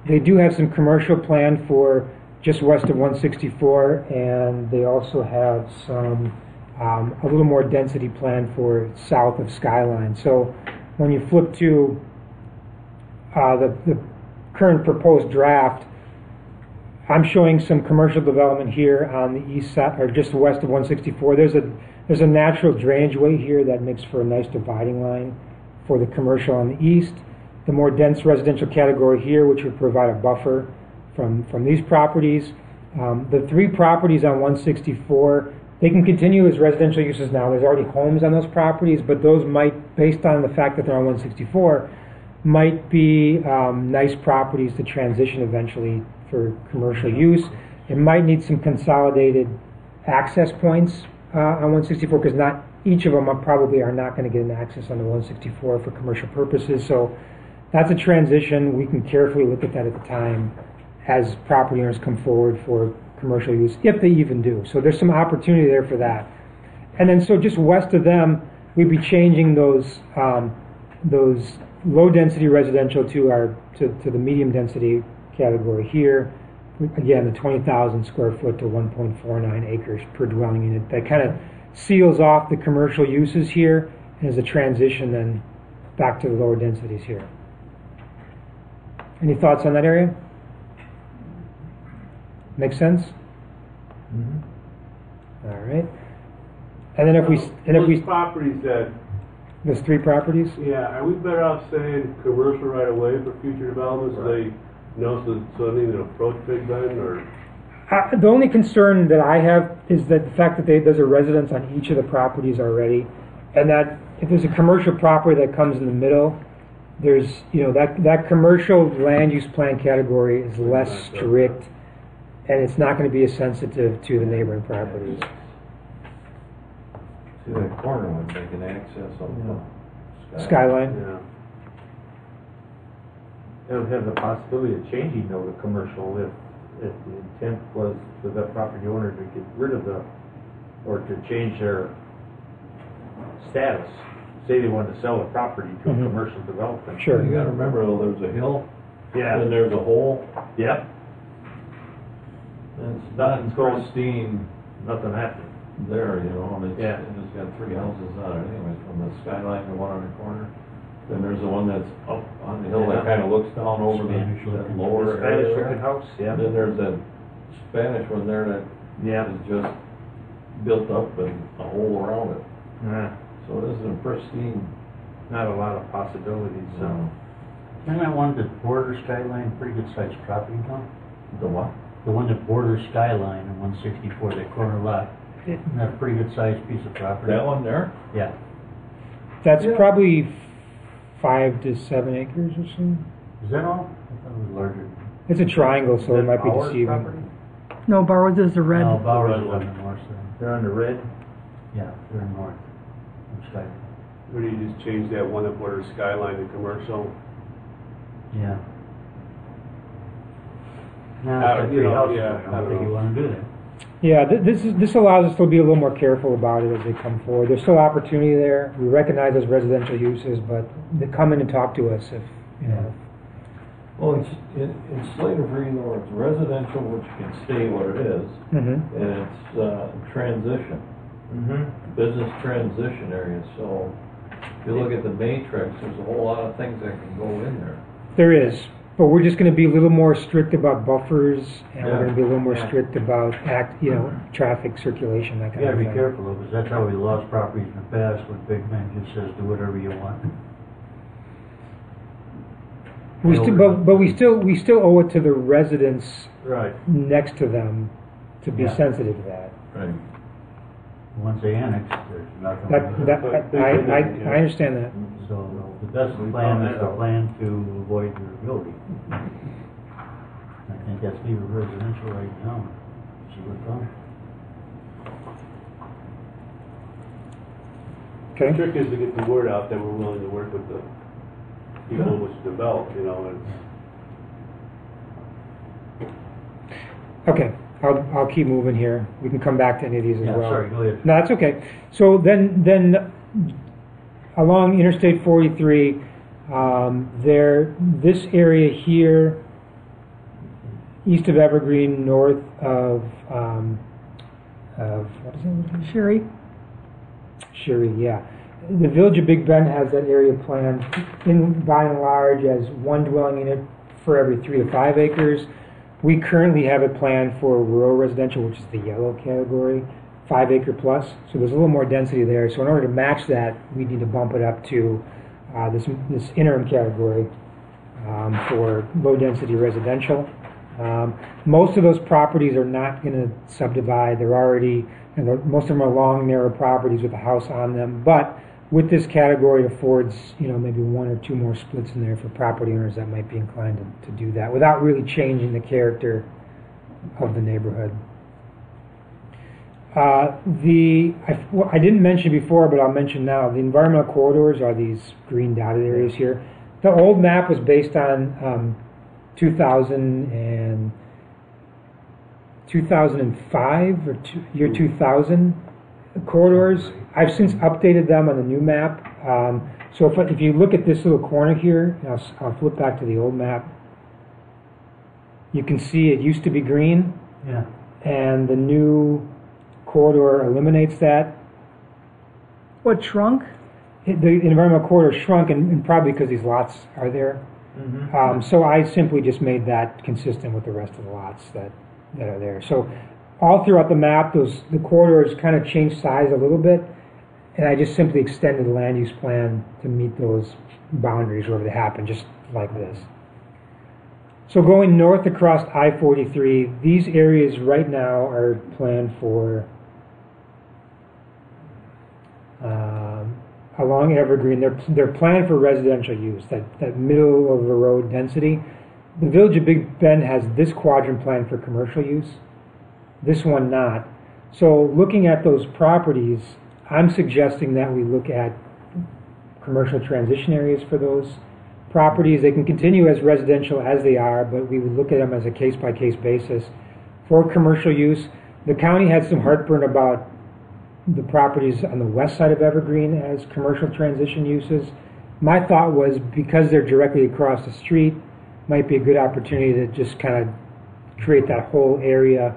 Speaker 13: They do have some commercial planned for just west of 164, and they also have some a little more density planned for south of Skyline. So when you flip to the current proposed draft, I'm showing some commercial development here on the east side, or just west of 164. There's a natural drainage way here that makes for a nice dividing line for the commercial on the east. The more dense residential category here, which would provide a buffer from these properties. The 3 properties on 164, they can continue as residential uses now. There's already homes on those properties, but those might, based on the fact that they're on 164, might be nice properties to transition eventually for commercial use. It might need some consolidated access points on 164 because not each of them probably are not going to get an access on the 164 for commercial purposes. So that's a transition. We can carefully look at that at the time as property owners come forward for commercial use, if they even do. So there's some opportunity there for that. And then so just west of them, we'd be changing those low density residential to the medium density category here. Again, the 20,000 square foot to 1.49 acres per dwelling unit. That kind of seals off the commercial uses here and is a transition then back to the lower densities here. Any thoughts on that area? Make sense? Mm-hmm. All right. And then if we
Speaker 2: properties that,
Speaker 13: there's 3 properties.
Speaker 2: yeah, are we better off saying commercial right away for future developments? So they know so they need to approach Big Bend or.
Speaker 13: The only concern that I have is that the fact that there's a residence on each of the properties already, and that if there's a commercial property that comes in the middle, there's that commercial land use plan category is less strict, and it's not going to be as sensitive to the neighboring properties.
Speaker 4: See that corner one, they can access on the
Speaker 13: Skyline.
Speaker 14: Yeah. It would have the possibility of changing though to commercial if the intent was for the property owner to get rid of or to change their status. Say they wanted to sell the property to a commercial development.
Speaker 13: Sure.
Speaker 4: You gotta remember though, there's a hill,
Speaker 14: Yeah.
Speaker 4: and there's a hole,
Speaker 14: Yep.
Speaker 4: and it's not pristine
Speaker 14: Nothing happened.
Speaker 4: there, and it's,
Speaker 14: Yeah.
Speaker 4: and it's got 3 houses on it anyways, from the skyline to one on the corner. Then there's the one that's up on the hill that kinda looks down over that lower
Speaker 14: Spanish
Speaker 4: area
Speaker 14: looking
Speaker 4: there.
Speaker 14: house, yeah.
Speaker 4: Then there's that Spanish one there that
Speaker 14: Yeah.
Speaker 4: is just built up and a hole around it.
Speaker 14: Yeah.
Speaker 4: So it isn't pristine.
Speaker 14: Not a lot of possibilities, so.
Speaker 12: Isn't that one that borders Skyline, pretty good sized property, Tom?
Speaker 4: The what?
Speaker 12: The one that borders Skyline on 164, that corner lot. Isn't that a pretty good sized piece of property?
Speaker 4: That one there?
Speaker 12: Yeah.
Speaker 13: That's probably 5 to 7 acres or so.
Speaker 12: Is that all? I thought it was larger.
Speaker 13: It's a triangle, so it might be
Speaker 14: Bauer's
Speaker 13: deceiving.
Speaker 14: property?
Speaker 3: No, Bowers is the red.
Speaker 12: No, Bowers is on the north side.
Speaker 14: They're on the red.
Speaker 12: Yeah, they're north of Skyline.
Speaker 2: Or do you just change that one that borders Skyline to commercial?
Speaker 12: Yeah. No,
Speaker 2: I
Speaker 12: it's
Speaker 2: don't-
Speaker 12: like 3 houses.
Speaker 2: yeah,
Speaker 12: I don't think you wanna do that.
Speaker 13: Yeah, this allows us to be a little more careful about it as they come forward. There's still opportunity there. We recognize those residential uses, but they come in and talk to us if.
Speaker 4: Well, it's slated for either it's residential, which can stay what it is, and it's transition, business transition area. So if you look at the matrix, there's a whole lot of things that can go in there.
Speaker 13: There is, but we're just going to be a little more strict about buffers, and we're going to be a little more strict about traffic circulation, that
Speaker 12: You
Speaker 13: kind
Speaker 12: gotta
Speaker 13: of
Speaker 12: be
Speaker 13: thing.
Speaker 12: careful though, because that's how we lost properties in the past, when Big Man just says, do whatever you want.
Speaker 13: We still owe it to the residents
Speaker 2: Right.
Speaker 13: next to them to be sensitive to that.
Speaker 4: Right.
Speaker 12: Once they annex, there's nothing. we can do.
Speaker 13: I understand that.
Speaker 12: So the best plan is the plan to avoid durability. I think that's leave it residential right now. See what comes.
Speaker 2: The
Speaker 13: Okay.
Speaker 2: trick is to get the word out that we're willing to work with the people which develop,
Speaker 13: Okay, I'll keep moving here. We can come back to any of these as
Speaker 12: Yeah,
Speaker 13: well.
Speaker 12: sorry, go ahead.
Speaker 13: No, that's okay. So then along Interstate 43, this area here, east of Evergreen, north of what is it?
Speaker 3: Sherry.
Speaker 13: Sherry, yeah. The Village of Big Bend has that area planned by and large as one dwelling unit for every 3 to 5 acres. We currently have it planned for rural residential, which is the yellow category, 5 acre plus. So there's a little more density there. So in order to match that, we need to bump it up to this interim category for low density residential. Most of those properties are not going to subdivide. They're already, most of them are long, narrow properties with a house on them. But with this category, it affords, maybe 1 or 2 more splits in there for property owners that might be inclined to do that without really changing the character of the neighborhood. I didn't mention before, but I'll mention now, the environmental corridors are these green dotted areas here. The old map was based on 2005 or year 2000 corridors. I've since updated them on the new map. So if you look at this little corner here, and I'll flip back to the old map, you can see it used to be green,
Speaker 15: Yeah.
Speaker 13: and the new corridor eliminates that.
Speaker 3: What, shrunk?
Speaker 13: The environmental corridor shrunk, and probably because these lots are there.
Speaker 15: Mm-hmm.
Speaker 13: So I simply just made that consistent with the rest of the lots that are there. So all throughout the map, the corridors kind of changed size a little bit, and I just simply extended the land use plan to meet those boundaries wherever they happen, just like this. So going north across I-43, these areas right now are planned for along Evergreen. They're planned for residential use, that middle of the road density. The Village of Big Bend has this quadrant planned for commercial use, this one not. So looking at those properties, I'm suggesting that we look at commercial transition areas for those properties. They can continue as residential as they are, but we would look at them as a case-by-case basis for commercial use. The county had some heartburn about the properties on the west side of Evergreen as commercial transition uses. My thought was, because they're directly across the street, might be a good opportunity to just kind of create that whole area.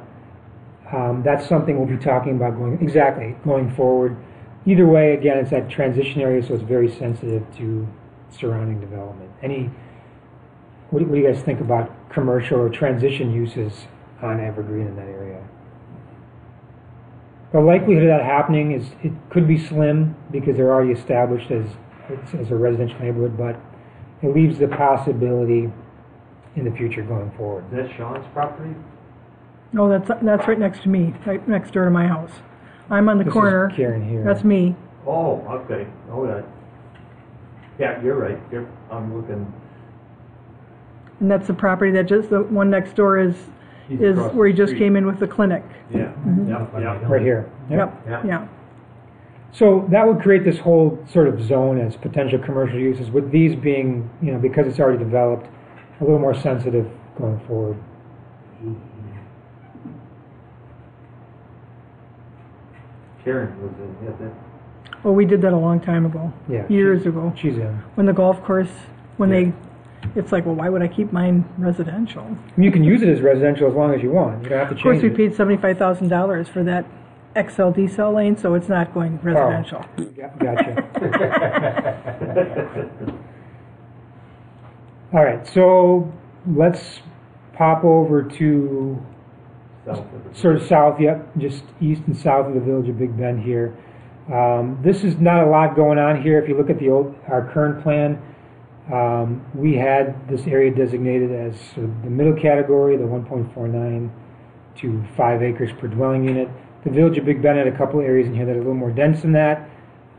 Speaker 13: That's something we'll be talking about going forward. Either way, again, it's that transition area, so it's very sensitive to surrounding development. What do you guys think about commercial or transition uses on Evergreen in that area? The likelihood of that happening it could be slim because they're already established as a residential neighborhood, but it leaves the possibility in the future going forward.
Speaker 14: Is that Sean's property?
Speaker 3: No, that's right next to me, right next door to my house. I'm on the corner.
Speaker 13: This is Karen here.
Speaker 3: That's me.
Speaker 14: Oh, okay. Okay. Yeah, you're right. I'm looking.
Speaker 3: And that's the property that the one next door is
Speaker 14: across
Speaker 3: where he
Speaker 14: the
Speaker 3: just
Speaker 14: street.
Speaker 3: came in with the clinic.
Speaker 14: Yeah. Yeah.
Speaker 13: Right here.
Speaker 3: Yep. Yeah.
Speaker 13: So that would create this whole sort of zone as potential commercial uses, with these being, because it's already developed, a little more sensitive going forward.
Speaker 14: Karen was in that.
Speaker 3: Well, we did that a long time ago.
Speaker 13: Yeah.
Speaker 3: Years ago.
Speaker 13: She's in.
Speaker 3: When the golf course, it's like, well, why would I keep mine residential?
Speaker 13: You can use it as residential as long as you want. You don't have to
Speaker 3: Of course,
Speaker 13: change
Speaker 3: we
Speaker 13: it.
Speaker 3: paid $75,000 for that XL cell lane, so it's not going residential.
Speaker 13: Gotcha. All right, so let's pop over to sort of south, just east and south of the Village of Big Bend here. This is not a lot going on here. If you look at our current plan, we had this area designated as sort of the middle category, the 1.49 to 5 acres per dwelling unit. The Village of Big Bend had a couple areas in here that are a little more dense than that.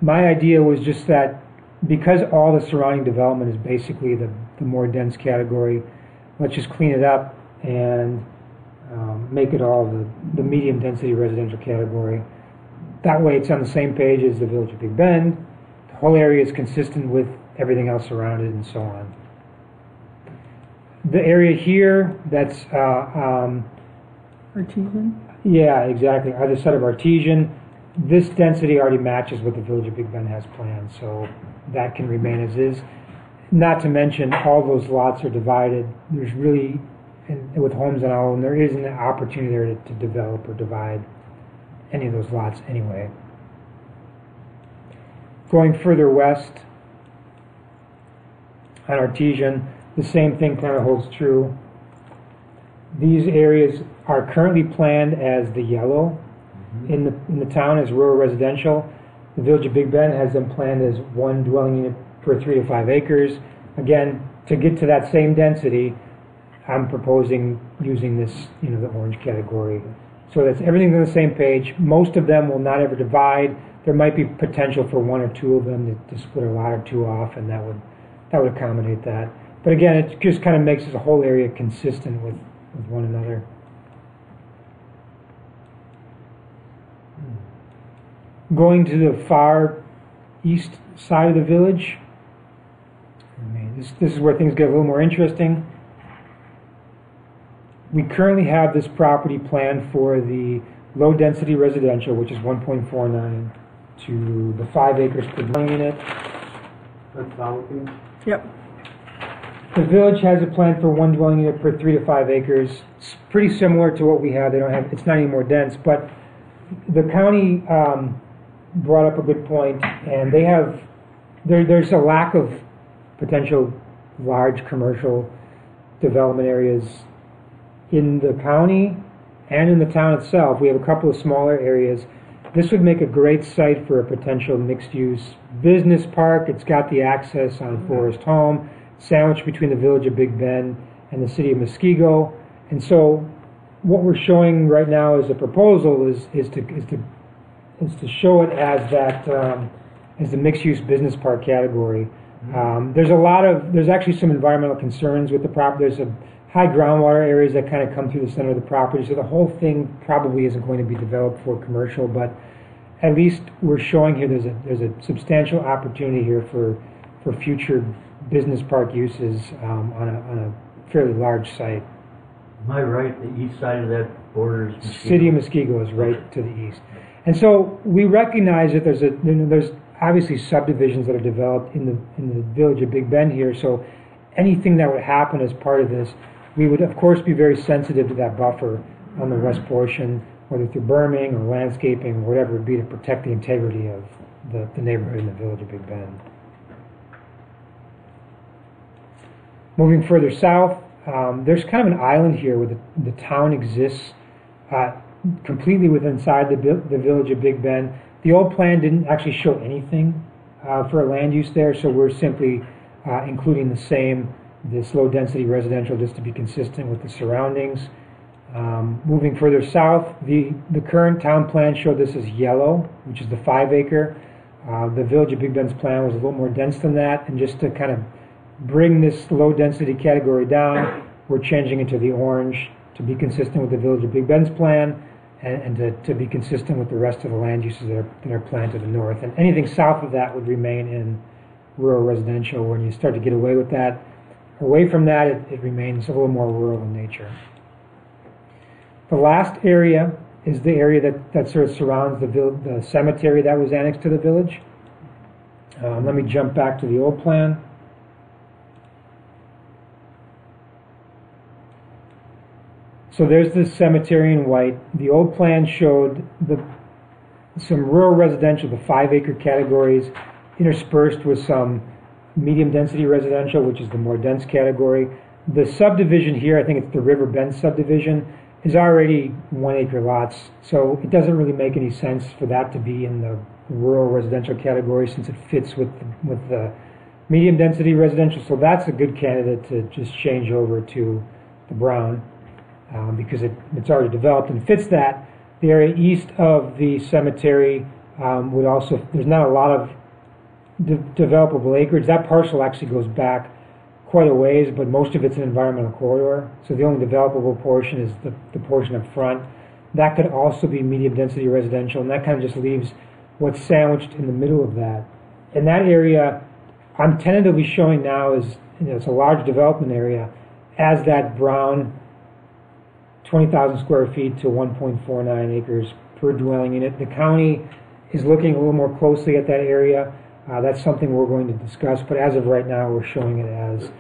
Speaker 13: My idea was just that because all the surrounding development is basically the more dense category, let's just clean it up and make it all the medium density residential category. That way it's on the same page as the Village of Big Bend. The whole area is consistent with everything else around it and so on. The area here that's
Speaker 3: Artesian?
Speaker 13: yeah, exactly. Either side of Artesian. This density already matches what the Village of Big Bend has planned, so that can remain as is. Not to mention, all those lots are divided. There's really, and with homes and all, and there isn't an opportunity there to develop or divide any of those lots anyway. Going further west on Artesian, the same thing kind of holds true. These areas are currently planned as the yellow in the town as rural residential. The Village of Big Bend has them planned as one dwelling unit per 3 to 5 acres. Again, to get to that same density, I'm proposing using this, the orange category. So that's everything's on the same page. Most of them will not ever divide. There might be potential for one or two of them to split a lot or two off, and that would accommodate that. But again, it just kind of makes the whole area consistent with one another. Going to the far east side of the village, this is where things get a little more interesting. We currently have this property planned for the low-density residential, which is 1.49, to the 5 acres per dwelling unit.
Speaker 2: That's Valentine?
Speaker 3: Yep.
Speaker 13: The village has a plan for 1 dwelling unit per 3 to 5 acres. It's pretty similar to what we have. They don't have. It's not any more dense, but the county brought up a good point, and they have. There's a lack of potential large commercial development areas in the county and in the town itself. We have a couple of smaller areas. This would make a great site for a potential mixed-use business park. It's got the access on Forest Home, sandwiched between the village of Big Bend and the city of Muskego. And so what we're showing right now as a proposal is to show it as that as the mixed-use business park category. There's actually some environmental concerns with the property. There's a high groundwater areas that kind of come through the center of the property, so the whole thing probably isn't going to be developed for commercial, but at least we're showing here there's a substantial opportunity here for future business park uses on a fairly large site.
Speaker 15: Am I right, the east side of that borders Muskego?
Speaker 13: City of Muskego is right to the east. And so we recognize that there's obviously subdivisions that are developed in the village of Big Bend here, so anything that would happen as part of this, we would of course be very sensitive to that buffer on the west portion, whether through berming or landscaping or whatever it would be, to protect the integrity of the neighborhood in the village of Big Bend. Moving further south, there's kind of an island here where the town exists completely inside the village of Big Bend. The old plan didn't actually show anything for a land use there, so we're simply including this low-density residential just to be consistent with the surroundings. Moving further south, the current town plan showed this as yellow, which is the 5 acre. The village of Big Bend's plan was a little more dense than that, and just to kind of bring this low-density category down, we're changing it to the orange to be consistent with the village of Big Bend's plan, and to be consistent with the rest of the land uses that are planned to the north. And anything south of that would remain in rural residential. When you start to get away from that, it remains a little more rural in nature. The last area is the area that sort of surrounds the cemetery that was annexed to the village. Let me jump back to the old plan. So there's the cemetery in white. The old plan showed some rural residential, the 5 acre categories, interspersed with some medium density residential, which is the more dense category. The subdivision here, I think it's the River Bend subdivision, is already 1 acre lots, so it doesn't really make any sense for that to be in the rural residential category since it fits with the medium density residential. So that's a good candidate to just change over to the brown. Because it's already developed and fits that. The area east of the cemetery would also, there's not a lot of developable acreage. That parcel actually goes back quite a ways, but most of it's an environmental corridor. So the only developable portion is the portion up front. That could also be medium density residential, and that kind of just leaves what's sandwiched in the middle of that. And that area, I'm tentatively showing now is, it's a large development area, as that brown 20,000 square feet to 1.49 acres per dwelling unit. The county is looking a little more closely at that area. That's something we're going to discuss, but as of right now, we're showing it as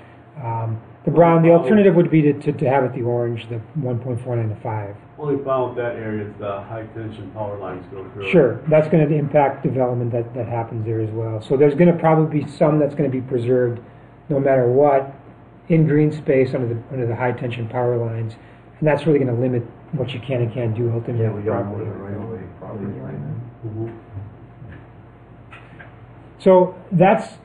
Speaker 13: the brown. The alternative would be to have it the orange, the 1.49 to 5.
Speaker 2: Only problem with that area is the high tension power lines go through.
Speaker 13: Sure, that's going to impact development that happens there as well. So there's going to probably be some that's going to be preserved no matter what in green space under the high tension power lines. And that's really going to limit what you can and can't do ultimately.
Speaker 15: Yeah, we don't want it right away, probably like that.
Speaker 2: Mm-hmm.
Speaker 13: So that's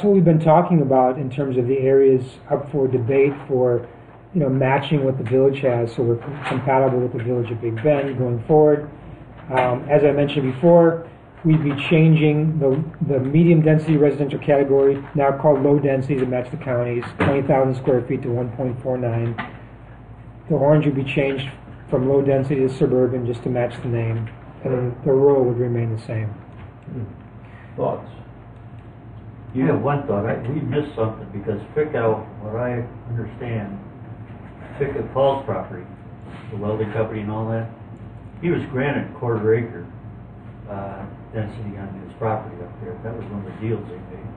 Speaker 13: what we've been talking about in terms of the areas up for debate for, matching what the village has, so we're compatible with the village of Big Bend going forward. As I mentioned before, we'd be changing the medium density residential category, now called low density to match the counties, 20,000 square feet to 1.49. The orange would be changed from low density to suburban just to match the name. and the row would remain the same.
Speaker 4: Thoughts?
Speaker 15: You have one thought, we missed something, because Pickow, what I understand, Pickett Paul's property, the welding company and all that, he was granted quarter acre, density on his property up there. That was one of the deals they made.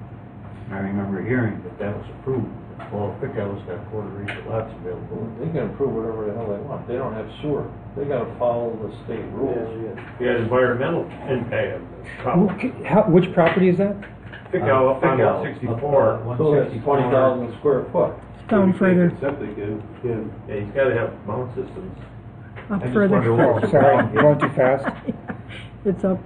Speaker 15: And I remember hearing that that was approved. Well, Pickow's got quarter acre lots available.
Speaker 4: They can approve whatever the hell they want. They don't have sewer. They gotta follow the state rules.
Speaker 14: Yeah, environmental impact.
Speaker 13: Which property is that?
Speaker 14: Pickow up on
Speaker 15: Pickow,
Speaker 14: 164.
Speaker 4: So that's 20,000 square foot.
Speaker 3: Down further,
Speaker 2: Septic in,
Speaker 14: Yeah, he's gotta have mound systems.
Speaker 3: up
Speaker 15: I just
Speaker 3: further.
Speaker 15: wonder what
Speaker 13: Oh,
Speaker 15: was
Speaker 13: sorry,
Speaker 15: around here.
Speaker 13: going too fast.
Speaker 3: It's up,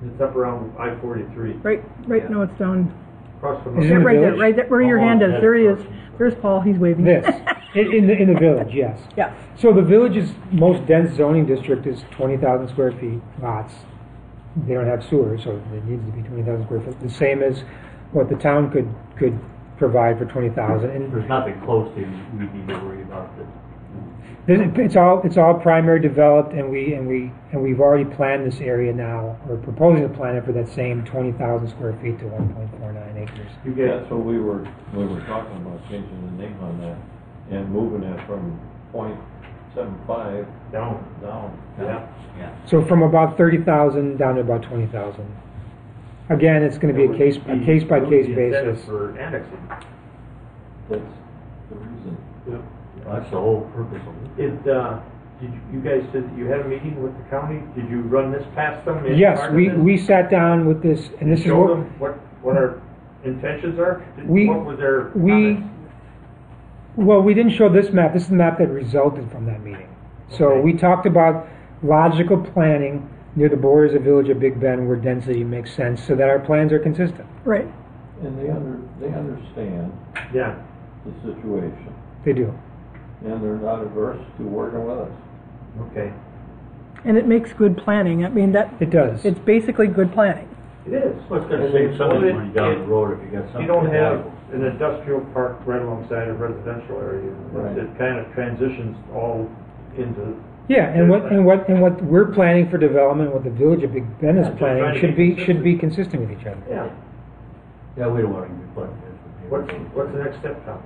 Speaker 14: It's up around I-43.
Speaker 3: right, no, it's down.
Speaker 14: Across from
Speaker 13: Is
Speaker 3: Yeah,
Speaker 13: it in the
Speaker 3: right there,
Speaker 13: village?
Speaker 3: right there, where your
Speaker 15: Oh,
Speaker 3: hand is,
Speaker 15: that's
Speaker 3: there he is.
Speaker 15: perfect.
Speaker 3: There's Paul, he's waving.
Speaker 13: This, in the village, yes.
Speaker 3: Yeah,
Speaker 13: So the village's most dense zoning district is 20,000 square feet lots. They don't have sewer, so it needs to be 20,000 square feet. The same as what the town could provide for 20,000. And
Speaker 15: There's nothing close to we need to worry about that.
Speaker 13: it's all primary developed, and we've already planned this area now, or proposing to plan it for that same 20,000 square feet to 1.49 acres.
Speaker 4: You get, that's what we were talking about, changing the name on that and moving it from .75
Speaker 14: Down.
Speaker 4: down.
Speaker 14: Yeah.
Speaker 13: So from about 30,000 down to about 20,000. Again, it's going to be a case by case basis.
Speaker 14: For annexing.
Speaker 4: That's the reason.
Speaker 15: That's the whole purpose of it.
Speaker 14: Did you guys, said that you had a meeting with the county? Did you run this past them? as
Speaker 13: Yes,
Speaker 14: part of
Speaker 13: we
Speaker 14: this?
Speaker 13: sat down with this, and this is
Speaker 14: Show
Speaker 13: what
Speaker 14: them what our intentions are? What were their comments?
Speaker 13: we didn't show this map. This is the map that resulted from that meeting. So
Speaker 14: Okay.
Speaker 13: we talked about logical planning near the borders of Village of Big Bend where density makes sense, so that our plans are consistent.
Speaker 3: right.
Speaker 4: And they understand
Speaker 14: Yeah.
Speaker 4: the situation,
Speaker 13: They do.
Speaker 4: and they're not averse to working with us.
Speaker 14: Okay.
Speaker 3: And it makes good planning. I mean,
Speaker 13: It does.
Speaker 3: it's basically good planning.
Speaker 14: It is.
Speaker 15: Well, it's gonna save some of the money down the road if you got something.
Speaker 14: You don't have
Speaker 15: valuable.
Speaker 14: an industrial park right alongside a residential area.
Speaker 4: Right.
Speaker 14: It kind of transitions all into.
Speaker 13: Yeah, and what we're planning for development, what the Village of Big Bend is
Speaker 14: Yeah, just
Speaker 13: planning,
Speaker 14: trying to
Speaker 13: should
Speaker 14: be
Speaker 13: be consistent with each other.
Speaker 14: Yeah.
Speaker 15: Yeah, we don't want to be putting
Speaker 14: What's the next step, Tom?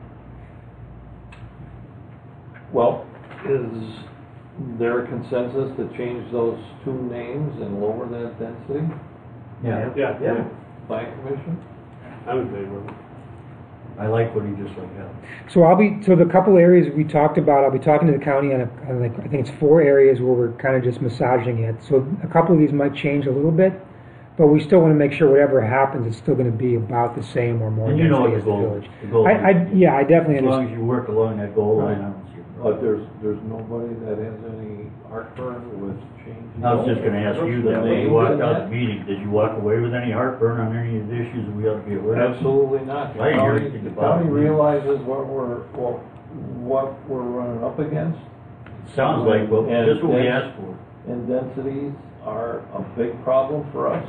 Speaker 4: Well, is there a consensus to change those two names and lower that density?
Speaker 15: Yeah,
Speaker 14: Yeah.
Speaker 4: Plan commission?
Speaker 2: I'm in favor of it.
Speaker 15: I like what he just laid out.
Speaker 13: So the couple areas we talked about, I'll be talking to the county on like, I think it's 4 areas where we're kind of just massaging it. So a couple of these might change a little bit, but we still want to make sure whatever happens, it's still going to be about the same or more
Speaker 15: And you know
Speaker 13: density
Speaker 15: what
Speaker 13: as
Speaker 15: the
Speaker 13: the
Speaker 15: goal,
Speaker 13: village.
Speaker 15: the goal.
Speaker 13: I definitely
Speaker 15: As long
Speaker 13: understand.
Speaker 15: as you work along that goal line, I don't see a
Speaker 4: But
Speaker 15: problem.
Speaker 4: there's nobody that has any heartburn with changing.
Speaker 15: I was just gonna ask you that, when you walked out of the meeting, did you walk away with any heartburn on any of the issues that we ought to be aware of?
Speaker 4: Absolutely not. The
Speaker 15: I hear
Speaker 4: county,
Speaker 15: anything
Speaker 4: the
Speaker 15: about
Speaker 4: county
Speaker 15: it.
Speaker 4: realizes what we're running up against.
Speaker 15: Sounds like, well,
Speaker 4: And
Speaker 15: just what we
Speaker 4: that's-
Speaker 15: asked for.
Speaker 4: And densities are a big problem for us,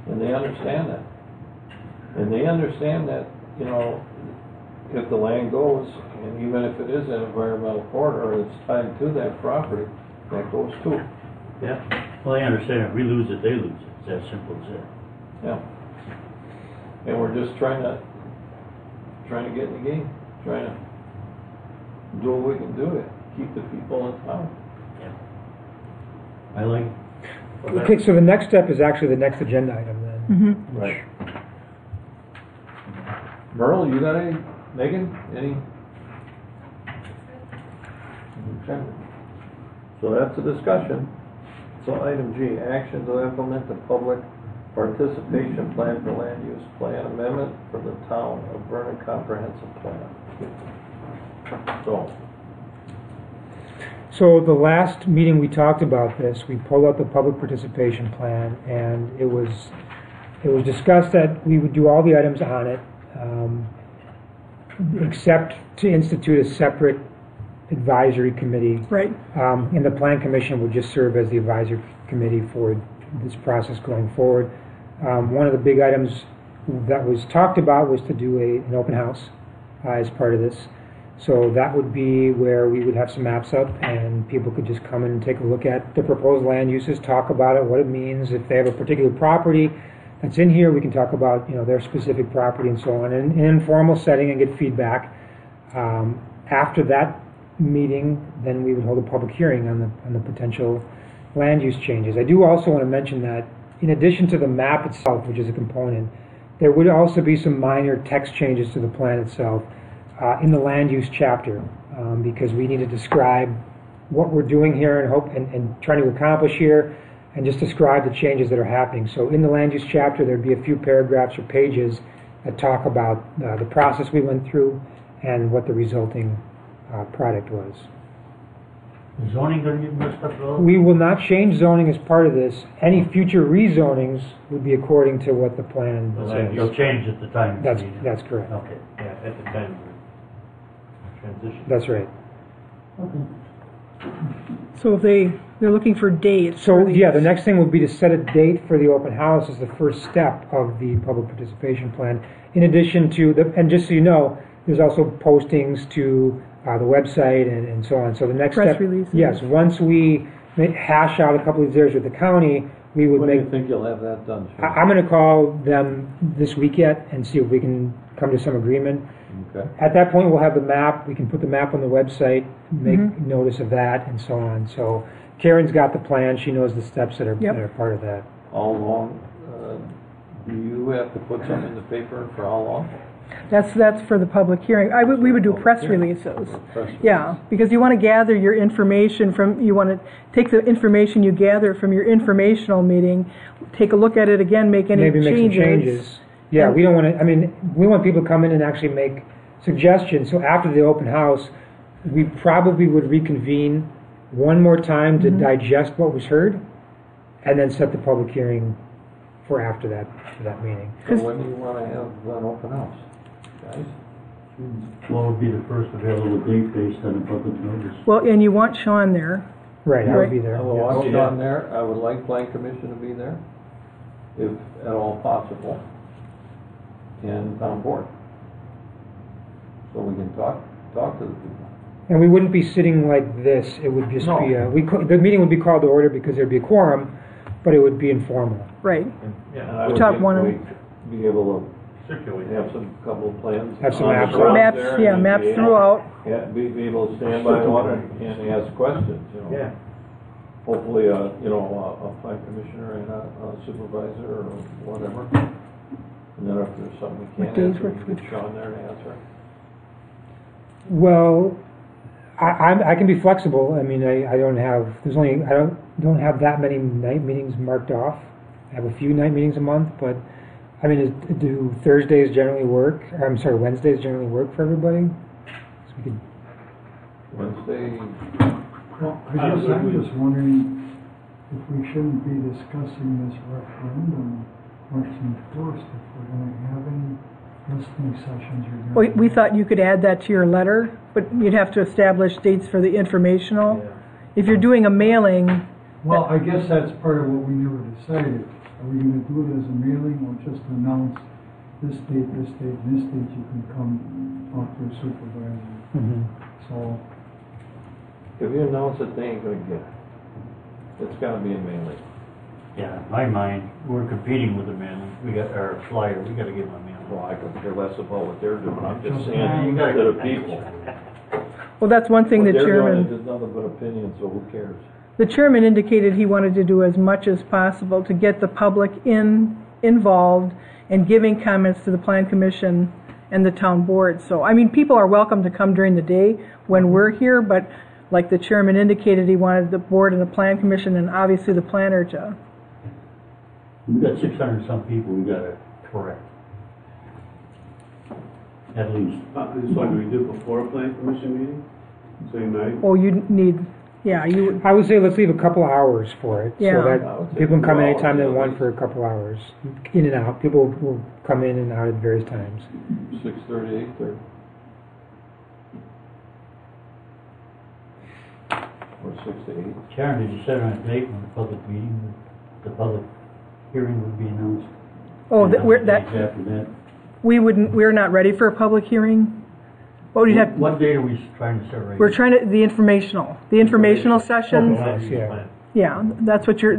Speaker 4: and they understand that. And they understand that, you know, if the land goes, and even if it is an environmental corridor, it's tied to that property, that goes too.
Speaker 15: Yeah. Well, I understand, if we lose it, they lose it, it's that simple as that.
Speaker 4: Yeah. And we're just trying to get in the game, trying to do what we can do to keep the people in town.
Speaker 15: I like,
Speaker 13: Okay, so the next step is actually the next agenda item then.
Speaker 4: Right. Merle, you got any? Megan, any? Okay. So that's a discussion. So item G, action to implement the public participation plan for land use plan amendment for the town of Vernon comprehensive plan.
Speaker 13: So the last meeting we talked about this, we pulled out the public participation plan, and it was discussed that we would do all the items on it, except to institute a separate advisory committee.
Speaker 3: Right.
Speaker 13: And the plan commission would just serve as the advisory committee for this process going forward. One of the big items that was talked about was to do an open house as part of this. So that would be where we would have some maps up and people could just come in and take a look at the proposed land uses, talk about it, what it means. If they have a particular property that's in here, we can talk about, you know, their specific property and so on in an informal setting and get feedback. After that meeting, then we would hold a public hearing on the potential land use changes. I do also want to mention that in addition to the map itself, which is a component, there would also be some minor text changes to the plan itself in the land use chapter, because we need to describe what we're doing here and trying to accomplish here, and just describe the changes that are happening. So in the land use chapter, there'd be a few paragraphs or pages that talk about the process we went through and what the resulting product was.
Speaker 5: Is zoning going to get messed up at all?
Speaker 13: We will not change zoning as part of this. Any future rezonings would be according to what the plan says.
Speaker 5: You'll change at the time.
Speaker 13: That's correct.
Speaker 5: Okay.
Speaker 14: Yeah, at the time of transition.
Speaker 13: That's right.
Speaker 3: So if they're looking for dates.
Speaker 13: So yeah, the next thing would be to set a date for the open house as the first step of the public participation plan. In addition to and just so you know, there's also postings to the website and so on. So the next
Speaker 3: press
Speaker 13: step,
Speaker 3: releases.
Speaker 13: yes, once we hash out a couple of these areas with the county, we would
Speaker 4: When
Speaker 13: make.
Speaker 4: do you think you'll have that done?
Speaker 13: I'm going to call them this week yet and see if we can come to some agreement.
Speaker 4: Okay.
Speaker 13: At that point, we'll have the map. We can put the map on the website, make notice of that, and so on. So Karen's got the plan. She knows the steps that are part of that.
Speaker 4: How long, do you have to put something in the paper for how long?
Speaker 3: That's for the public hearing. We would do press releases. Yeah, because you want to gather your information you want to take the information you gather from your informational meeting, take a look at it again, make any
Speaker 13: Maybe
Speaker 3: changes.
Speaker 13: make some changes. Yeah, we don't want to, we want people to come in and actually make suggestions. So after the open house, we probably would reconvene one more time to digest what was heard, and then set the public hearing for after that meeting.
Speaker 4: So when do you want to have an open house, guys?
Speaker 5: What would be the first available date based on the public notice?
Speaker 3: Well, and you want Sean there.
Speaker 13: Right, I would be there.
Speaker 4: I will want Sean there. I would like Plan Commission to be there, if at all possible, and town board. So we can talk to the people.
Speaker 13: And we wouldn't be sitting like this. It would just be the meeting would be called to order because there'd be a quorum, but it would be informal.
Speaker 3: Right.
Speaker 4: Yeah, and I would
Speaker 3: Top
Speaker 4: think
Speaker 3: one.
Speaker 4: we'd be able to have some couple of plans.
Speaker 13: Have some
Speaker 4: on
Speaker 13: maps.
Speaker 4: the ground
Speaker 3: Maps,
Speaker 4: there,
Speaker 3: yeah,
Speaker 4: and
Speaker 3: maps
Speaker 4: be able-
Speaker 3: throughout.
Speaker 4: Yeah, be able to stand by one and ask questions, you know.
Speaker 14: Yeah.
Speaker 4: Hopefully, a plan commissioner and a supervisor or whatever. And then if there's something we
Speaker 3: What
Speaker 4: can't
Speaker 3: days
Speaker 4: answer,
Speaker 3: work
Speaker 4: we get Sean there to answer.
Speaker 13: Well, I can be flexible. I mean, I don't have that many night meetings marked off. I have a few night meetings a month, but I mean, do Thursdays generally work? I'm sorry, Wednesdays generally work for everybody? So we could.
Speaker 4: Wednesday,
Speaker 9: Well, I guess I'm just wondering if we shouldn't be discussing this referendum March 1st, if we're going to have any listening sessions or.
Speaker 3: Well, we thought you could add that to your letter, but you'd have to establish dates for the informational.
Speaker 14: Yeah.
Speaker 3: If you're doing a mailing,
Speaker 9: Well, I guess that's part of what we never decided. Are we going to do it as a mailing or just announce this date, and this date you can come talk to a supervisor? So,
Speaker 4: if you announce it, they ain't gonna get it. It's gotta be a mailing.
Speaker 5: Yeah, in my mind, we're competing with the mailing. We got our flyer, we gotta give them a mailing.
Speaker 4: Well, I could care less about what they're doing. I'm just
Speaker 9: Just
Speaker 4: saying
Speaker 5: you
Speaker 4: to
Speaker 5: gotta-
Speaker 4: the people.
Speaker 3: well, that's one thing
Speaker 4: What
Speaker 3: the
Speaker 4: they're doing
Speaker 3: chairman,
Speaker 4: is nothing but opinion, so who cares?
Speaker 3: the chairman indicated he wanted to do as much as possible to get the public involved and giving comments to the Plan Commission and the town board. So, I mean, people are welcome to come during the day when we're here, but like the chairman indicated, he wanted the board and the Plan Commission and obviously the planner to.
Speaker 5: We got 600 some people we gotta correct. At least.
Speaker 2: So do we do before a plan commission meeting? Same night?
Speaker 3: Oh, you need, yeah, you,
Speaker 13: I would say let's leave a couple hours for it,
Speaker 3: Yeah.
Speaker 13: so
Speaker 4: I would
Speaker 13: that
Speaker 4: say
Speaker 13: people can come
Speaker 4: 2
Speaker 13: anytime they
Speaker 4: hours,
Speaker 13: want
Speaker 4: at
Speaker 13: for a couple hours, in and out. People will come in and out at various times.
Speaker 4: 6:30, 8:30. Or 6 to 8.
Speaker 5: Sharon, did you set on a date when the public meeting, the public hearing would be announced?
Speaker 3: oh,
Speaker 5: And
Speaker 3: that,
Speaker 5: how
Speaker 3: we're,
Speaker 5: many
Speaker 3: that,
Speaker 5: days after that?
Speaker 3: we're not ready for a public hearing What would you have?
Speaker 15: What date are we trying to set right?
Speaker 3: We're trying to, the informational sessions.
Speaker 13: Yeah.
Speaker 3: Yeah, that's what you're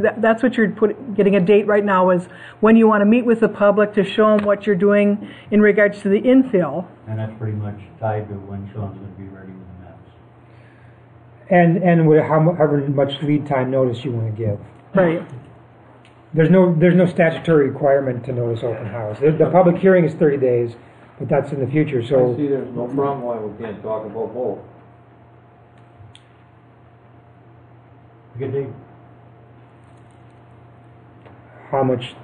Speaker 3: getting a date right now is when you want to meet with the public to show them what you're doing in regards to the infill.
Speaker 15: And that's pretty much tied to when Sean's gonna be ready with the maps.
Speaker 13: And with however much lead time notice you want to give.
Speaker 3: Right.
Speaker 13: There's no statutory requirement to notice open house. The public hearing is 30 days, but that's in the future,
Speaker 4: I
Speaker 13: so.
Speaker 4: see there's no problem why we can't talk about both.
Speaker 15: Good date.
Speaker 13: How much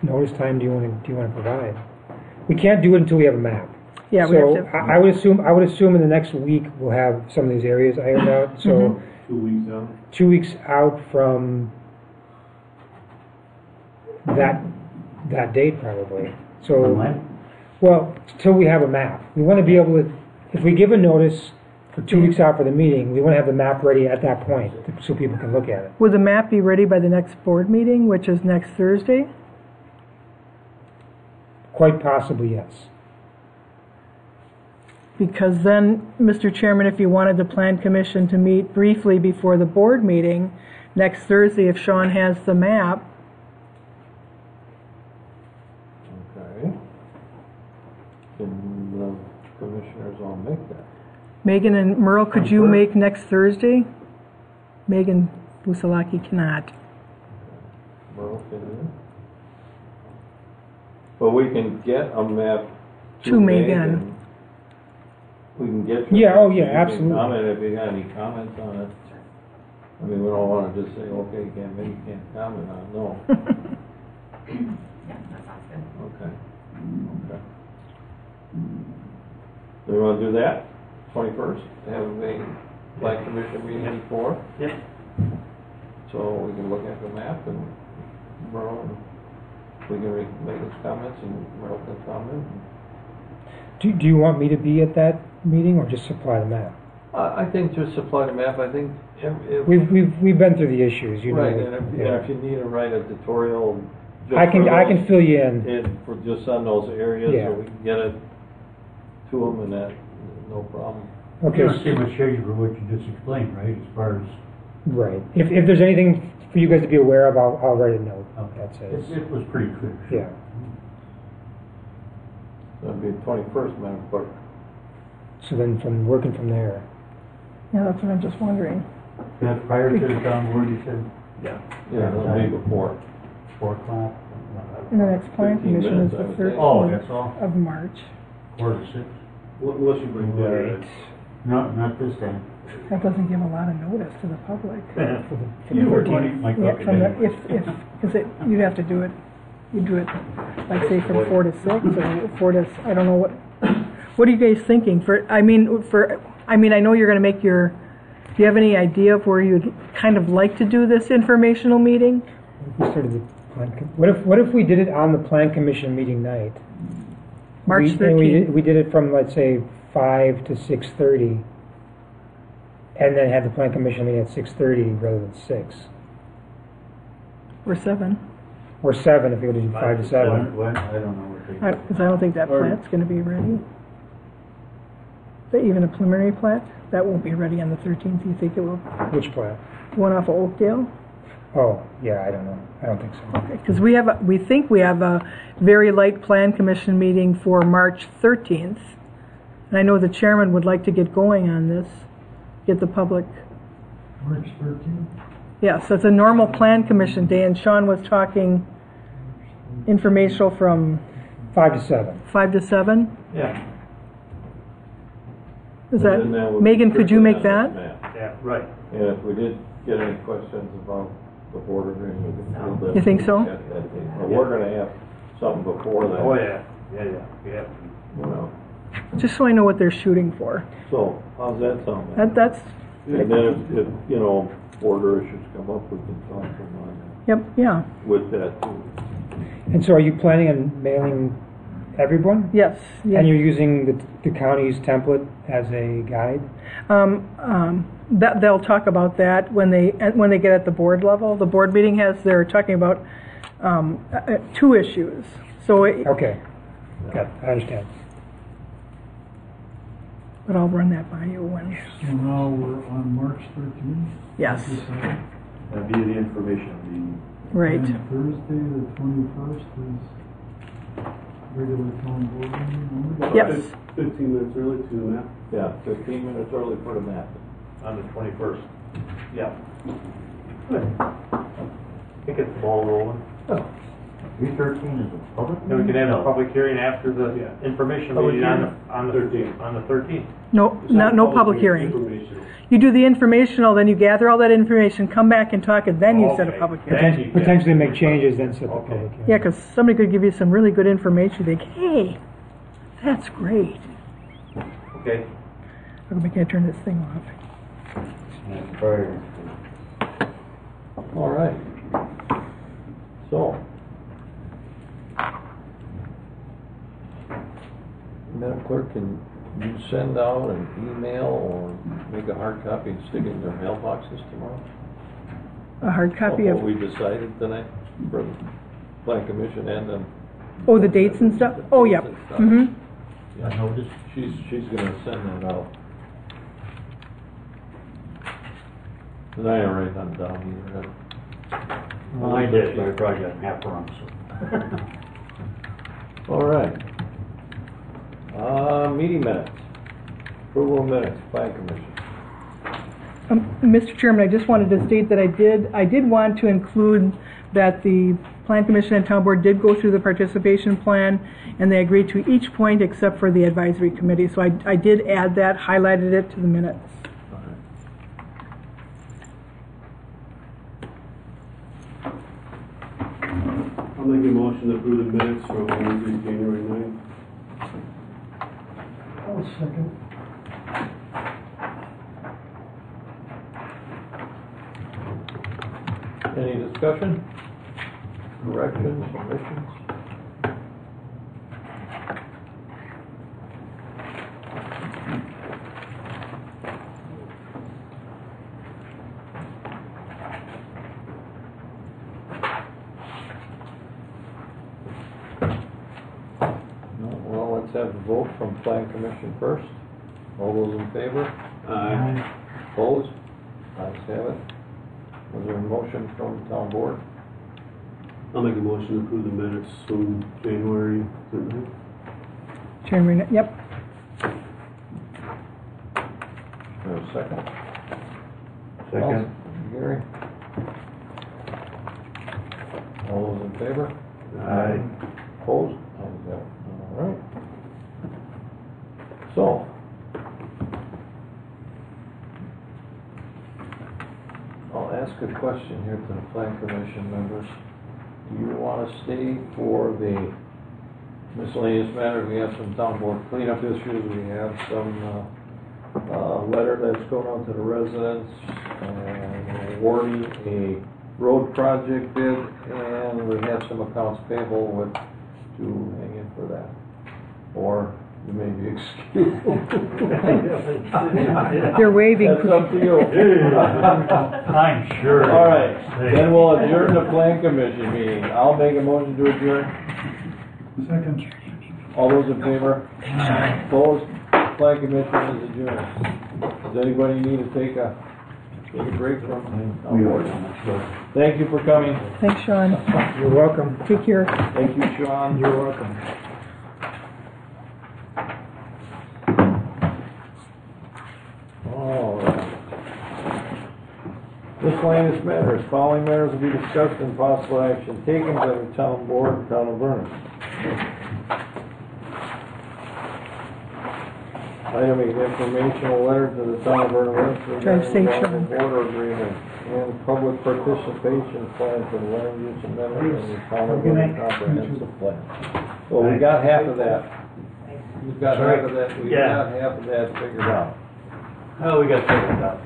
Speaker 13: notice time do you want to provide? We can't do it until we have a map.
Speaker 3: Yeah, we
Speaker 13: So
Speaker 3: have to.
Speaker 13: I would assume in the next week we'll have some of these areas ironed out. So
Speaker 3: Mhm.
Speaker 2: 2 weeks out.
Speaker 13: 2 weeks out from that date probably. So
Speaker 15: From when?
Speaker 13: well, till we have a map. We want to be able to, if we give a notice for 2 weeks out for the meeting, we want to have the map ready at that point so people can look at it.
Speaker 3: Would the map be ready by the next board meeting, which is next Thursday?
Speaker 13: Quite possibly, yes.
Speaker 3: Because then, Mr. Chairman, if you wanted the Plan Commission to meet briefly before the board meeting next Thursday, if Sean has the map,
Speaker 4: Okay. Can the commissioners all make that?
Speaker 3: Megan and Merle, could you make next Thursday? Megan Busalaki cannot.
Speaker 4: Merle, can you? But we can get a map
Speaker 3: To Megan.
Speaker 4: We can get.
Speaker 13: Yeah, oh, yeah,
Speaker 4: you can
Speaker 13: absolutely.
Speaker 4: Comment if you got any comments on it. I mean, we don't wanna just say, okay, you can't comment on it, no.
Speaker 11: Yeah, that sounds good.
Speaker 4: Okay. Do we wanna do that? 21st, have a Plan Commission meeting before?
Speaker 14: Yep.
Speaker 4: So we can look at the map and Merle, we can make his comments and Merle can comment.
Speaker 13: Do you want me to be at that meeting or just supply the map?
Speaker 4: I think just supply the map, I think if.
Speaker 13: We've been through the issues, you know.
Speaker 4: Right, and if you need to write a tutorial. just
Speaker 13: I can
Speaker 4: for those-
Speaker 13: fill you in.
Speaker 4: And for just on those areas,
Speaker 13: Yeah.
Speaker 4: so we can get it to them and that, no problem.
Speaker 13: Okay.
Speaker 15: You don't see much change for what you just explained, right, as far as,
Speaker 13: Right. If there's anything for you guys to be aware of, I'll write a note. That says.
Speaker 15: it was pretty clear.
Speaker 13: Yeah.
Speaker 4: That'd be 21st, Madam Clerk.
Speaker 13: So then working from there.
Speaker 3: Yeah, that's what I'm just wondering.
Speaker 15: That's prior to the town board, you said,
Speaker 4: Yeah, that'll be before.
Speaker 15: 4:00,
Speaker 3: And the next Plan
Speaker 4: 15
Speaker 3: Commission is
Speaker 4: minutes, I
Speaker 3: the
Speaker 4: would say.
Speaker 15: Oh,
Speaker 3: 13th
Speaker 15: that's all?
Speaker 3: of March.
Speaker 15: 4 to 6.
Speaker 2: Unless you bring dinner.
Speaker 13: Right.
Speaker 15: No, not this time.
Speaker 3: That doesn't give a lot of notice to the public.
Speaker 15: You were like,
Speaker 3: Yeah, from the, because you'd have to do it, you do it, like say from 4 to 6 or 4 to, I don't know what are you guys thinking I know you're gonna make do you have any idea of where you'd kind of like to do this informational meeting?
Speaker 13: We started the what if we did it on the Plan Commission meeting night?
Speaker 3: March
Speaker 13: And
Speaker 3: 13th.
Speaker 13: we did it from, let's say, 5 to 6:30, and then had the Plan Commission meeting at 6:30 rather than 6.
Speaker 3: Or 7,
Speaker 13: Or 7 if you would do 5 to 7.
Speaker 15: When, I don't know what they.
Speaker 3: because I don't think that plat's gonna be ready. Even a preliminary plat, that won't be ready on the 13th, you think it will?
Speaker 13: Which plan?
Speaker 3: One off of Oakdale?
Speaker 13: Oh, yeah, I don't know. I don't think so.
Speaker 3: Because we think we have a very light Plan Commission meeting for March 13th. And I know the chairman would like to get going on this, get the public.
Speaker 9: March 13th?
Speaker 3: Yes, it's a normal Plan Commission day, and Sean was talking informational from
Speaker 13: 5 to 7.
Speaker 3: 5 to 7.
Speaker 4: Yeah.
Speaker 3: Is
Speaker 4: And then
Speaker 3: that,
Speaker 4: would
Speaker 3: Megan,
Speaker 4: be
Speaker 3: could you make
Speaker 4: strictly on
Speaker 3: that?
Speaker 4: map.
Speaker 14: Yeah, right.
Speaker 4: And if we did get any questions about the border agreement, we can field that.
Speaker 3: You think so?
Speaker 4: at that date. But we're gonna have something before that.
Speaker 14: Oh, yeah, yeah.
Speaker 4: You know,
Speaker 3: Just so I know what they're shooting for.
Speaker 4: so, how's that sound? man?
Speaker 3: That's,
Speaker 4: And then if, you know, border issues come up, we can talk to them
Speaker 3: yep, yeah,
Speaker 4: with that too.
Speaker 13: And so are you planning on mailing everyone?
Speaker 3: yes. yes.
Speaker 13: And you're using the county's template as a guide?
Speaker 3: That they'll talk about that when they get at the board level. The board meeting they're talking about 2 issues. So
Speaker 13: Okay. Got it. I understand.
Speaker 3: But I'll run that by you when,
Speaker 9: So now we're on March 13th?
Speaker 3: yes,
Speaker 14: That'd be the information meeting.
Speaker 3: right.
Speaker 9: And Thursday, the 21st is regular town board meeting?
Speaker 3: Yes.
Speaker 2: 15 minutes early to the map.
Speaker 4: Yeah, 15 minutes early for the map.
Speaker 14: On the 21st. Yeah. Good. Get the ball rolling.
Speaker 15: 313 is a public?
Speaker 14: Then we can have a public hearing after the information
Speaker 2: Public
Speaker 14: meeting
Speaker 2: hearing?
Speaker 14: on the 13th. On the 13th.
Speaker 3: No, no public hearing.
Speaker 2: Informational.
Speaker 3: You do the informational, then you gather all that information, come back and talk, and then you set a
Speaker 14: Okay.
Speaker 3: public hearing.
Speaker 14: Then you-
Speaker 13: Potentially make changes, then set the
Speaker 14: Okay.
Speaker 13: public hearing.
Speaker 3: Yeah, because somebody could give you some really good information, you think, hey, that's great.
Speaker 14: Okay.
Speaker 3: I can't turn this thing off.
Speaker 15: That's prior.
Speaker 4: All right. So. Madam Clerk, can you send out an email or make a hard copy and stick it in their mailboxes tomorrow?
Speaker 3: A hard copy of,
Speaker 4: What we decided tonight for the Plan Commission and then.
Speaker 3: oh, the dates and stuff? Oh, yeah.
Speaker 4: Dates and stuff.
Speaker 3: Mm-hmm.
Speaker 4: Yeah, no, she's gonna send that out. And I ain't write that down either.
Speaker 15: Well, I did, but I probably got half wrong, so.
Speaker 4: All right. Meeting minutes. Approval of minutes, Plan Commission.
Speaker 3: Mr. Chairman, I just wanted to state that I did want to include that the Plan Commission and Town Board did go through the participation plan, and they agreed to each point except for the advisory committee. So I did add that, highlighted it to the minutes.
Speaker 2: I'll make a motion to approve the minutes from Wednesday, January 9th.
Speaker 9: I'll second.
Speaker 4: Any discussion? Corrections, omissions? No, well, let's have a vote from Plan Commission first. All those in favor?
Speaker 2: Aye.
Speaker 4: Opposed? Ayes have it. Was there a motion from Town Board?
Speaker 2: I'll make a motion to approve the minutes from January 9th.
Speaker 3: Chairman, yep.
Speaker 4: There a second?
Speaker 15: Second.
Speaker 4: Gary? All those in favor?
Speaker 15: Aye.
Speaker 4: Opposed? Ayes have it. All right. So. I'll ask a question here to the Plan Commission members. Do you want to stay for the miscellaneous matters? We have some town board cleanup issues. We have some letter that's going out to the residents awarding a road project bid, and we have some accounts payable with to hang in for that. Or you may be excused.
Speaker 3: They're waving.
Speaker 4: That's up to you.
Speaker 15: I'm sure.
Speaker 4: All right, then we'll adjourn the Plan Commission meeting. I'll make a motion to adjourn.
Speaker 9: Second.
Speaker 4: All those in favor? Opposed? Plan Commission is adjourned. Does anybody need to take a break from? Thank you for coming.
Speaker 3: Thanks, Sean.
Speaker 13: You're welcome.
Speaker 3: Take care.
Speaker 4: Thank you, Sean.
Speaker 13: You're welcome.
Speaker 4: All right. Miscellaneous matters. Following matters will be discussed and possible action taken by the town board, town of Vernon. Item 8, informational letter to the town of Vernon
Speaker 3: Drive safe,
Speaker 4: regarding
Speaker 3: Sean.
Speaker 4: the border agreement and public participation plan for the land use amendment and the town of Vernon comprehensive plan. So we got half of that. We've got half of that, we got half of that figured out.
Speaker 15: Oh, we got figured out.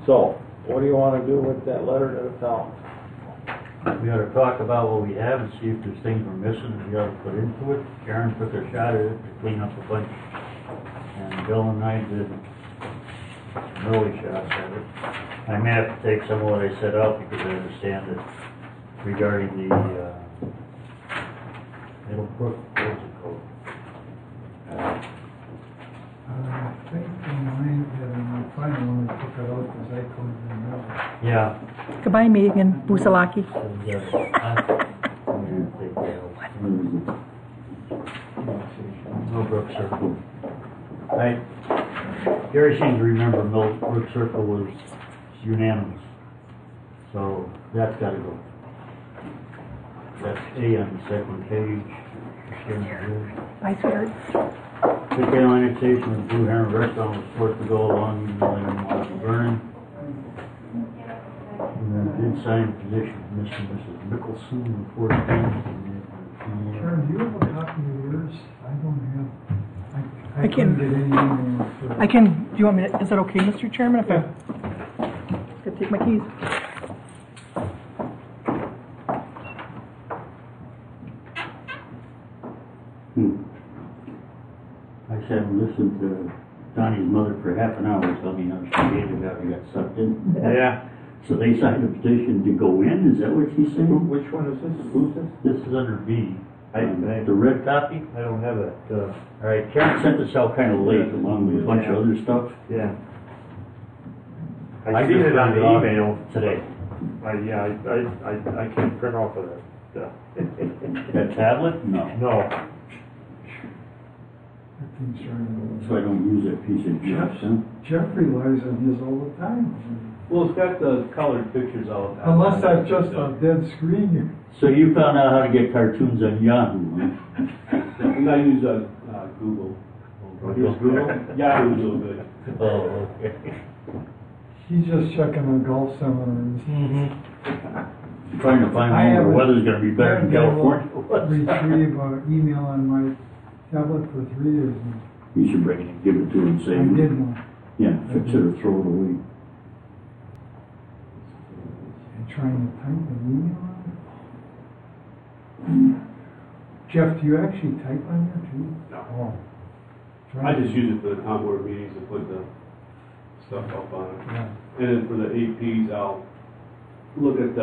Speaker 4: So, what do you want to do with that letter to the town?
Speaker 15: We ought to talk about what we have and see if there's things we're missing that we ought to put into it. Karen took a shot at it to clean up a bunch. And Bill and I did some early shots at it. I may have to take some of what I set out because I understand that regarding the, Middlebrook, what was it called?
Speaker 9: look it up because I couldn't remember.
Speaker 15: Yeah.
Speaker 3: Goodbye, Megan Busalaki.
Speaker 15: No Brook Circle. Gary seems to remember Brook Circle was unanimous. So that's gotta go. That's A on the second page.
Speaker 3: Bye, sweetheart.
Speaker 15: Retail annexation of Blue Heron Restaurant was supposed to go along with Vernon. And then did sign position of Mr. and Mrs. Mickelson and 14.
Speaker 9: Karen, do you have a copy of yours? I don't have.
Speaker 3: I can-
Speaker 9: couldn't get any email for it.
Speaker 3: I can, do you want me to, is that okay, Mr. Chairman, if I, gotta take my keys.
Speaker 15: I sat and listened to Donnie's mother for half an hour, tell me how she hated how he got sucked in.
Speaker 14: Yeah.
Speaker 15: So they signed a petition to go in, is that what she's saying?
Speaker 14: Which one is this? Who's this?
Speaker 15: This is under B.
Speaker 14: I
Speaker 15: The red copy?
Speaker 14: don't have that,
Speaker 15: All right, Karen sent this out kind of late, along with a bunch of other stuff.
Speaker 14: yeah.
Speaker 15: I
Speaker 14: I seen
Speaker 15: just
Speaker 14: it on the
Speaker 15: printed it off
Speaker 14: email.
Speaker 15: today.
Speaker 14: I can't print off of that.
Speaker 15: That tablet? No.
Speaker 14: No.
Speaker 9: That thing's trying to.
Speaker 15: So I don't use that piece of Jeff's, huh?
Speaker 9: Jeff relies on his all the time.
Speaker 2: Well, it's got the colored pictures all the time.
Speaker 9: Unless that's just a dead screen.
Speaker 15: So you found out how to get cartoons on Yahoo, huh?
Speaker 2: And I use Google.
Speaker 15: Use Google?
Speaker 2: Yahoo's a little good.
Speaker 15: Oh, okay.
Speaker 9: He's just checking on golf seminars.
Speaker 15: Trying to find
Speaker 9: I
Speaker 15: out where
Speaker 9: haven't-
Speaker 15: weather's gonna be better in
Speaker 9: I haven't
Speaker 15: California.
Speaker 9: retrieve an email on my tablet for 3 years now.
Speaker 15: You should bring it and give it to him, say.
Speaker 9: I did one.
Speaker 15: Yeah, fix it or throw it away.
Speaker 9: I'm trying to type an email on it. Jeff, do you actually type on there too?
Speaker 2: No.
Speaker 9: Oh.
Speaker 2: I just use it for the town board meetings to put the stuff up on it.
Speaker 9: Yeah.
Speaker 2: And then for the APs, I'll look at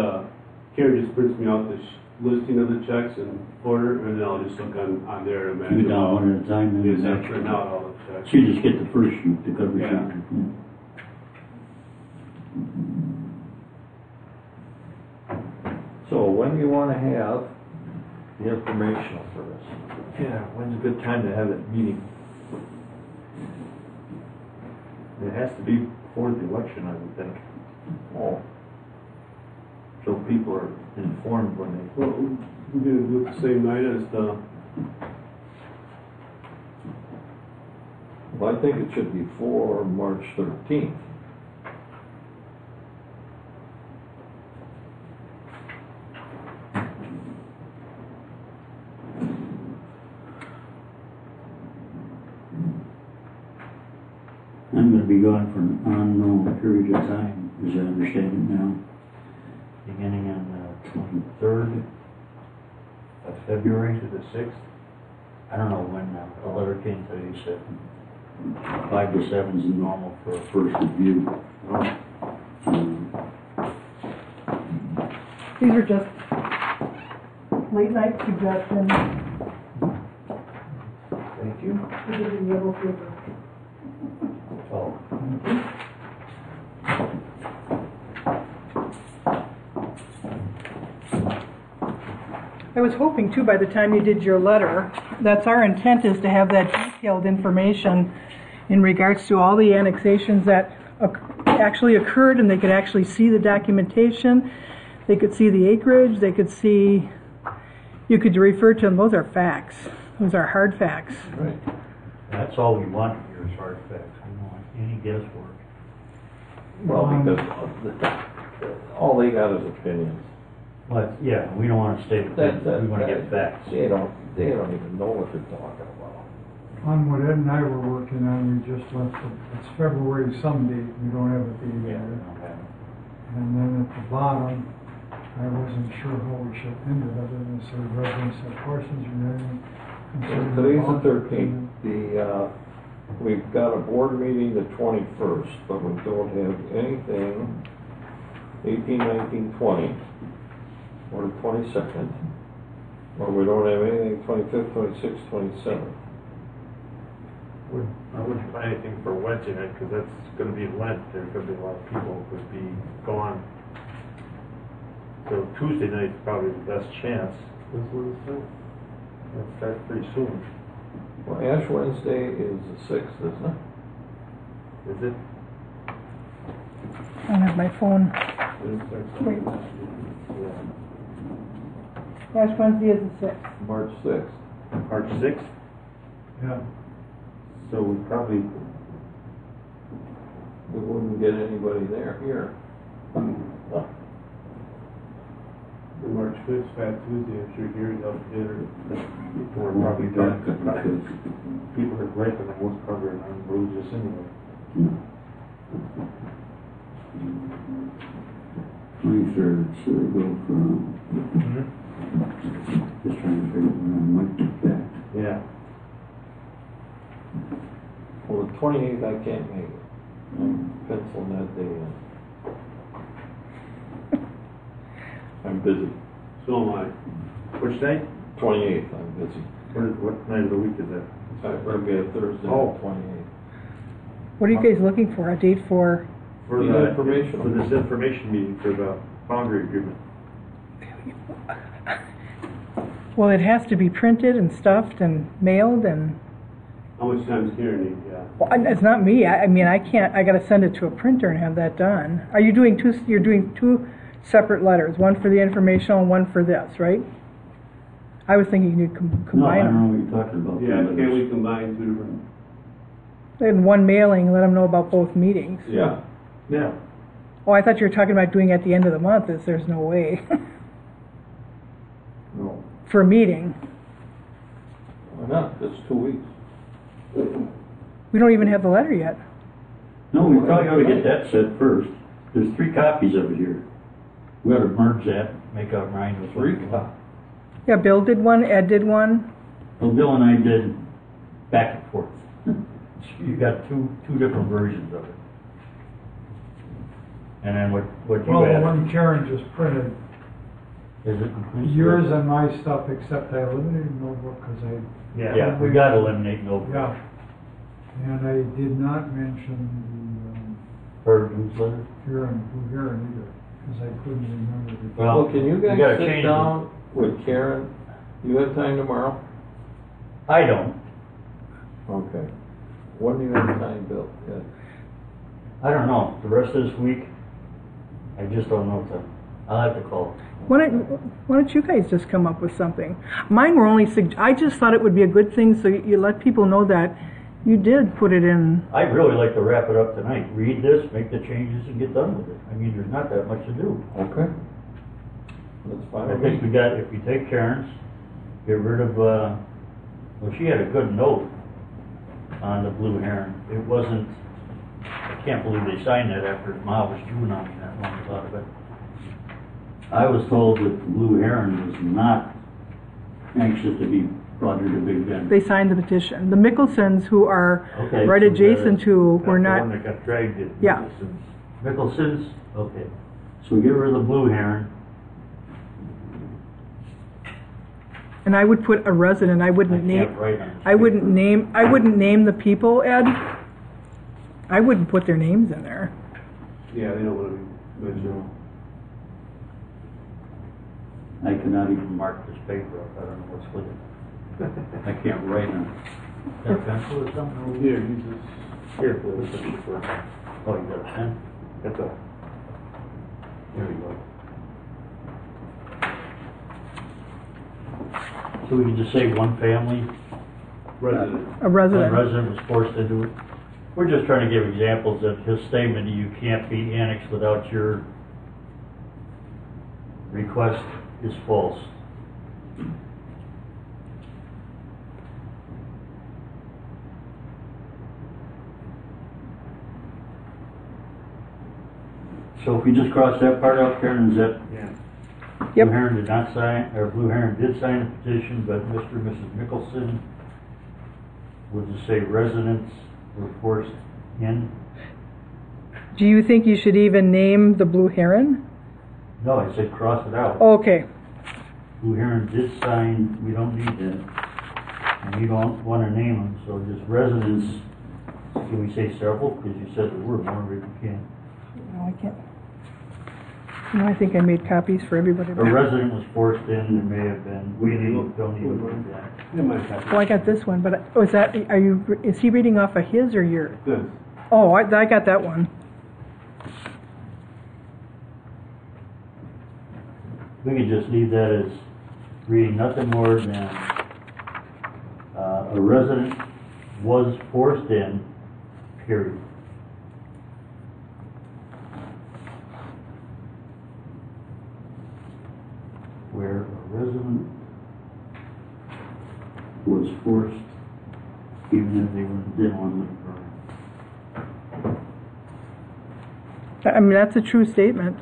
Speaker 2: Karen just prints me out the listing of the checks and order, and then I'll just look on there and
Speaker 15: Do
Speaker 2: imagine.
Speaker 15: it down one at a time,
Speaker 2: Yes,
Speaker 15: then
Speaker 2: I
Speaker 15: match.
Speaker 2: print out all the checks.
Speaker 15: So you just get the first sheet, the cover sheet.
Speaker 2: Yeah.
Speaker 4: So when do you want to have the informational for this?
Speaker 14: Yeah, when's a good time to have that meeting? It has to be before the election, I would think.
Speaker 4: Oh,
Speaker 14: So people are informed when they.
Speaker 2: Well, we're gonna do it the same night as the,
Speaker 4: well, I think it should be for March 13th.
Speaker 15: I'm gonna be gone for an unknown period of time, as I understand it now. Beginning on the 23rd of February.
Speaker 14: To the 6th?
Speaker 15: I don't know when the letter came today, said 5 to 7 is normal for a first review.
Speaker 3: These are just late night suggestions.
Speaker 14: Thank you.
Speaker 3: These are the yellow paper.
Speaker 15: Oh.
Speaker 3: I was hoping too, by the time you did your letter, that's our intent, is to have that detailed information in regards to all the annexations that actually occurred, and they could actually see the documentation, they could see the acreage, they could see, you could refer to them, those are facts. Those are hard facts.
Speaker 15: Right. That's all we want here is hard facts. We don't want any guesswork.
Speaker 4: Well, because all they got is opinions.
Speaker 15: But, yeah, we don't want to stay with that. We want to get facts.
Speaker 4: They don't even know what they're talking about.
Speaker 9: On what Ed and I were working on, we just left it's February some date, we don't have a date yet.
Speaker 15: Okay.
Speaker 9: And then at the bottom, I wasn't sure how we should end it, other than say residents have questions or anything.
Speaker 4: Today's the 13th. We've got a board meeting the 21st, but we don't have anything 18, 19, 20, or the 22nd, or we don't have anything 25th, 26th, 27th.
Speaker 14: I wouldn't plan anything for Wednesday night, because that's gonna be Lent, there's gonna be a lot of people who could be gone. So Tuesday night's probably the best chance. That's pretty soon.
Speaker 4: Well, Ash Wednesday is the 6th, isn't it?
Speaker 14: Is it?
Speaker 3: I don't have my phone. Wait. Ash Wednesday is the 6th.
Speaker 4: March 6th.
Speaker 14: March 6th?
Speaker 9: Yeah.
Speaker 14: So we probably,
Speaker 4: We wouldn't get anybody there, here.
Speaker 2: The March 5th, Fat Tuesday, I'm sure Gary's out to dinner. People are probably done, because people are right for the most part are on bruises anyway.
Speaker 15: 23rd, so they go from, just trying to figure out when I might get back.
Speaker 14: yeah.
Speaker 4: Well, the 28th I can't make it. I'm penciling that day in. I'm busy.
Speaker 2: So am I.
Speaker 14: Which day?
Speaker 4: 28th, I'm busy.
Speaker 14: What night of the week is that?
Speaker 4: I'll be at Thursday,
Speaker 14: Oh.
Speaker 4: the 28th.
Speaker 3: What are you guys looking for? A date for?
Speaker 14: For
Speaker 4: The
Speaker 14: the
Speaker 4: informational.
Speaker 14: For this information meeting for the boundary agreement.
Speaker 3: Well, it has to be printed and stuffed and mailed and,
Speaker 2: How much time is Gary need? Yeah.
Speaker 3: well, it's not me. I mean, I can't, I gotta send it to a printer and have that done. Are you doing you're doing two separate letters, one for the informational and one for this, right? I was thinking you'd
Speaker 15: No, I
Speaker 3: combine
Speaker 15: don't know
Speaker 3: them.
Speaker 15: what you're talking about.
Speaker 2: Yeah, can we combine two different?
Speaker 3: In one mailing, let them know about both meetings.
Speaker 4: Yeah.
Speaker 14: Yeah.
Speaker 3: Oh, I thought you were talking about doing at the end of the month, there's no way.
Speaker 4: No.
Speaker 3: For a meeting.
Speaker 4: Why not? It's 2 weeks.
Speaker 3: We don't even have the letter yet.
Speaker 15: No, we probably ought to get that set first. There's 3 copies of it here. We ought to merge that, make out mine with
Speaker 4: 3
Speaker 15: what-
Speaker 4: copies.
Speaker 3: Yeah, Bill did one, Ed did one.
Speaker 15: Well, Bill and I did back and forth. You got two different versions of it. And then what you
Speaker 9: Well, the
Speaker 15: had,
Speaker 9: one Karen just printed,
Speaker 15: is it?
Speaker 9: yours and my stuff, except I eliminated notebook because I,
Speaker 15: Yeah, we gotta eliminate notebook.
Speaker 9: yeah. And I did not mention
Speaker 15: Per newsletter?
Speaker 9: the Blue Heron either, because I couldn't remember the.
Speaker 15: Well,
Speaker 4: Well, can you
Speaker 15: we
Speaker 4: guys
Speaker 15: gotta
Speaker 4: sit
Speaker 15: change
Speaker 4: down with Karen? You have time tomorrow?
Speaker 15: I don't.
Speaker 4: Okay. When do you have time, Bill? Yeah.
Speaker 15: I don't know. The rest of this week, I just don't know. I'll have to call.
Speaker 3: Why don't you guys just come up with something? Mine were only, I just thought it would be a good thing so you let people know that you did put it in.
Speaker 15: I'd really like to wrap it up tonight. Read this, make the changes, and get done with it. I mean, there's not that much to do.
Speaker 4: Okay. That's fine.
Speaker 15: I
Speaker 4: with
Speaker 15: think
Speaker 4: me.
Speaker 15: we got, if we take Karen's, get rid of, well, she had a good note on the Blue Heron. It wasn't, I can't believe they signed that after Ma was chewing on me that long about it. I was told that the Blue Heron was not anxious to be brought into Big Bend.
Speaker 3: They signed the petition. The Mickelsons, who are
Speaker 15: Okay,
Speaker 3: right
Speaker 15: so
Speaker 3: adjacent to, were
Speaker 14: That's the one
Speaker 3: not,
Speaker 14: that got dragged in.
Speaker 3: Yeah.
Speaker 15: Mickelson's? Okay. So we get rid of the Blue Heron.
Speaker 3: and I would put a resident. I wouldn't
Speaker 15: I
Speaker 3: name.
Speaker 15: can't write on it.
Speaker 3: I wouldn't name the people, Ed. I wouldn't put their names in there.
Speaker 2: Yeah, they don't want to be mentioned.
Speaker 15: I cannot even mark this paper up. I don't know what's with it. I can't write on it. That pencil or something?
Speaker 2: Here, use this.
Speaker 14: Here, please.
Speaker 15: Oh, you got a pen?
Speaker 14: That's a,
Speaker 15: There you go. So we can just say one family,
Speaker 2: Resident.
Speaker 3: A resident.
Speaker 15: one resident was forced to do it. We're just trying to give examples of his statement, you can't be annexed without your request is false. So if we just cross that part out, Karen, is that
Speaker 14: yeah.
Speaker 3: Yep.
Speaker 15: Blue Heron did not sign, or Blue Heron did sign the petition, but Mr. and Mrs. Mickelson, would just say residents were forced in?
Speaker 3: Do you think you should even name the Blue Heron?
Speaker 15: No, I said cross it out.
Speaker 3: Okay.
Speaker 15: Blue Heron did sign, we don't need that.
Speaker 5: And you don't wanna name them, so just residents, can we say several? Because you said there were more, maybe we can.
Speaker 3: No, I can't. No, I think I made copies for everybody.
Speaker 5: A resident was forced in, there may have been, don't even look at that.
Speaker 3: Oh, I got this one, but, oh, is he reading off of his or yours?
Speaker 2: Good.
Speaker 3: Oh, I got that one.
Speaker 5: We could just leave that as reading nothing more than, a resident was forced in, period. Where a resident was forced, even if they didn't want to live for
Speaker 3: I mean, that's a true statement.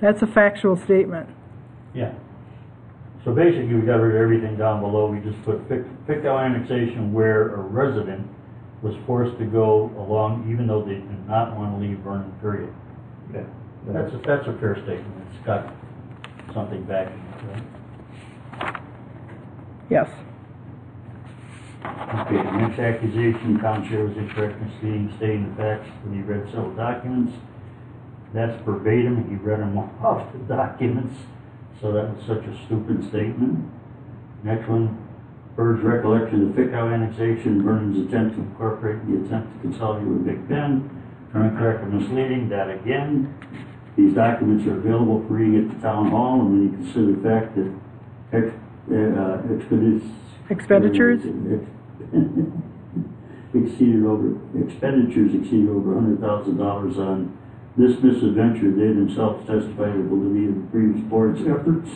Speaker 3: That's a factual statement.
Speaker 5: Yeah. So basically, we got rid of everything down below. We just put picked out annexation where a resident was forced to go along, even though they did not want to leave Vernon, period.
Speaker 2: Yeah.
Speaker 5: That's a fair statement. It's got something backing it, right?
Speaker 3: Yes.
Speaker 5: Okay, the next accusation, town chair was incorrect in stating the facts when he read several documents. That's verbatim, he read them off the documents, so that was such a stupid statement. Next one, Bird's recollection of the Fickow annexation, Vernon's attempt to incorporate the attempt to consolidate with Big Bend, incorrect and misleading, that again. These documents are available for reading at the town hall, and when you consider the fact that expenditures exceeded over $100,000 on this misadventure, they themselves testified to the validity of the previous board's efforts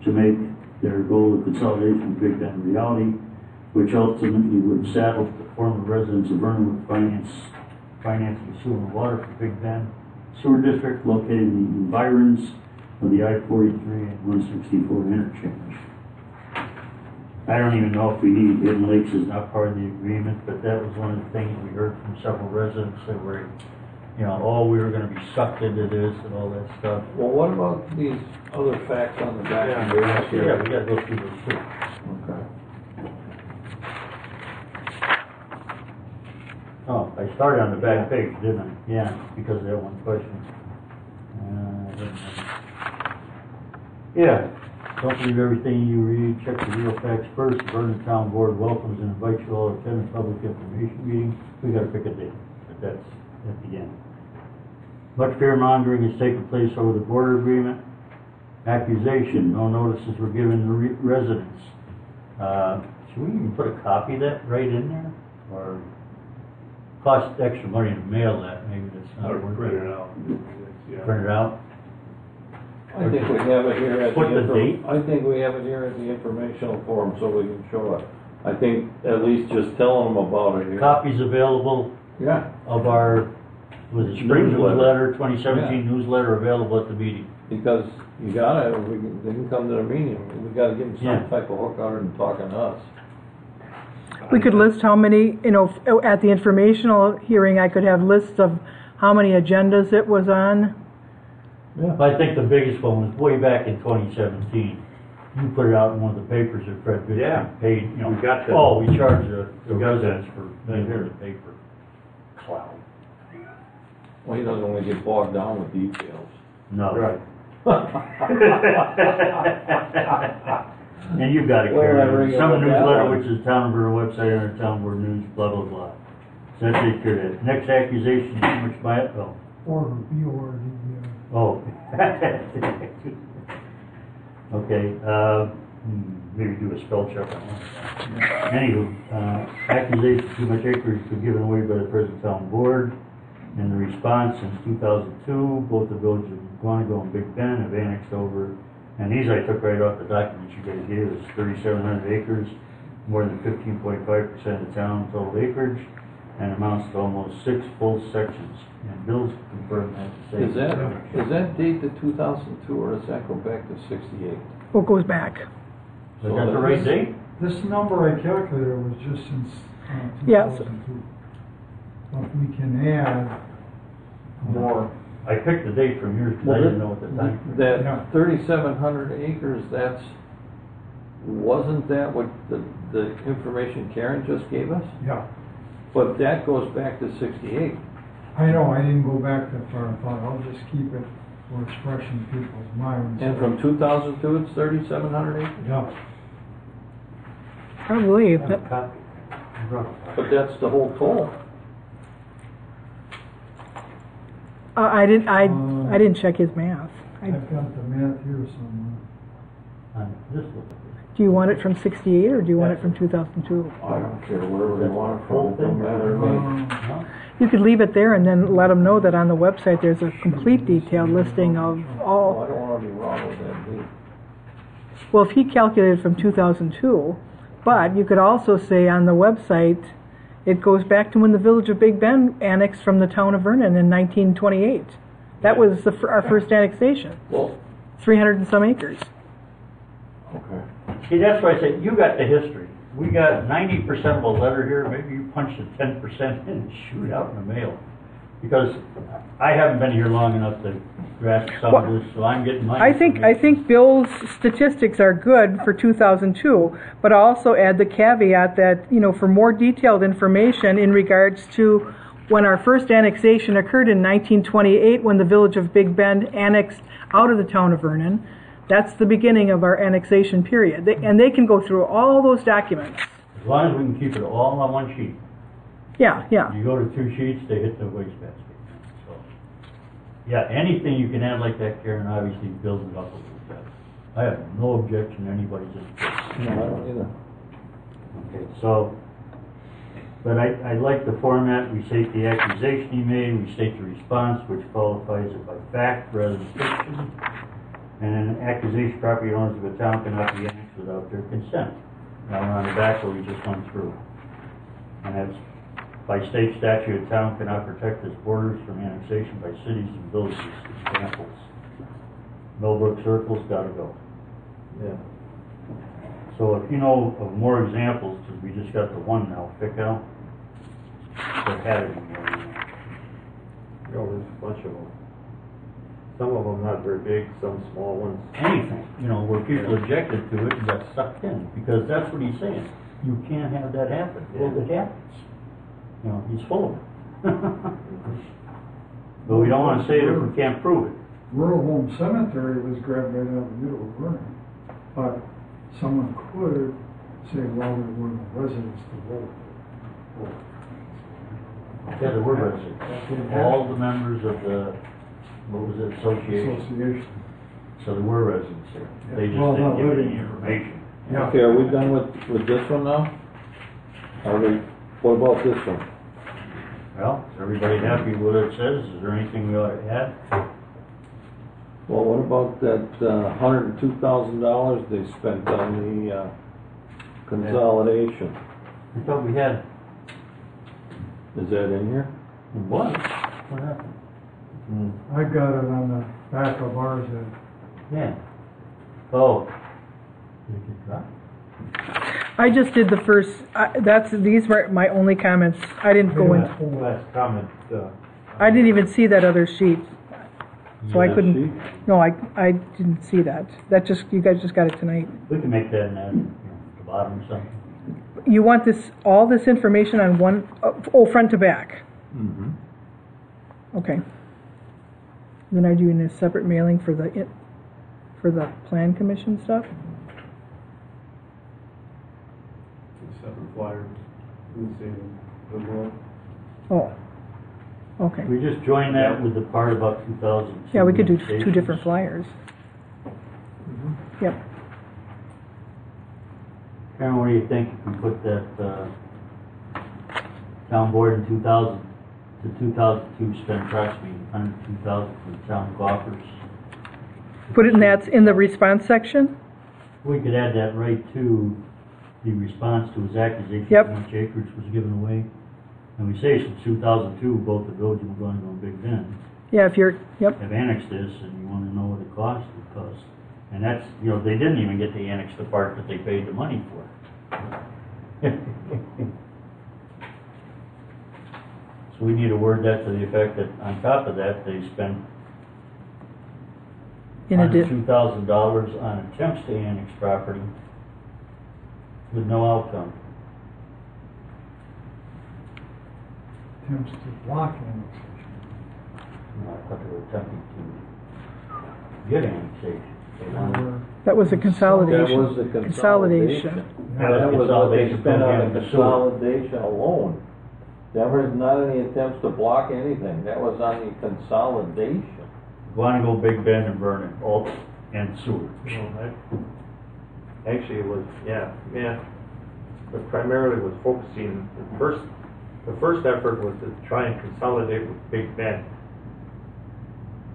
Speaker 5: to make their goal of consolidation with Big Bend reality, which ultimately would have saddled the former residents of Vernon with financing sewer and water for Big Bend Sewer District located in the environs of the I-43 and 164 interchange. I don't even know if we need Hidden Lakes is not part of the agreement, but that was one of the things we heard from several residents that were, we were going to be sucked into this and all that stuff.
Speaker 4: Well, what about these other facts on the back?
Speaker 5: Yeah, we got to go through those too.
Speaker 4: Okay.
Speaker 5: Oh, I started on the back page, didn't I? Yeah, because of that one question. Yeah, don't believe everything you read. Check the real facts first. The Vernon Town Board welcomes and invites you all to attend a public information meeting. We got to pick a date, but that's at the end. Much fear mongering has taken place over the border agreement. Accusation, no notices were given to residents. Should we even put a copy of that right in there? Or cost extra money to mail that? Maybe that's not worth it.
Speaker 2: Print it out. Yeah.
Speaker 5: Print it out?
Speaker 4: I think we have it here at
Speaker 5: Put the date?
Speaker 4: I think we have it here at the informational forum so we can show it. I think at least just telling them about it here.
Speaker 5: Copies available
Speaker 4: Yeah.
Speaker 5: of our, spring
Speaker 4: Newsletter.
Speaker 5: newsletter, 2017 newsletter available at the meeting.
Speaker 4: Because you gotta, they can come to the meeting. We gotta give them
Speaker 5: Yeah.
Speaker 4: some type of hook other than talking to us.
Speaker 3: We could list how many, at the informational hearing, I could have lists of how many agendas it was on.
Speaker 5: Yeah. I think the biggest one was way back in 2017. You put it out in one of the papers that Fred Vick paid,
Speaker 2: We got that.
Speaker 5: Oh, we charge the residents for being here to pay for cloud.
Speaker 4: Well, he doesn't want to get bogged down with details.
Speaker 5: No.
Speaker 2: Right.
Speaker 5: And you've got to
Speaker 4: Well,
Speaker 5: carry
Speaker 4: I bring
Speaker 5: it.
Speaker 4: it
Speaker 5: Some
Speaker 4: up that
Speaker 5: newsletter,
Speaker 4: one.
Speaker 5: which is Town Board website under Town Board News, blah, blah, blah. So that takes care of that. Next accusation, which by it,
Speaker 9: Order, B-O-R-D,
Speaker 5: Oh. Okay, maybe do a spell check on that. Anywho, accusation too much acreage was given away by the present town board. And the response since 2002, both the villages of Guanago and Big Bend have annexed over, and these I took right off the documents you guys gave us, 3,700 acres, more than 15.5% of the town total acreage, and amounts to almost 6 full sections. And Bill's confirmed that to say.
Speaker 4: Is that date the 2002 or does that go back to 68?
Speaker 3: What goes back?
Speaker 5: Was that the right date?
Speaker 9: This number I calculated was just since
Speaker 3: Yes.
Speaker 9: 2002. But we can add
Speaker 4: More.
Speaker 5: I picked the date from yours because I didn't know at the time.
Speaker 4: That 3,700 acres, that's Wasn't that what the information Karen just gave us?
Speaker 9: Yeah.
Speaker 4: But that goes back to 68.
Speaker 9: I know, I didn't go back that far. I thought I'll just keep it for it's fresh in people's minds.
Speaker 4: And from 2002, it's 3,700 acres?
Speaker 9: Yeah.
Speaker 3: Probably.
Speaker 4: But that's the whole total.
Speaker 3: I didn't check his math.
Speaker 9: I've got the math here somewhere.
Speaker 3: Do you want it from 68 or do you want it from 2002?
Speaker 4: I don't care where they want it from, it don't matter to me.
Speaker 3: You could leave it there and then let them know that on the website there's a complete detailed listing of all.
Speaker 4: I don't want to be wrong with that date.
Speaker 3: Well, if he calculated from 2002, but you could also say on the website it goes back to when the village of Big Bend annexed from the town of Vernon in 1928. That was our first annexation.
Speaker 4: Well,
Speaker 3: 300 and some acres.
Speaker 4: okay.
Speaker 5: See, that's why I said, you got the history. We got 90% of a letter here, maybe you punch the 10% in and shoot it out in the mail. Because I haven't been here long enough to grasp some of this, so I'm getting my
Speaker 3: I think Bill's statistics are good for 2002, but also add the caveat that, for more detailed information in regards to when our first annexation occurred in 1928, when the village of Big Bend annexed out of the town of Vernon. That's the beginning of our annexation period. And they can go through all those documents.
Speaker 5: As long as we can keep it all on one sheet.
Speaker 3: Yeah.
Speaker 5: You go to 2 sheets, they hit the wastebasket. So, yeah, anything you can add like that, Karen, obviously builds it up a little bit. I have no objection to anybody's input.
Speaker 4: No, I don't either.
Speaker 5: Okay, so, but I like the format. We state the accusation he made, we state the response, which qualifies it by fact rather than fiction. And an accusation property owners of a town cannot be annexed without their consent. Now we're on the back where we just went through. And that's by state statute, a town cannot protect its borders from annexation by cities and villages. Examples. Millbrook Circle's gotta go.
Speaker 2: Yeah.
Speaker 5: So if you know of more examples, because we just got the one now, pick out. There had to be more.
Speaker 2: There's a bunch of them. Some of them not very big, some small ones.
Speaker 5: Anything, where people objected to it and got sucked in, because that's what he's saying. You can't have that happen. Well, it happens. He's full of it. But we don't want to say that we can't prove it.
Speaker 9: Rural Home Cemetery was grabbed right out of the middle of Vernon. But someone could say, well, there were no residents to vote.
Speaker 5: Yeah, there were residents. All the members of the, what was it, association. So there were residents there. They just didn't give any information.
Speaker 9: Yeah.
Speaker 4: Okay, are we done with this one now? What about this one?
Speaker 5: Well, is everybody happy with what it says? Is there anything we ought to add?
Speaker 4: Well, what about that $102,000 they spent on the consolidation?
Speaker 5: I thought we had.
Speaker 4: Is that in here?
Speaker 5: What? What happened?
Speaker 9: I got it on the back of ours.
Speaker 5: Yeah. Oh. Did it get dropped?
Speaker 3: I just did the first, these were my only comments. I didn't go in.
Speaker 2: Last comment.
Speaker 3: I didn't even see that other sheet. So I couldn't,
Speaker 4: sheet?
Speaker 3: no, I didn't see that. You guys just got it tonight.
Speaker 5: We can make that an ad, at the bottom or something.
Speaker 3: You want all this information on one, front to back?
Speaker 4: Mm-hmm.
Speaker 3: Okay. Then are you doing a separate mailing for the plan commission stuff?
Speaker 2: Separate flyers in the same envelope.
Speaker 3: Oh, okay.
Speaker 5: We just join that with the part about 2000.
Speaker 3: Yeah, we could do two different flyers. Yep.
Speaker 5: Karen, what do you think if we put that town board in 2000 to 2002 spent approximately $102,000 for the town coffers?
Speaker 3: Put it in the response section?
Speaker 5: We could add that right to the response to his accusation
Speaker 3: Yep.
Speaker 5: how much acreage was given away. And we say since 2002, both the village of McGonigal and Big Bend
Speaker 3: Yeah, if you're, yep.
Speaker 5: have annexed this, and you want to know what it cost. And that's, they didn't even get to annex the part that they paid the money for. So we need to word that to the effect that on top of that, they spent $102,000 on attempts to annex property
Speaker 12: with no outcome.
Speaker 9: Attempts to block annexation.
Speaker 12: I thought they were attempting to get annexation. They wanted-
Speaker 3: That was a consolidation.
Speaker 4: That was the
Speaker 3: Consolidation.
Speaker 4: That was what they
Speaker 12: Consolidation
Speaker 4: spent on
Speaker 12: program
Speaker 4: the
Speaker 12: to sewer.
Speaker 4: consolidation alone. There was not any attempts to block anything, that was on the consolidation.
Speaker 12: Guanago, Big Bend, and Vernon, all, and sewer.
Speaker 14: Actually, it was, yeah, but primarily was focusing, the first effort was to try and consolidate with Big Bend.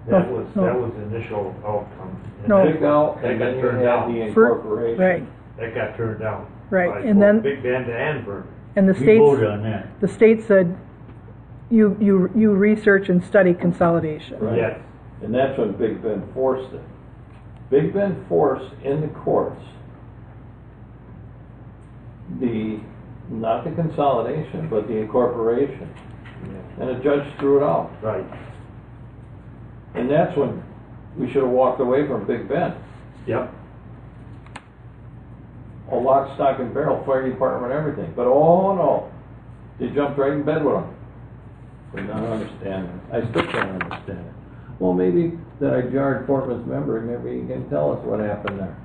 Speaker 14: That was the initial outcome. And
Speaker 3: No.
Speaker 4: Pick out,
Speaker 14: That
Speaker 4: and
Speaker 14: got
Speaker 4: then you
Speaker 14: turned
Speaker 4: had
Speaker 14: down.
Speaker 4: the
Speaker 3: For-
Speaker 4: incorporation.
Speaker 3: Right,
Speaker 14: That got turned down.
Speaker 3: right,
Speaker 14: by
Speaker 3: and
Speaker 14: both
Speaker 3: then,
Speaker 14: Big Bend and Vernon.
Speaker 3: and the
Speaker 12: We
Speaker 3: states,
Speaker 12: voted on that.
Speaker 3: the state said, you research and study consolidation.
Speaker 4: Right.
Speaker 14: Yes.
Speaker 4: And that's when Big Bend forced it. Big Bend forced in the courts not the consolidation, but the incorporation. And the judge threw it out.
Speaker 14: Right.
Speaker 4: And that's when we should have walked away from Big Bend.
Speaker 14: Yep.
Speaker 4: A lock, stock, and barrel, fire department, everything. But oh no, they jumped right in bed with them. Could not understand it. I still can't understand it. Well, maybe that I jarred Portman's memory. Maybe he can tell us what happened there.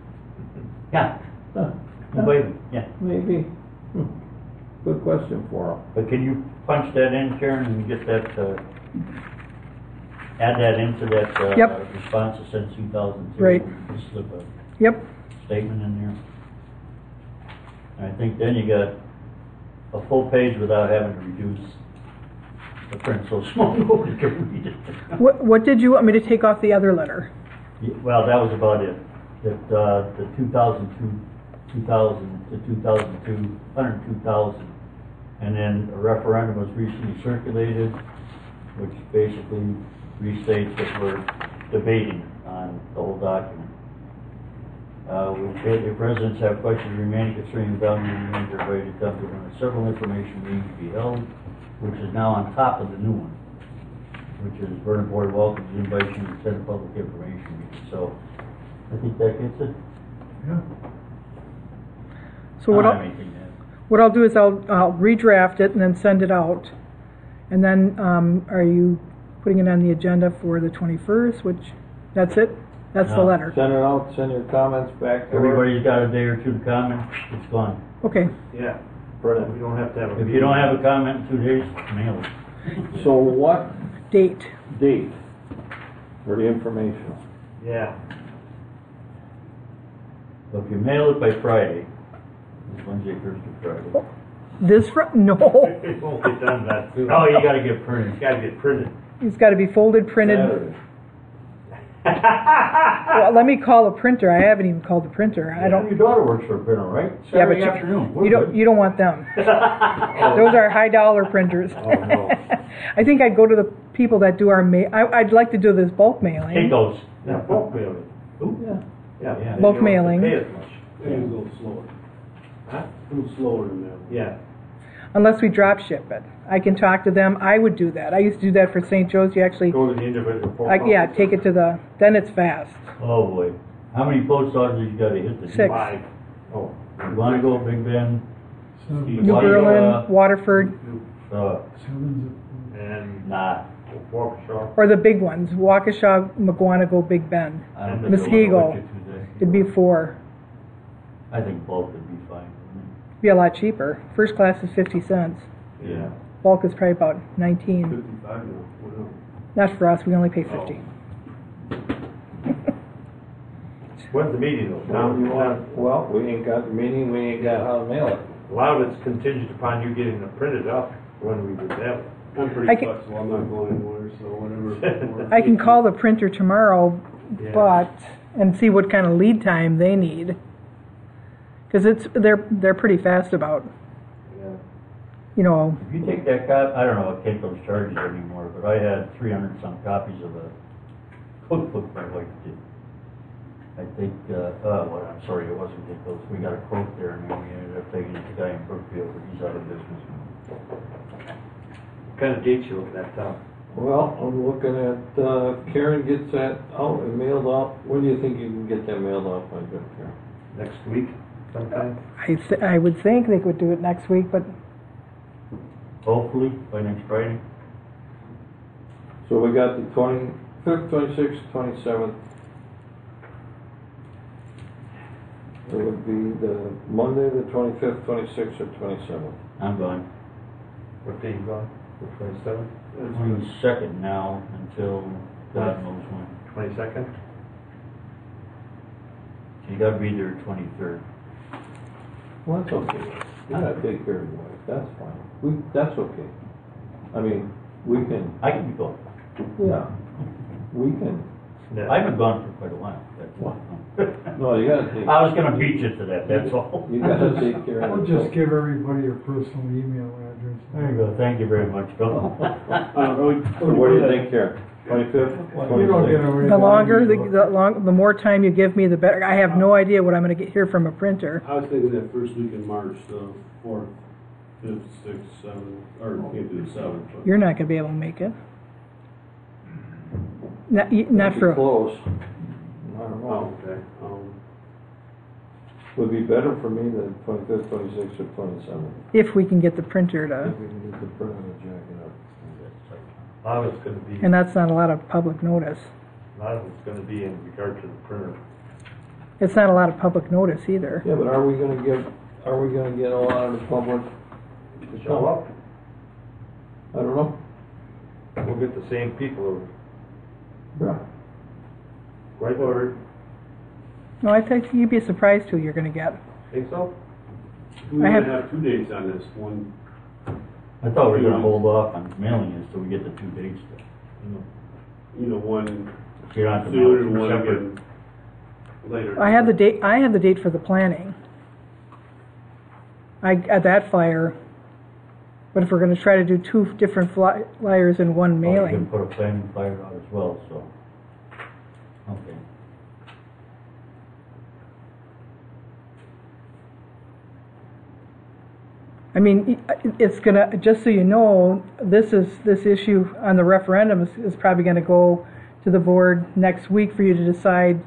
Speaker 12: Yeah,
Speaker 4: Huh.
Speaker 12: wait, yeah.
Speaker 4: Maybe. Good question for him.
Speaker 12: But can you punch that in, Karen, and get that, add that into that,
Speaker 3: Yep.
Speaker 12: response to send 2002?
Speaker 3: Right.
Speaker 12: Just slip a
Speaker 3: Yep,
Speaker 12: statement in there. And I think then you got a full page without having to reduce the print so small nobody can read it.
Speaker 3: what did you want me to take off the other letter?
Speaker 12: Well, that was about it. That, the 2000 to 2002, 102,000. And then a referendum was recently circulated, which basically restates what we're debating on the whole document. If residents have questions remaining concerning the value remains their way to come to one of several information meetings to be held, which is now on top of the new one, which is Vernon Board welcomes the invitation to attend a public information meeting. So I think that gets it.
Speaker 9: Yeah.
Speaker 3: So
Speaker 12: I don't have anything to add.
Speaker 3: what I'll do is I'll redraft it and then send it out. And then, are you putting it on the agenda for the 21st, which, that's it? That's the
Speaker 12: No.
Speaker 3: letter?
Speaker 4: Send it out, send your comments back to her.
Speaker 12: Everybody's got a day or two to comment, it's gone.
Speaker 3: Okay,
Speaker 14: Yeah.
Speaker 4: Brennan.
Speaker 14: We don't have to have a.
Speaker 12: If you don't have a comment in 2 days, mail it.
Speaker 4: So what
Speaker 3: date.
Speaker 4: date for the informational?
Speaker 14: Yeah.
Speaker 12: So if you mail it by Friday, it's Wednesday, Thursday, Friday.
Speaker 3: No.
Speaker 14: It won't get done that soon.
Speaker 12: Oh, you gotta get printed.
Speaker 14: It's gotta get printed.
Speaker 3: It's got to be folded, printed.
Speaker 4: Saturday.
Speaker 3: Well, let me call a printer. I haven't even called the printer. I don't.
Speaker 12: Your daughter works for a printer, right?
Speaker 3: Yeah, but
Speaker 12: Saturday afternoon. We're
Speaker 3: you don't.
Speaker 12: good.
Speaker 3: You don't want them. Those are high dollar printers.
Speaker 14: Oh, no.
Speaker 3: I think I'd go to the people that do our mail. I'd like to do this bulk mailing.
Speaker 12: Take those.
Speaker 14: Yeah, bulk mailing.
Speaker 12: Ooh.
Speaker 4: Yeah.
Speaker 14: Yeah.
Speaker 12: Yeah.
Speaker 14: Then
Speaker 3: Bulk
Speaker 14: you don't have to
Speaker 3: mailing.
Speaker 14: Pay as much.
Speaker 2: Maybe a little slower.
Speaker 14: Huh?
Speaker 2: A little slower than that.
Speaker 14: Yeah.
Speaker 3: Unless we drop ship it. I can talk to them. I would do that. I used to do that for St. Joe's. You actually,
Speaker 14: Go to the individual post
Speaker 3: yeah,
Speaker 14: office.
Speaker 3: take it to the, then it's fast.
Speaker 12: Oh, boy. How many post offices you gotta hit this?
Speaker 3: 6.
Speaker 14: 5. Oh.
Speaker 12: You wanna go Big Bend?
Speaker 3: New
Speaker 12: Why,
Speaker 3: Berlin, Waterford,
Speaker 14: And
Speaker 12: Nah.
Speaker 14: Waukesha.
Speaker 3: or the big ones, Waukesha, McGuanago, Big Bend.
Speaker 12: I don't
Speaker 14: And
Speaker 12: think I
Speaker 3: Muskego.
Speaker 12: wanna watch it today.
Speaker 3: It'd be 4.
Speaker 12: I think bulk would be fine.
Speaker 3: Be a lot cheaper. First class is 50 cents.
Speaker 12: Yeah.
Speaker 3: Bulk is probably about 19.
Speaker 2: 55 now. Wow.
Speaker 3: Not for us, we only pay 50.
Speaker 14: When's the meeting though?
Speaker 4: Now, you want, well, we ain't got the meeting, we ain't got how to mail it.
Speaker 14: A lot of it's contingent upon you getting it printed up when we would have it.
Speaker 2: I'm
Speaker 3: I
Speaker 2: pretty
Speaker 3: can-
Speaker 2: flexible, I'm not going anywhere, so whatever.
Speaker 3: I can call the printer tomorrow,
Speaker 14: Yeah.
Speaker 3: but, and see what kind of lead time they need. Because they're pretty fast about,
Speaker 14: Yeah.
Speaker 3: you know,
Speaker 12: If you take that I don't know what Kinko's charges anymore, but I had 300 some copies of a cookbook my wife did. I think, well, I'm sorry, it wasn't Kinko's. We got a quote there and then we ended up taking it to the guy in Brookfield, but he's out of business.
Speaker 14: What kind of dates you looking at, Tom?
Speaker 4: Well, I'm looking at, Karen gets that out and mailed out. When do you think you can get that mailed out by, good Karen?
Speaker 14: Next week? sometime?
Speaker 3: I would think they could do it next week, but
Speaker 12: Hopefully by next Friday.
Speaker 4: So we got the 25th, 26th, 27th. It would be the Monday, the 25th, 26th, or 27th.
Speaker 12: I'm gone.
Speaker 14: What day you going? The 27th?
Speaker 12: 22nd now until God knows when.
Speaker 14: 22nd?
Speaker 12: So you gotta be there 23rd.
Speaker 4: Well, that's okay. You gotta take care of your wife, that's fine. That's okay. I mean, we can,
Speaker 12: I can be gone.
Speaker 4: yeah, we can.
Speaker 12: I've been gone for quite a while. That's why.
Speaker 4: No, you gotta take.
Speaker 12: I was gonna beat you to that, that's all.
Speaker 4: You gotta take care of
Speaker 9: I'll
Speaker 4: it.
Speaker 9: just give everybody your personal email address.
Speaker 12: There you go, thank you very much, Bill.
Speaker 4: So what do you think here? 25th?
Speaker 9: You don't get
Speaker 4: 26th?
Speaker 9: away.
Speaker 3: the longer, the more time you give me, the better. I have no idea what I'm going to get here from a printer.
Speaker 2: I was thinking that first week in March, the 4th, 5th, 6th, 7th, or can't do the 7th. But
Speaker 3: You're not going to be able to make it. Not for.
Speaker 4: Close. I don't know.
Speaker 2: Oh, okay.
Speaker 4: Would be better for me the 25th, 26th, or 27th.
Speaker 3: If we can get the printer to,
Speaker 4: If we can get the printer to jack it up.
Speaker 14: A lot of it's gonna be,
Speaker 3: and that's not a lot of public notice.
Speaker 14: a lot of it's gonna be in regard to the printer.
Speaker 3: It's not a lot of public notice either.
Speaker 4: Yeah, but are we gonna get a lot of the public to
Speaker 14: Show up,
Speaker 4: I don't know.
Speaker 14: we'll get the same people,
Speaker 4: Yeah.
Speaker 14: right, Lord?
Speaker 3: No, I think you'd be surprised who you're going to get.
Speaker 14: Think so?
Speaker 2: we
Speaker 3: I
Speaker 2: would
Speaker 3: have-
Speaker 2: have 2 dates on this. One,
Speaker 12: I thought we were gonna hold off on mailing it till we get the 2 dates.
Speaker 2: one
Speaker 12: So you don't have to mail
Speaker 2: sooner
Speaker 12: it
Speaker 2: and
Speaker 12: from
Speaker 2: one
Speaker 12: separate.
Speaker 2: again later.
Speaker 3: I have the date. I have the date for the planning. I got that flyer. But if we're going to try to do 2 different flyers in one
Speaker 12: Oh, you
Speaker 3: mailing,
Speaker 12: can put a planning flyer out as well, so. Okay.
Speaker 3: I mean, it's going to. Just so you know, this issue on the referendum is probably going to go to the board next week for you to decide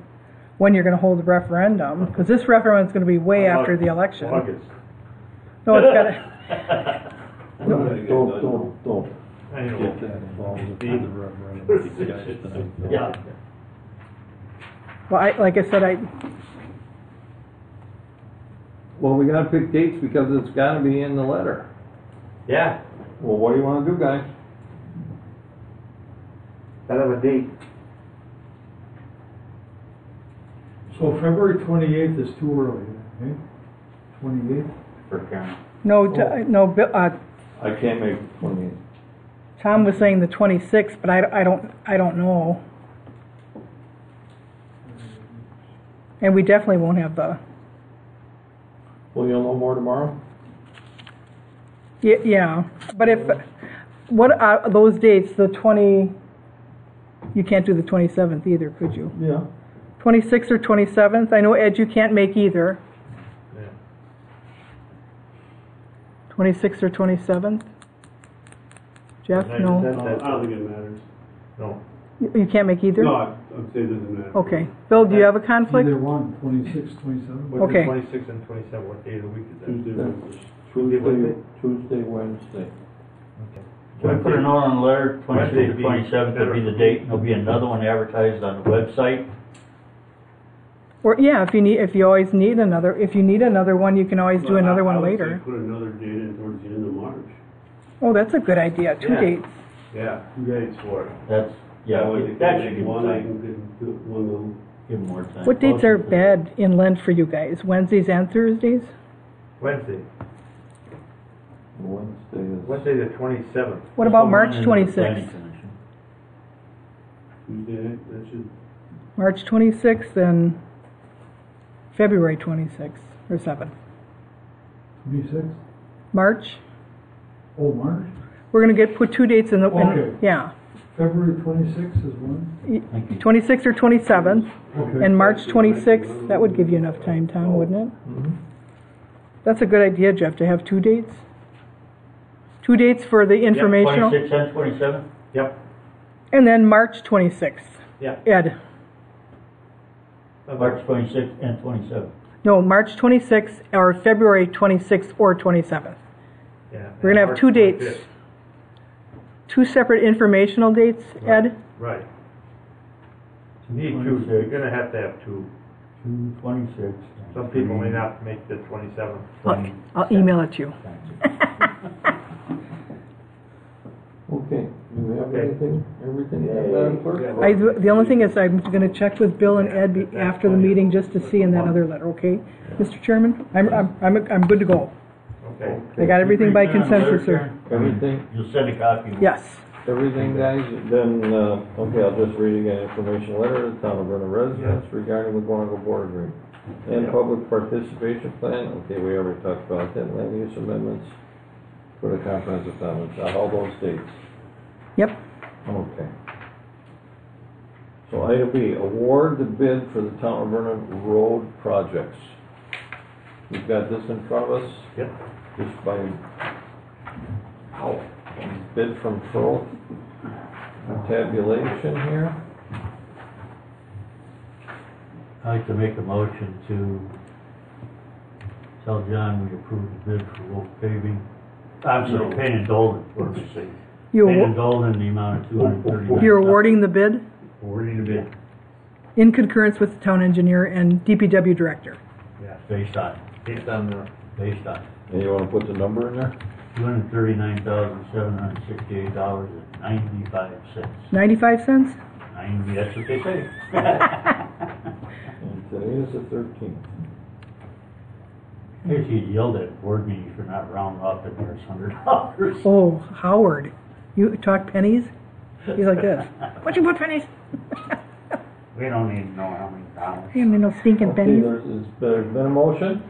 Speaker 3: when you're going to hold the referendum, because this referendum is going to be way after the election.
Speaker 14: August.
Speaker 3: No, it's got to.
Speaker 4: Don't.
Speaker 14: I know.
Speaker 4: Get that involved with the referendum. You guys tonight.
Speaker 12: Yeah.
Speaker 3: Well, like I said,
Speaker 4: Well, we gotta pick dates because it's gotta be in the letter.
Speaker 14: Yeah,
Speaker 4: Well, what do you wanna do, guys?
Speaker 14: gotta have a date.
Speaker 9: So February 28th is too early, eh? 28th?
Speaker 12: For Karen.
Speaker 3: no.
Speaker 4: I can't make the 28th.
Speaker 3: Tom was saying the 26th, but I don't know. And we definitely won't have the.
Speaker 4: Well, you'll know more tomorrow?
Speaker 3: Yeah, but what are those dates? The 20. You can't do the 27th either, could you?
Speaker 4: Yeah.
Speaker 3: 26th or 27th. I know Ed, you can't make either.
Speaker 14: Yeah.
Speaker 3: 26th or 27th. Jeff,
Speaker 14: I
Speaker 3: no.
Speaker 2: I don't think it matters.
Speaker 14: No.
Speaker 3: You can't make either.
Speaker 2: No, I'd say it doesn't matter.
Speaker 3: Okay. Bill, do you have a conflict?
Speaker 9: Either one, 26, 27.
Speaker 14: What's
Speaker 3: Okay.
Speaker 14: the 26th and 27th, what day of the week is that?
Speaker 2: Tuesday, Wednesday.
Speaker 4: Tuesday, Wednesday.
Speaker 14: Okay.
Speaker 12: Can we put a note on the letter, 26th
Speaker 14: Wednesday
Speaker 12: to
Speaker 14: be
Speaker 12: 27th will be the date, and there'll be another one advertised on the website.
Speaker 3: Or yeah, if you need another one, you can always do another one
Speaker 2: I would
Speaker 3: later.
Speaker 2: say put another date in towards the end of March.
Speaker 3: Oh, that's a good idea. 2
Speaker 14: Yeah.
Speaker 3: dates.
Speaker 2: Yeah, 2 dates for it.
Speaker 12: That's, yeah,
Speaker 2: That way they
Speaker 12: that
Speaker 2: can
Speaker 12: should
Speaker 2: make
Speaker 12: give
Speaker 2: one,
Speaker 12: them
Speaker 2: they
Speaker 12: time.
Speaker 2: can do one little.
Speaker 12: Give them more time.
Speaker 3: What dates are bad in Lent for you guys? Wednesdays and Thursdays?
Speaker 14: Wednesday,
Speaker 4: Wednesday is.
Speaker 14: Wednesday the 27th.
Speaker 3: What about
Speaker 12: Just
Speaker 3: March
Speaker 12: one in the planning
Speaker 3: 26th?
Speaker 12: commission.
Speaker 2: Tuesday, that should,
Speaker 3: March 26th and February 26th or 7th.
Speaker 9: 26?
Speaker 3: March.
Speaker 9: Oh, March?
Speaker 3: We're going to put 2 dates in the.
Speaker 9: Okay.
Speaker 3: Yeah.
Speaker 9: February 26th is one?
Speaker 12: Thank you.
Speaker 3: 26th or 27th.
Speaker 9: Okay.
Speaker 3: And March 26th, that would give you enough time, Tom, wouldn't it?
Speaker 4: Mhm.
Speaker 3: That's a good idea, Jeff, to have 2 dates. 2 dates for the informational.
Speaker 12: 26th and 27th?
Speaker 14: Yep.
Speaker 3: And then March 26th.
Speaker 14: Yeah.
Speaker 3: Ed.
Speaker 12: March 26th and 27th.
Speaker 3: No, March 26th or February 26th or 27th.
Speaker 14: Yeah.
Speaker 3: We're going to have two
Speaker 14: March
Speaker 3: dates.
Speaker 14: 25th.
Speaker 3: Two separate informational dates, Ed?
Speaker 14: Right.
Speaker 15: To me,
Speaker 14: You're gonna have to have two.
Speaker 15: 226.
Speaker 14: Some people may not make the 27th.
Speaker 3: I'll email it to you.
Speaker 4: Okay, do we have
Speaker 14: Okay.
Speaker 4: anything, everything, Madam Clerk?
Speaker 3: The only thing is I'm going to check with Bill and Ed after the meeting just to see in that other letter, okay? Mr. Chairman, I'm good to go.
Speaker 14: Okay.
Speaker 3: I got everything by consensus, sir.
Speaker 4: Everything?
Speaker 15: You'll send a copy.
Speaker 3: Yes.
Speaker 4: Everything, guys, then, okay, I'll just read again, information letter to the town of Vernon residents regarding the Guanaco Board Agreement. And public participation plan, okay, we already talked about that, land use amendments for the comprehensive plan, all those dates.
Speaker 3: Yep.
Speaker 4: Okay. So item B, award the bid for the town of Vernon road projects. We've got this in front of us.
Speaker 14: Yep.
Speaker 4: Just by, bid from Pearl. Tabulation here.
Speaker 15: I'd like to make a motion to tell John we approve the bid for Wolf paving. I'm sorry, Payne and Dolden, what did I say? Payne and Dolden, the amount of $239.
Speaker 3: You're awarding the bid
Speaker 15: Awarding the bid.
Speaker 3: in concurrence with the town engineer and DPW director.
Speaker 15: Yeah. Based on.
Speaker 14: Based on the.
Speaker 15: Based on.
Speaker 4: And you wanna put the number in there?
Speaker 15: $239,768.95.
Speaker 3: 95 cents?
Speaker 15: 90, that's what they say.
Speaker 4: And today is the 13th.
Speaker 15: I guess you yelled at board meetings for not rounding up and there's $100.
Speaker 3: Oh, Howard, you talk pennies? He's like this. What'd you put pennies?
Speaker 15: We don't need to know how many dollars.
Speaker 3: You know, stinking
Speaker 4: Okay,
Speaker 3: pennies.
Speaker 4: there's been a motion.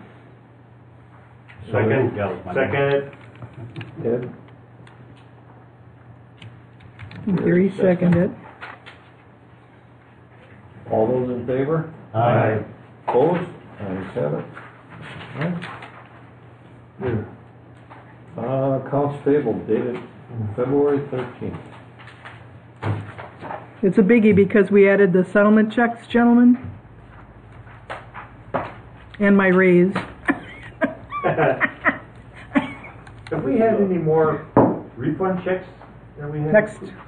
Speaker 14: Second.
Speaker 15: That was my
Speaker 14: Second.
Speaker 4: Ed?
Speaker 3: Gary seconded.
Speaker 4: All those in favor?
Speaker 15: Aye.
Speaker 4: Opposed? Ayes have it. Here. Accounts payable dated February 13th.
Speaker 3: It's a biggie because we added the settlement checks, gentlemen. And my raise.
Speaker 14: Have we had any more refund checks than we had?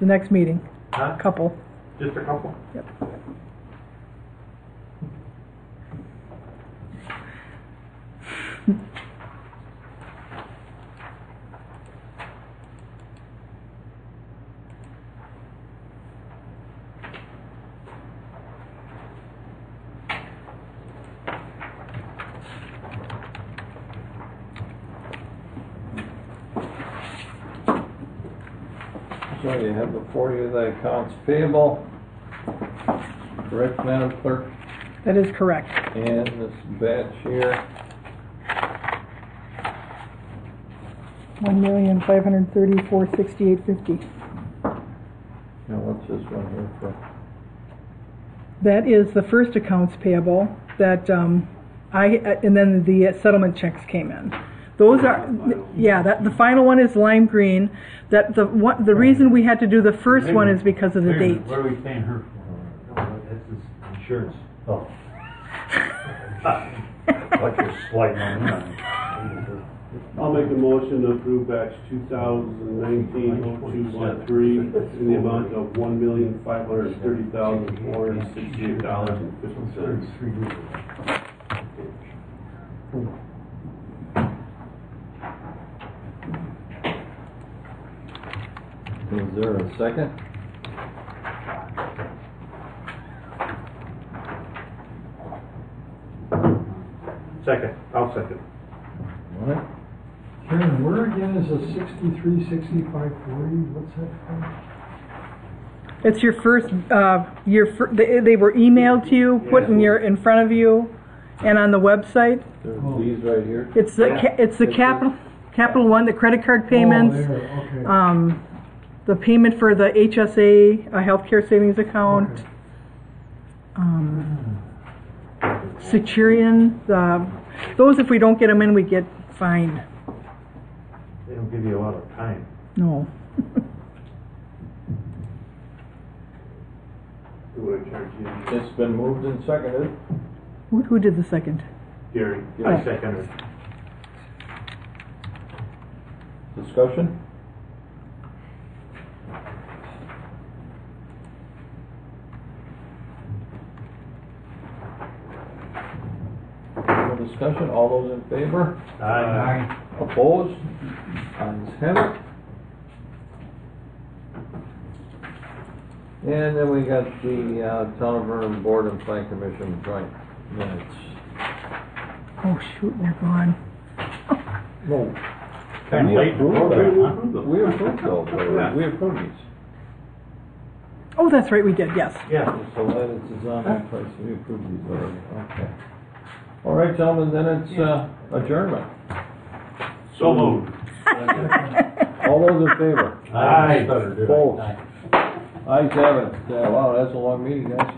Speaker 3: The next meeting.
Speaker 14: Huh?
Speaker 3: Couple.
Speaker 14: Just a couple?
Speaker 3: Yep.
Speaker 4: So you have before you the accounts payable. Correct, Madam Clerk?
Speaker 3: That is correct.
Speaker 4: And this batch here.
Speaker 3: $1,534,6850.
Speaker 4: Now what's this one here for?
Speaker 3: That is the first accounts payable that and then the settlement checks came in. Those are, yeah, the final one is lime green. That the reason we had to do the first one is because of the date.
Speaker 15: What are we paying her for?
Speaker 14: No, that's his insurance.
Speaker 15: Oh. Like you're sliding on in.
Speaker 2: I'll make a motion to approve batch 2019-0213 in the amount of $1,530,468.50.
Speaker 4: Is there a second?
Speaker 14: Second, I'll second.
Speaker 4: All right.
Speaker 9: Karen, where again is a 636540? What's that from?
Speaker 3: It's your first, they were emailed to you, put in front of you, and on the website.
Speaker 4: There's these right here.
Speaker 3: It's the capital one, the credit card payments.
Speaker 9: Oh, there, okay.
Speaker 3: The payment for the HSA, healthcare savings account. Securian, those if we don't get them in, we get fined.
Speaker 14: They don't give you a lot of time.
Speaker 3: No.
Speaker 2: Who would charge you?
Speaker 4: It's been moved and seconded.
Speaker 3: Who did the second?
Speaker 14: Gary, I second it.
Speaker 4: Discussion? No discussion, all those in favor?
Speaker 14: Aye.
Speaker 4: Opposed? Ayes have it. And then we got the Town of Vernon Board and Plan Commission joint minutes.
Speaker 3: Oh, shoot, they're gone.
Speaker 4: No.
Speaker 14: Kinda late.
Speaker 4: We approved those, we approved these.
Speaker 3: Oh, that's right, we did, yes.
Speaker 14: Yeah.
Speaker 4: So that is on that place, we approved these already, okay. All right, gentlemen, then it's adjournment.
Speaker 14: So moved.
Speaker 4: All those in favor?
Speaker 14: Aye.
Speaker 4: Opposed? Ayes have it. Wow, that's a long meeting, guys.